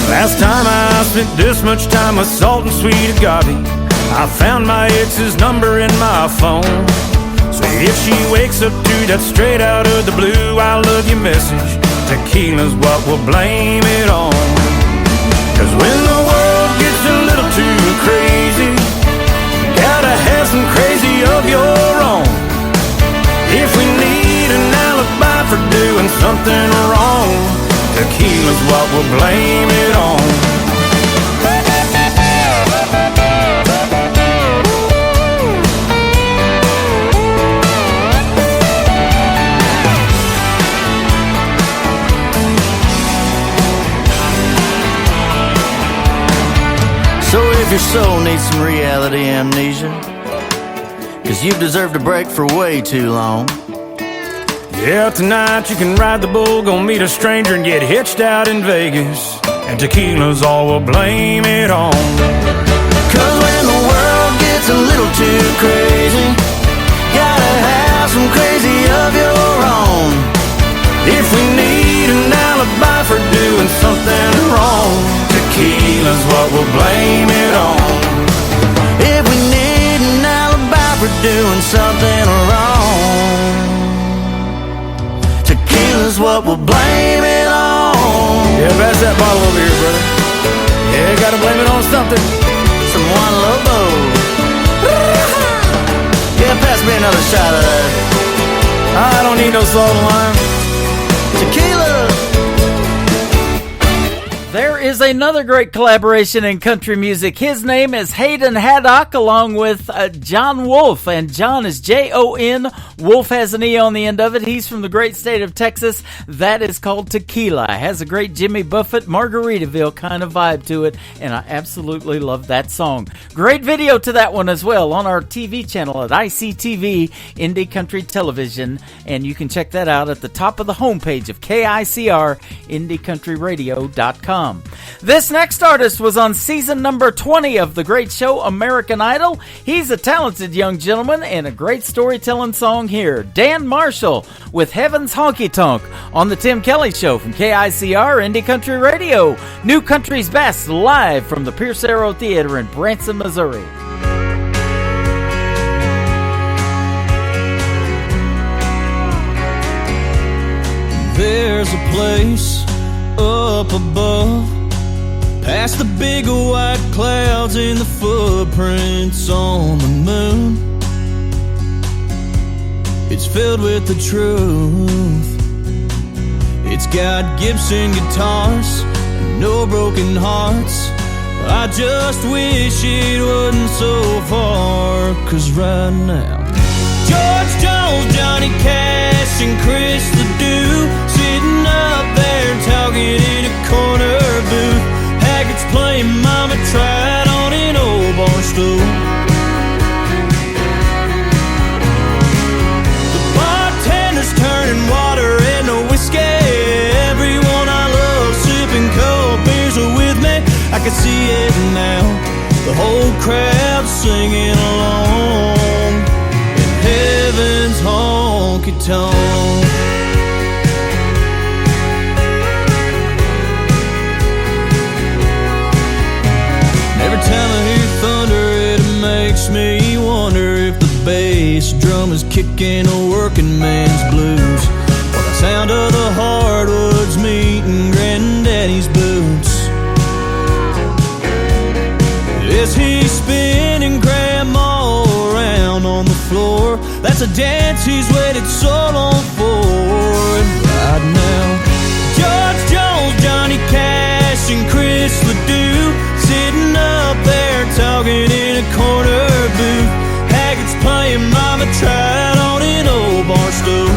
Speaker 7: Last time I spent this much time with salt and sweet agave, I found my ex's number in my phone. So if she wakes up to that straight out of the blue I love you message, tequila's what we'll blame it on. Cause when the world gets a little too crazy, you gotta have some crazy of your own. If we need an alibi for doing something wrong, tequila's what we'll blame it on.
Speaker 5: So if your soul needs some reality amnesia, cause you've deserved a break for way too long,
Speaker 7: yeah, tonight you can ride the bull, go meet a stranger and get hitched out in Vegas, and tequila's all we'll blame it on.
Speaker 5: Cause when the world gets a little too crazy, gotta have some crazy of your own. If we need an alibi for doing something wrong, tequila's what we'll blame it on. If we need an alibi for doing something wrong, tequila's what we'll blame it on.
Speaker 7: Yeah, pass that bottle over here, brother. Yeah, gotta blame it on something.
Speaker 5: Some Juan Lobo. Yeah, pass me another shot of that.
Speaker 7: I don't need no salt and lime.
Speaker 5: Tequila.
Speaker 4: There is another great collaboration in country music. His name is Hayden Haddock along with John Wolf, and John is Jon. Wolf has an E on the end of it. He's from the great state of Texas. That is called Tequila. It has a great Jimmy Buffett, Margaritaville kind of vibe to it, and I absolutely love that song. Great video to that one as well on our TV channel at ICTV, Indie Country Television, and you can check that out at the top of the homepage of KICR, IndieCountryRadio.com. This next artist was on season number 20 of the great show American Idol. He's a talented young gentleman and a great storytelling song here. Dan Marshall with Heaven's Honky Tonk on the Tim Kelly Show from KICR Indie Country Radio. New Country's Best, live from the Pierce Arrow Theater in Branson, Missouri.
Speaker 20: There's a place up above, past the big white clouds and the footprints on the moon. It's filled with the truth. It's got Gibson guitars and no broken hearts. I just wish it wasn't so far, 'cause right now George Jones, Johnny Cash, and Chris Ledoux sitting up there talking in a corner booth. Haggards playing Mama Tried on an old bar stool. The bartender's turning water into whiskey. Everyone I love sipping cold beers with me. I can see it now, the whole crowd singing along. Heaven's honky honky-tonk. Every time I hear thunder, it makes me wonder if the bass drum is kicking a working man's blues, or the sound of the hardwoods meeting granddaddy's boots. Is he spinning grandma around on the floor? That's a dance he's waited so long for. And right now, George Jones, Johnny Cash, and Chris Ledoux sitting up there talking in a corner booth. Haggart's playing Mama Tried on an old bar stool.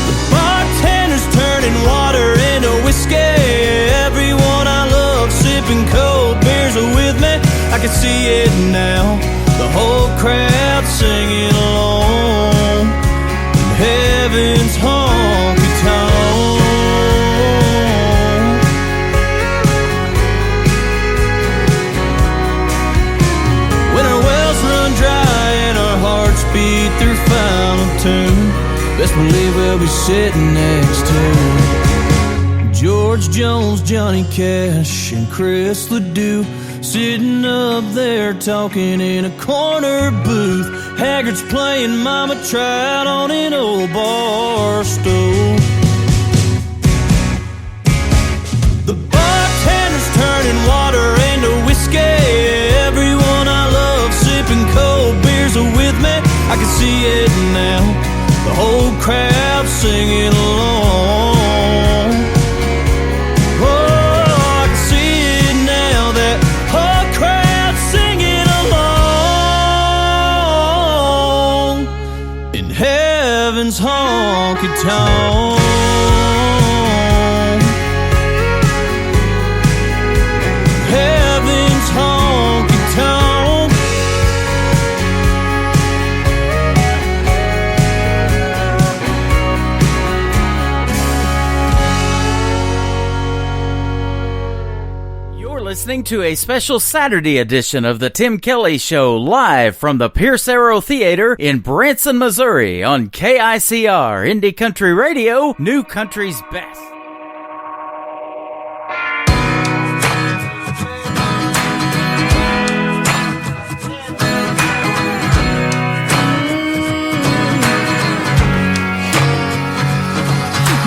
Speaker 20: The bartender's turning water into whiskey. Everyone I love sipping cold beers are with me. I can see it now, the whole crowd singing along in heaven's honky-tonk. When our wells run dry and our hearts beat their final tune, best believe we'll be sitting next to George Jones, Johnny Cash, and Chris Ledoux, sitting up there talking in a corner booth. Haggart's playing Mama Tried on an old bar stool. The bartender's turning water into whiskey. Everyone I love sipping cold beers are with me. I can see it now, the whole crowd singing along. Heaven's honky-tonk. Heaven's honky-tonk.
Speaker 4: You're listening to a special Saturday edition of the Tim Kelly Show, live from the Pierce Arrow Theater in Branson, Missouri, on KICR Indie Country Radio, New Country's Best.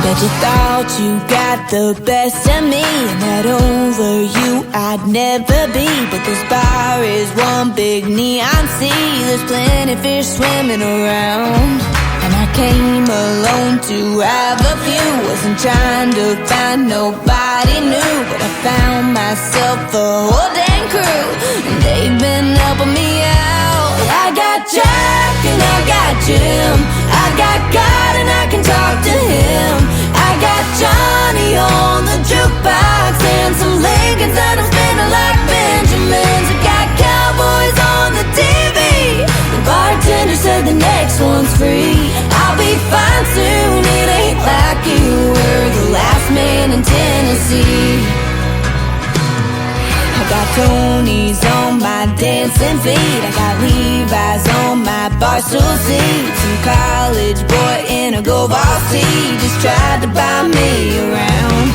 Speaker 1: Bet you thought you got the best of me, and that over you I'd never be. But this bar is one big neon sea. There's plenty fish swimming around, and I came alone to have a few. Wasn't trying to find nobody new, but I found myself a whole dang crew, and they've been helping me out. I got Jack and I got Jim, I got God and I can talk to him. I got Johnny on the jukebox and some Lincolns that I'm spinning like Benjamins. I got cowboys on the TV. The bartender said the next one's free. I'll be fine soon, it ain't like you were the last man in Tennessee. I got Tony's on my dancing feet. I got Levi's on my barstool seat. Some college boy in a go ball tee just tried to buy me around.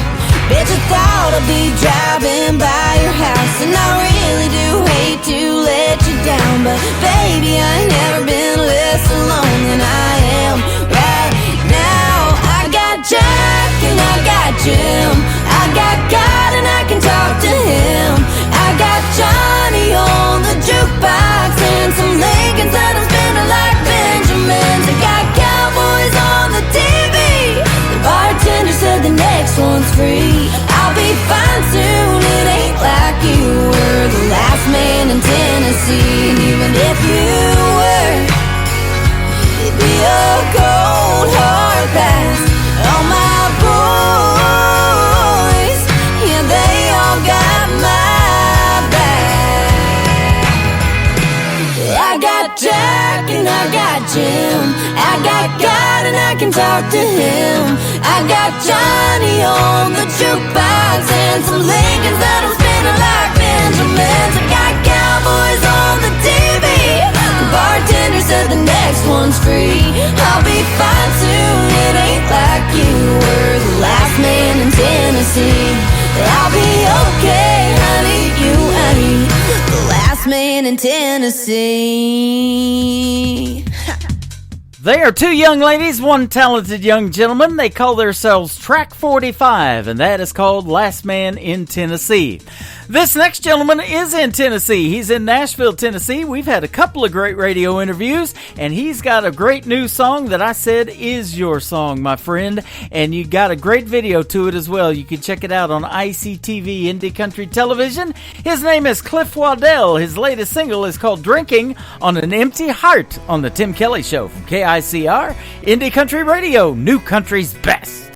Speaker 1: Bet you thought I'd be driving by your house, and I really do hate to let you down, but baby, I ain't never been less alone than I am right now. I got Jack and I got Jim, I got God and I can talk to him. I got Johnny on the jukebox and some Lincolns that I'm spinning like Benjamins. I got cowboys on the TV. The bartender said the next one's free. I'll be fine soon, it ain't like you were the last man in Tennessee. And even if you were, it'd be a cold hard pass. All my boys, yeah, they all got my back. I got Jack and I got Jim, I got God and I can talk to him. I got Johnny on the jukebox and some Lincolns that I'm spinning like Benjamins. I got cowboys on the TV. The Bartender said the next one's free. I'll be fine soon, it ain't like you were the last man in Tennessee. I'll be okay, honey, you ain't the last man in Tennessee.
Speaker 4: They are two young ladies, one talented young gentleman. They call themselves Track 45, and that is called Last Man in Tennessee. This next gentleman is in Tennessee. He's in Nashville, Tennessee. We've had a couple of great radio interviews, and he's got a great new song that I said is your song, my friend. And you got a great video to it as well. You can check it out on ICTV Indie Country Television. His name is Cliff Waddell. His latest single is called Drinking on an Empty Heart on the Tim Kelly Show from KICR, Indie Country Radio, New Country's best.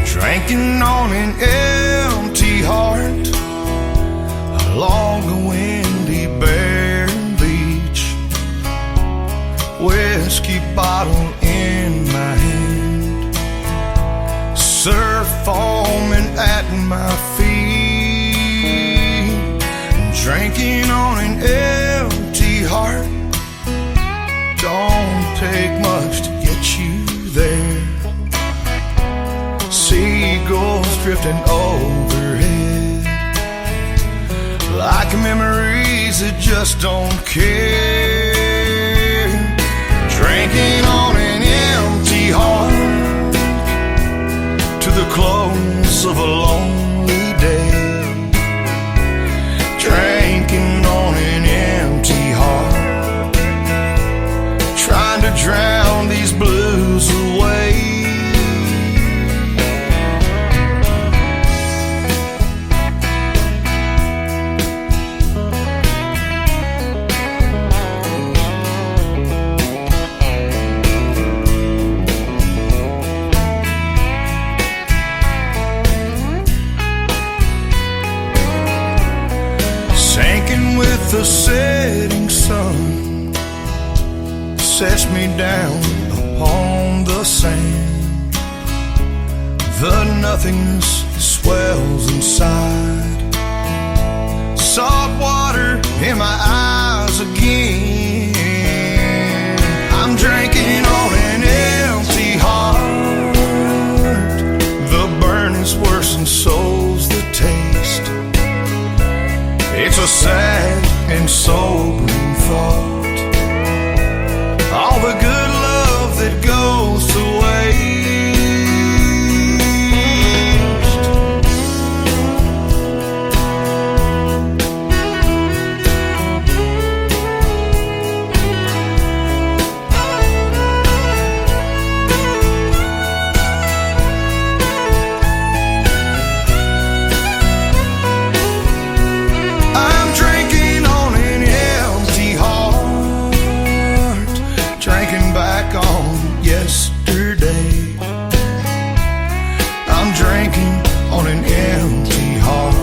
Speaker 5: Drinking on an empty heart along a windy barren beach, whiskey bottle in my hand, surf foaming at my feet. Drinking on an empty heart, don't take much to get you there. Seagulls drifting overhead like memories that just don't care. Drinking on an empty heart to the close of a lonely day. Drinking on an empty heart, trying to drown these blues away. The setting sun sets me down upon the sand. The nothingness swells inside. Salt water in my eyes again. I'm drinking on an empty heart. The burn is worse and so's the taste. It's a sad and sobering thought. All the good love that goes to waste. I'm drinking on an empty heart, drinking back on yesterday. I'm drinking on an empty heart,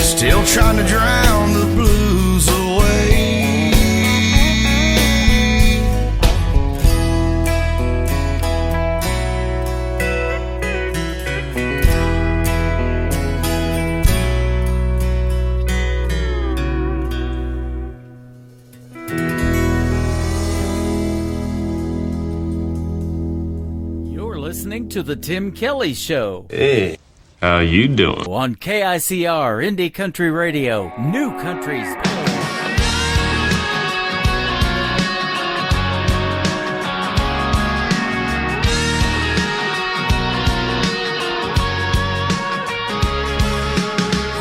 Speaker 5: still trying to drown the blues away.
Speaker 4: Listening to the Tim Kelly Show.
Speaker 15: Hey, how you doing?
Speaker 4: On KICR, Indie Country Radio, New Country's best.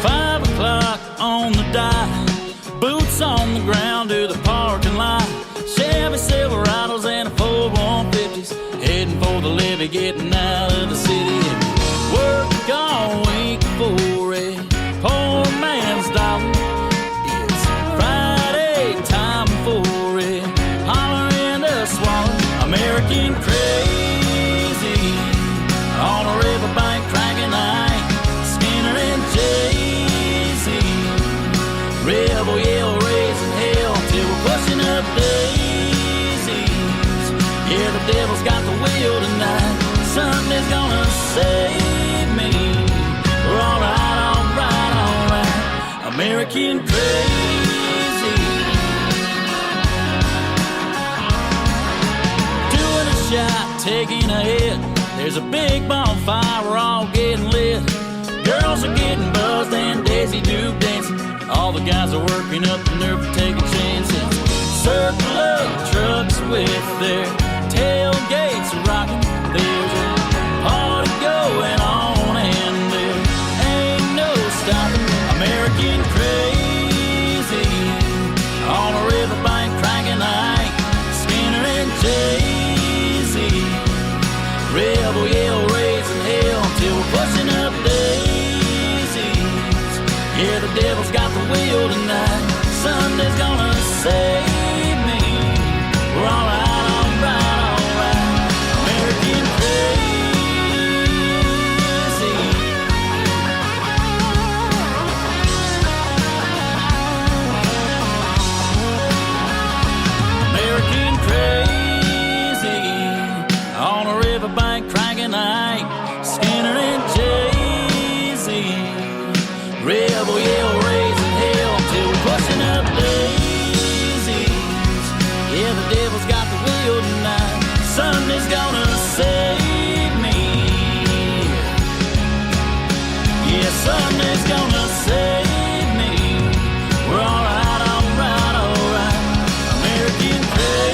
Speaker 11: 5 o'clock on the dime, boots on the ground to the parking lot. Chevy Silverados and a 4-150s, heading for the levee, getting out of the city. Work all week for a poor man's dollar. It's Friday time for a holler and a swallow. American crazy on a riverbank, cracking eye. Skinner and Jay-Z, rebel yell, raising hell till we're pushing up daisies. Yeah, the devil's got the wheel tonight. Sunday's gonna save me. We're alright, alright, alright. American crazy. Doing a shot, taking a hit. There's a big bonfire, we're all getting lit. Girls are getting buzzed and Daisy Duke dancing. All the guys are working up the nerve to take a chance. Circle of trucks with their tailgates rocking. There's a party going on and there ain't no stopping. American crazy on a riverbank cranking Ike, Skinner and Jay-Z. Rebel yell, raising hell till we're pushing up daisies. Yeah, the devil's got the wheel tonight. Sunday's gonna save me. We're alright, alright, alright. American crazy. American crazy on a riverbank cranking Ike, Skinner and Jay-Z. Rebel yell, raising hell till we're pushing up daisies. Yeah, the devil's got the wheel tonight. Sunday's gonna save me. Yeah, Sunday's gonna save me. We're alright, alright, alright. American crazy.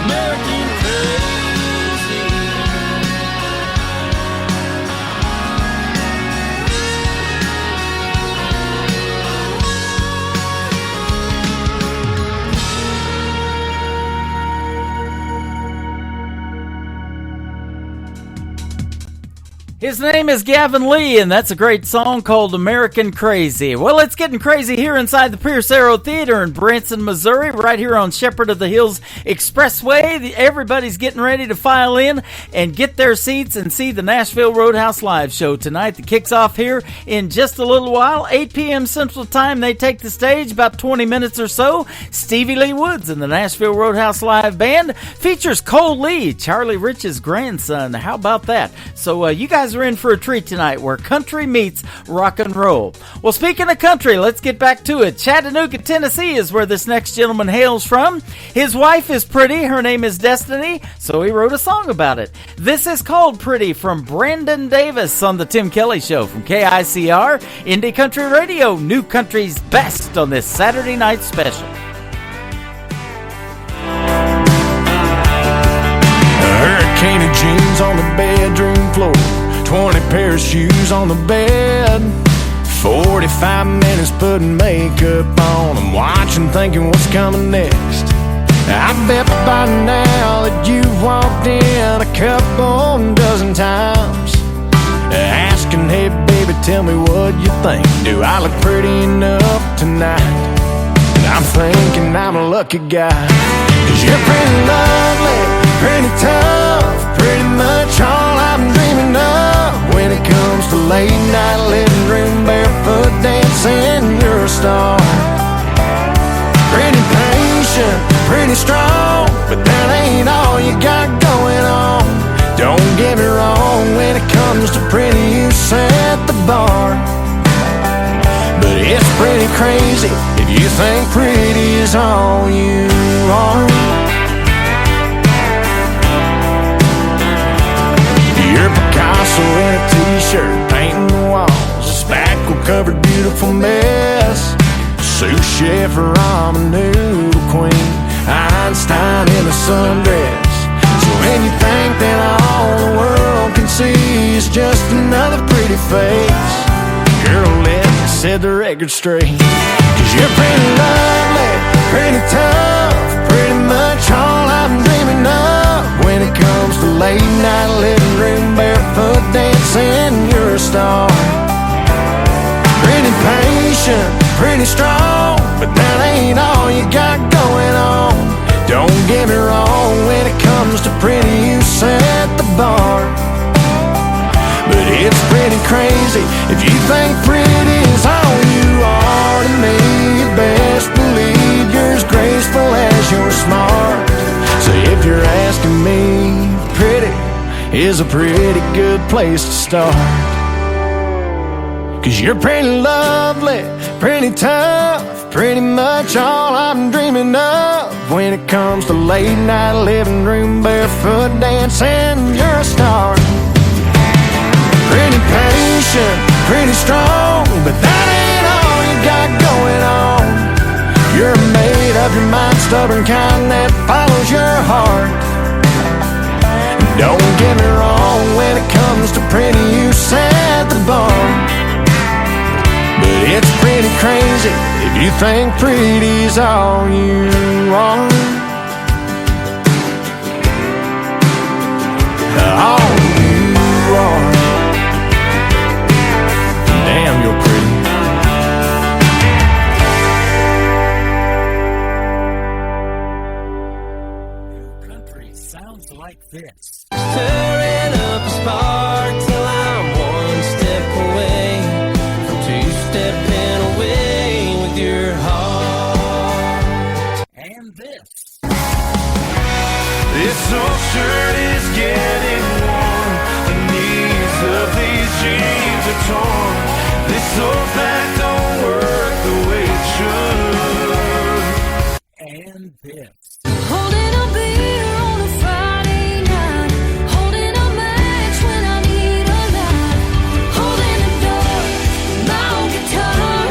Speaker 11: American crazy.
Speaker 4: His name is Gavin Lee, and that's a great song called American Crazy. Well, it's getting crazy here inside the Pierce Arrow Theater in Branson, Missouri, right here on Shepherd of the Hills Expressway. Everybody's getting ready to file in and get their seats and see the Nashville Roadhouse Live show tonight that kicks off here in just a little while. 8 p.m. Central Time, they take the stage, about 20 minutes or so. Stevie Lee Woods and the Nashville Roadhouse Live Band features Cole Lee, Charlie Rich's grandson. How about that? So you guys are in for a treat tonight where country meets rock and roll. Well, speaking of country, let's get back to it. Chattanooga, Tennessee is where this next gentleman hails from. His wife is pretty. Her name is Destiny, so he wrote a song about it. This is called Pretty from Brandon Davis on the Tim Kelly Show from KICR, Indie Country Radio, New Country's best on this Saturday night special.
Speaker 5: Hurricane of jeans on the bedroom floor, 20 pair of shoes on the bed, 45 minutes putting makeup on. I'm watching, thinking what's coming next. I bet by now that you've walked in a couple dozen times, asking, hey baby, tell me what you think. Do I look pretty enough tonight? And I'm thinking I'm a lucky guy, 'cause you're pretty lovely, pretty tough, pretty much all I'm dreaming of. When it comes to late night living room barefoot dancing, you're a star. Pretty patient, pretty strong, but that ain't all you got going on. Don't get me wrong, when it comes to pretty, you set the bar. But it's pretty crazy if you think pretty is all you are. You're Picasso in a t-shirt, painting the walls, a spackle-covered beautiful mess, sous chef, ramen noodle queen, Einstein in a sundress. So when you think that all the world can see is just another pretty face, girl, let me set the record straight. 'Cause you're pretty lovely, pretty tough, pretty much all I'm dreaming of. When it comes to late night living room barefoot dancing, you're a star. Pretty patient, pretty strong, but that ain't all you got going on. Don't get me wrong, when it comes to pretty, you set the bar. But it's pretty crazy if you think pretty is all you are to me. You best believe you're as graceful as you're smart. So is a pretty good place to start. 'Cause you're pretty lovely, pretty tough, pretty much all I'm dreaming of. When it comes to late night living room barefoot dancing, you're a star. Pretty patient, pretty strong, but that ain't all you got going on. You're made of your mind, stubborn kind that follows your heart. Don't get me wrong, when it comes to pretty, you set the bar. But it's pretty crazy if you think pretty's all you are. All you are. Damn, you're pretty.
Speaker 4: Country sounds like this.
Speaker 20: Stirring up a spark till I'm one step away from two-stepping away with your heart.
Speaker 4: And this.
Speaker 7: This old shirt is getting worn. The knees of these jeans are torn. This old back don't work the way it should.
Speaker 4: And this.
Speaker 18: Holding a beer on a Friday night, holding a match when I need a light, holding the door, my old guitar,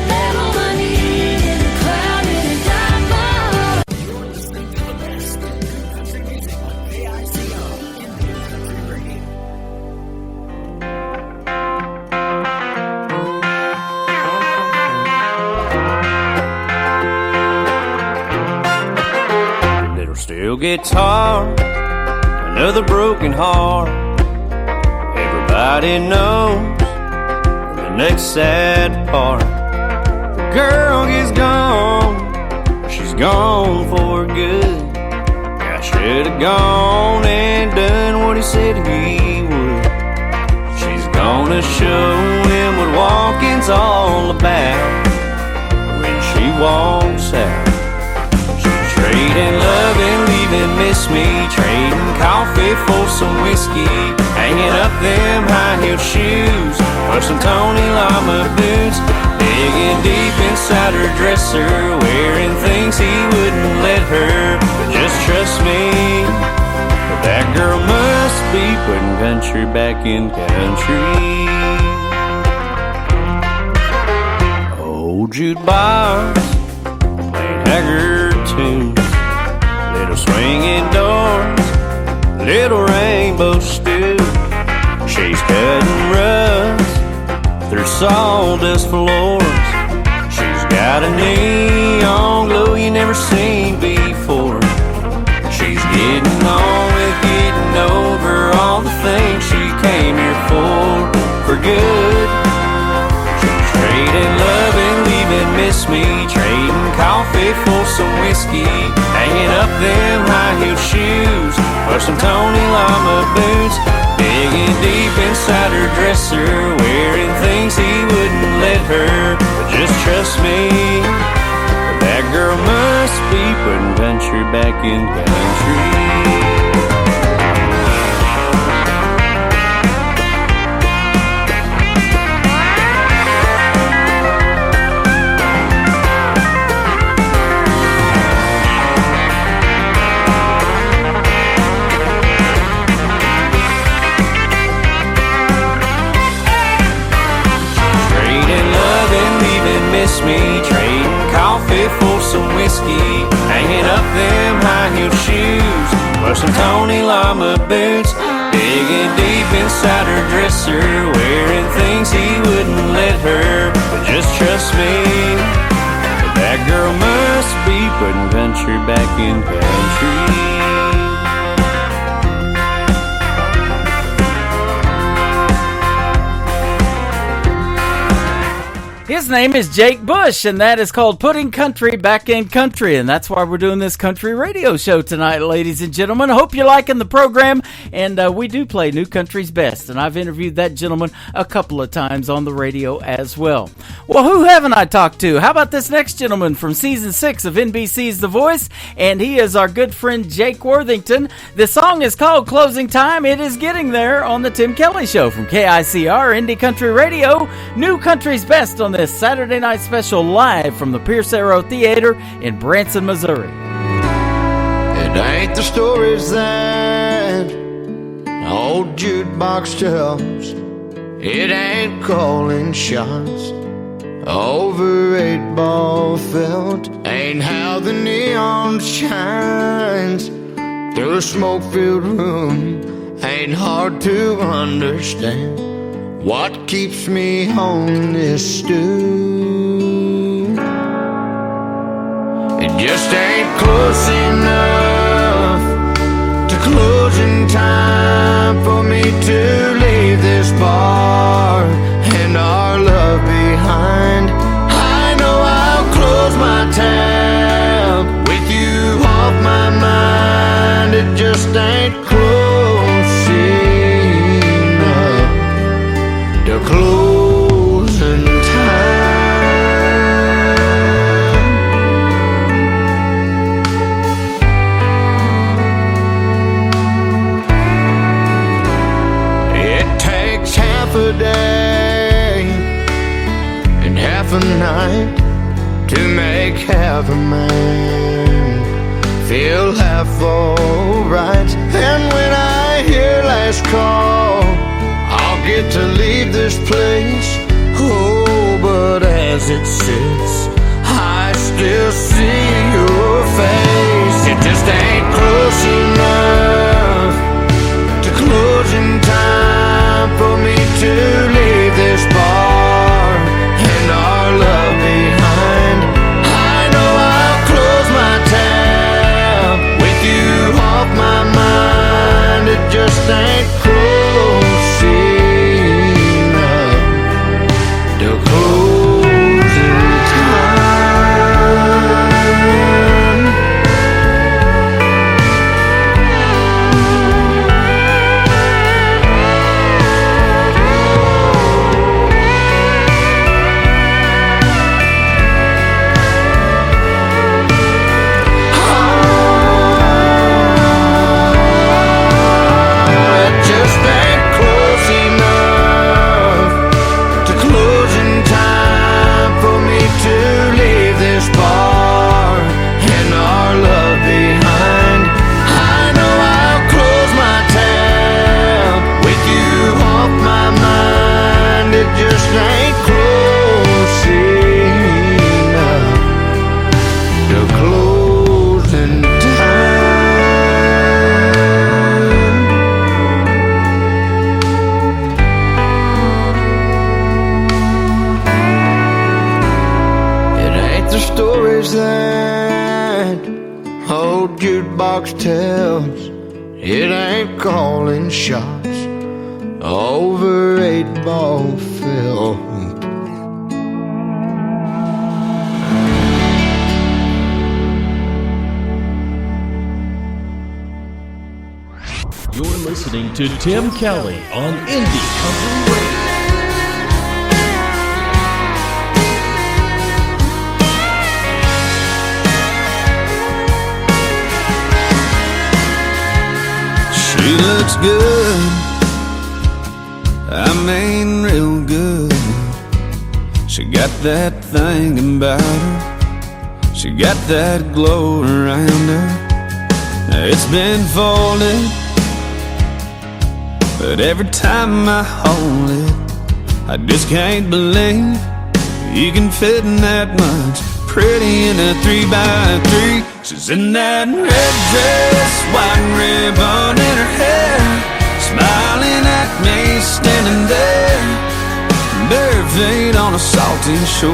Speaker 18: them on my knees in a clouded dive bar.
Speaker 4: You're listening to the best in country music on KICO, Indie Country Radio.
Speaker 20: Little steel guitar, another broken heart. Everybody knows the next sad part. The girl is gone, she's gone for good. I should have gone and done what he said he would. She's gonna show him what walking's all about when she walks out. Trading love and leaving miss me, trading coffee for some whiskey, hanging up them high-heeled shoes for some Tony Lama boots, digging deep inside her dresser, wearing things he wouldn't let her. But just trust me, that girl must be putting country back in country. Old jukebox playing Haggard tunes, little swinging doors, little rainbow stew. She's cutting rugs through sawdust floors. She's got a neon glow you never seen before. She's getting on with getting over all the things she came here for good. She's trading love and leaving miss me, trading coffee for some whiskey, hanging up them high-heeled shoes for some Tony Lama boots, digging deep inside her dresser, wearing things he wouldn't let her. But just trust me, that girl must be putting country back in country. Miss me, trading coffee for some whiskey, hanging up them high-heeled shoes for some Tony Lama boots, digging deep inside her dresser, wearing things he wouldn't let her. But just trust me, that girl must be putting country back in country.
Speaker 4: His name is Jake Bush, and that is called Putting Country Back in Country, and that's why we're doing this country radio show tonight, ladies and gentlemen. I hope you're liking the program, and we do play New Country's Best, and I've interviewed that gentleman a couple of times on the radio as well. Well, who haven't I talked to? How about this next gentleman from Season 6 of NBC's The Voice, and he is our good friend Jake Worthington. The song is called Closing Time. It is getting there on the Tim Kelly Show from KICR Indie Country Radio. New Country's Best on this Saturday night special live from the Pierce Arrow Theater in Branson, Missouri.
Speaker 5: It ain't the stories that old jukebox tells. It ain't calling shots over 8-ball felt. Ain't how the neon shines through a smoke-filled room. Ain't hard to understand what keeps me on this stool. It just ain't close enough to closing time for me to leave this bar and our love behind. I know I'll close my tab with you off my mind. It just ain't close enough to closing time. It takes half a day and half a night to make half a man feel half alright. And when I hear last call, I'll get to leave this place. Oh, but as it sits, I still see your face. It just ain't close enough to closing time for me to leave this bar and our love behind. I know I'll close my tab with you off my mind. It just ain't close enough to closing time. It just ain't close enough to closing time for me to leave this bar and our love behind. I know I'll close my tab with you off my mind. It just ain't close enough to closing time. It ain't the stories that old jukebox tells. It ain't calling shots over 8-ball felt.
Speaker 6: You're listening to Tim Kelly on Indie Country Radio.
Speaker 20: She looks good, I mean real good. She got that thing about her, she got that glow around her. It's been folded, but every time I hold it, I just can't believe you can fit in that much. Pretty in a 3x3. She's in that red dress, white ribbon in her hair, smiling at me, standing there, bare feet on a salty shore.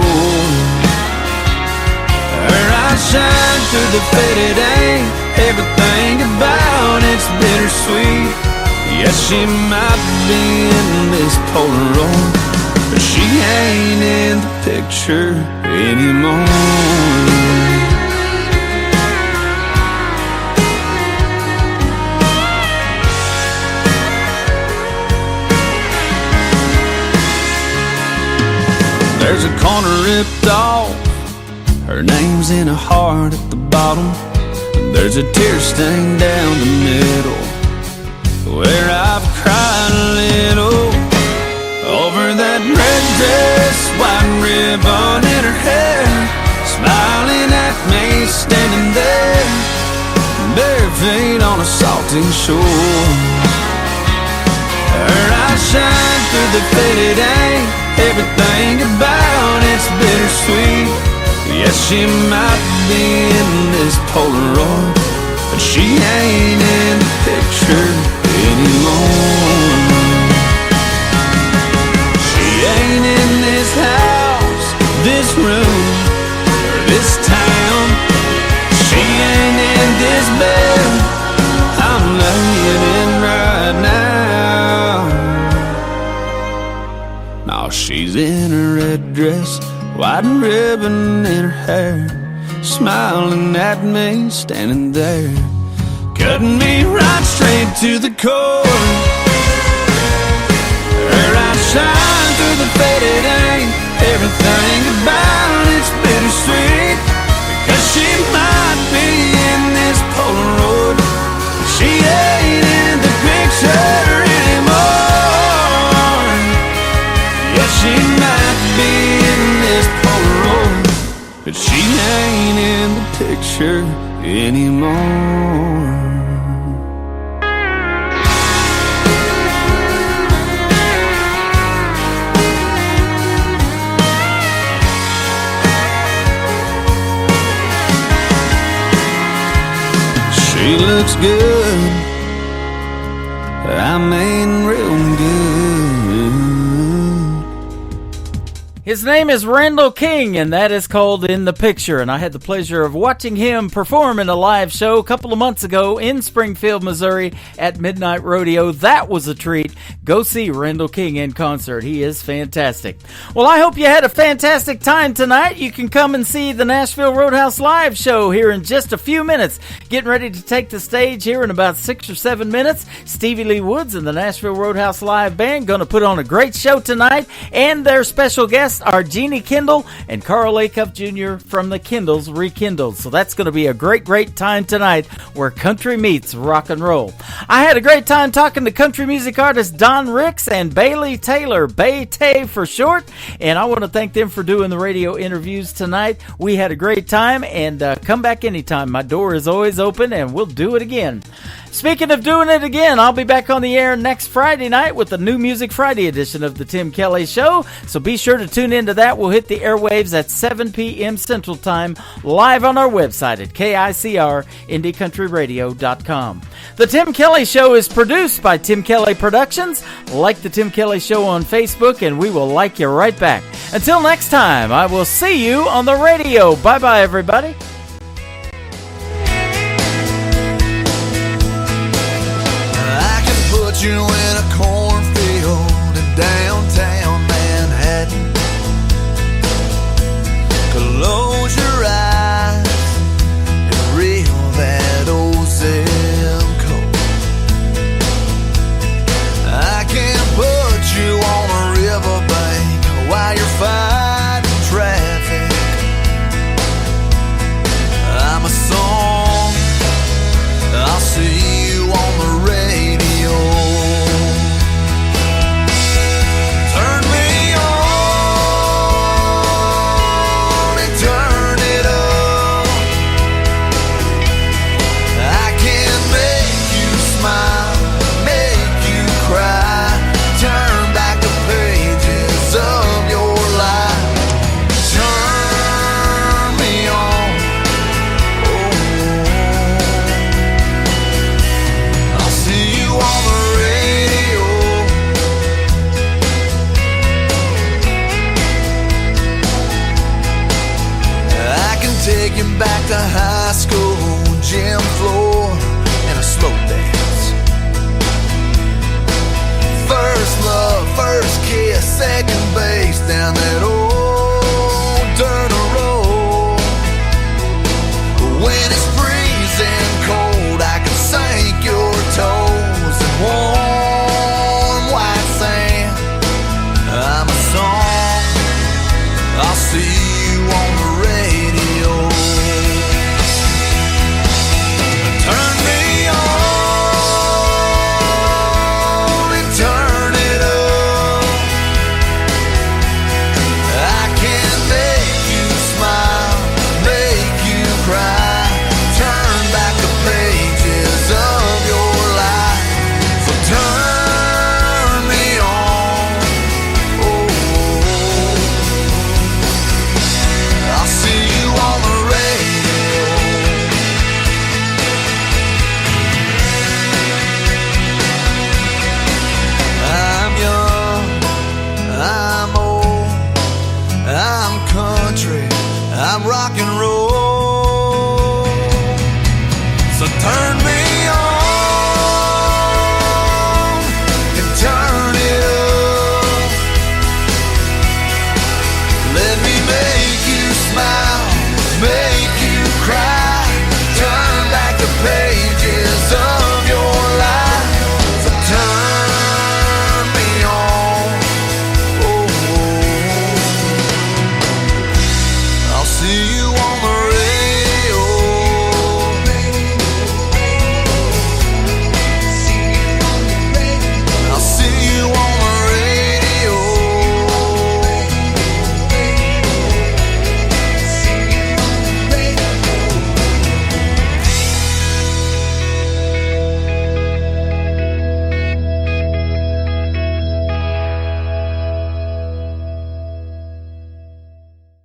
Speaker 20: Her eyes shine through the faded ink. Everything about it's bittersweet. Yes, she might be in this Polaroid, but she she ain't in the picture anymore. There's a corner ripped off, her name's in a heart at the bottom. There's a tear stain down the middle, where I've cried a little over that red dress, white ribbon in her hair, smiling at me standing there, bare feet on a salty shore. Her eyes shine through the faded ink, everything about it's bittersweet. Yes, she might be in this Polaroid, but she ain't in the picture anymore. She ain't in this house, this room, or this town. She ain't in this bed I'm laying in right now. Now she's in a red dress, white ribbon in her hair, smiling at me standing there, cutting me right straight to the core. Her eyes shine through the faded ink, everything about it's bittersweet, because she might be in this Polaroid, she ain't in the picture anymore. Yeah, she might be in this Polaroid, but she ain't in the picture anymore. She looks good, I mean real good.
Speaker 4: His name is Randall King, and that is called In the Picture. And I had the pleasure of watching him perform in a live show a couple of months ago in Springfield, Missouri at Midnight Rodeo. That was a treat. Go see Randall King in concert. He is fantastic. Well, I hope you had a fantastic time tonight. You can come and see the Nashville Roadhouse live show here in just a few minutes. Getting ready to take the stage here in about 6 or 7 minutes. Stevie Lee Woods and the Nashville Roadhouse Live Band going to put on a great show tonight. And their special guests are Jeannie Kendall and Carl Acuff Jr. from the Kendalls Rekindled. So that's going to be a great, great time tonight where country meets rock and roll. I had a great time talking to country music artist Don Ricks and Bailey Taylor, Bay Tay for short, and I want to thank them for doing the radio interviews tonight. We had a great time, and come back anytime. My door is always open, and we'll do it again. Speaking of doing it again, I'll be back on the air next Friday night with the New Music Friday edition of the Tim Kelly Show, so be sure to tune into that. We'll hit the airwaves at 7 p.m. Central Time, live on our website at KICR-IndieCountryRadio.com. The Tim Kelly Show is produced by Tim Kelly Productions. Like the Tim Kelly Show on Facebook, and we will like you right back. Until next time, I will see you on the radio. Bye-bye, everybody.
Speaker 20: I can put you in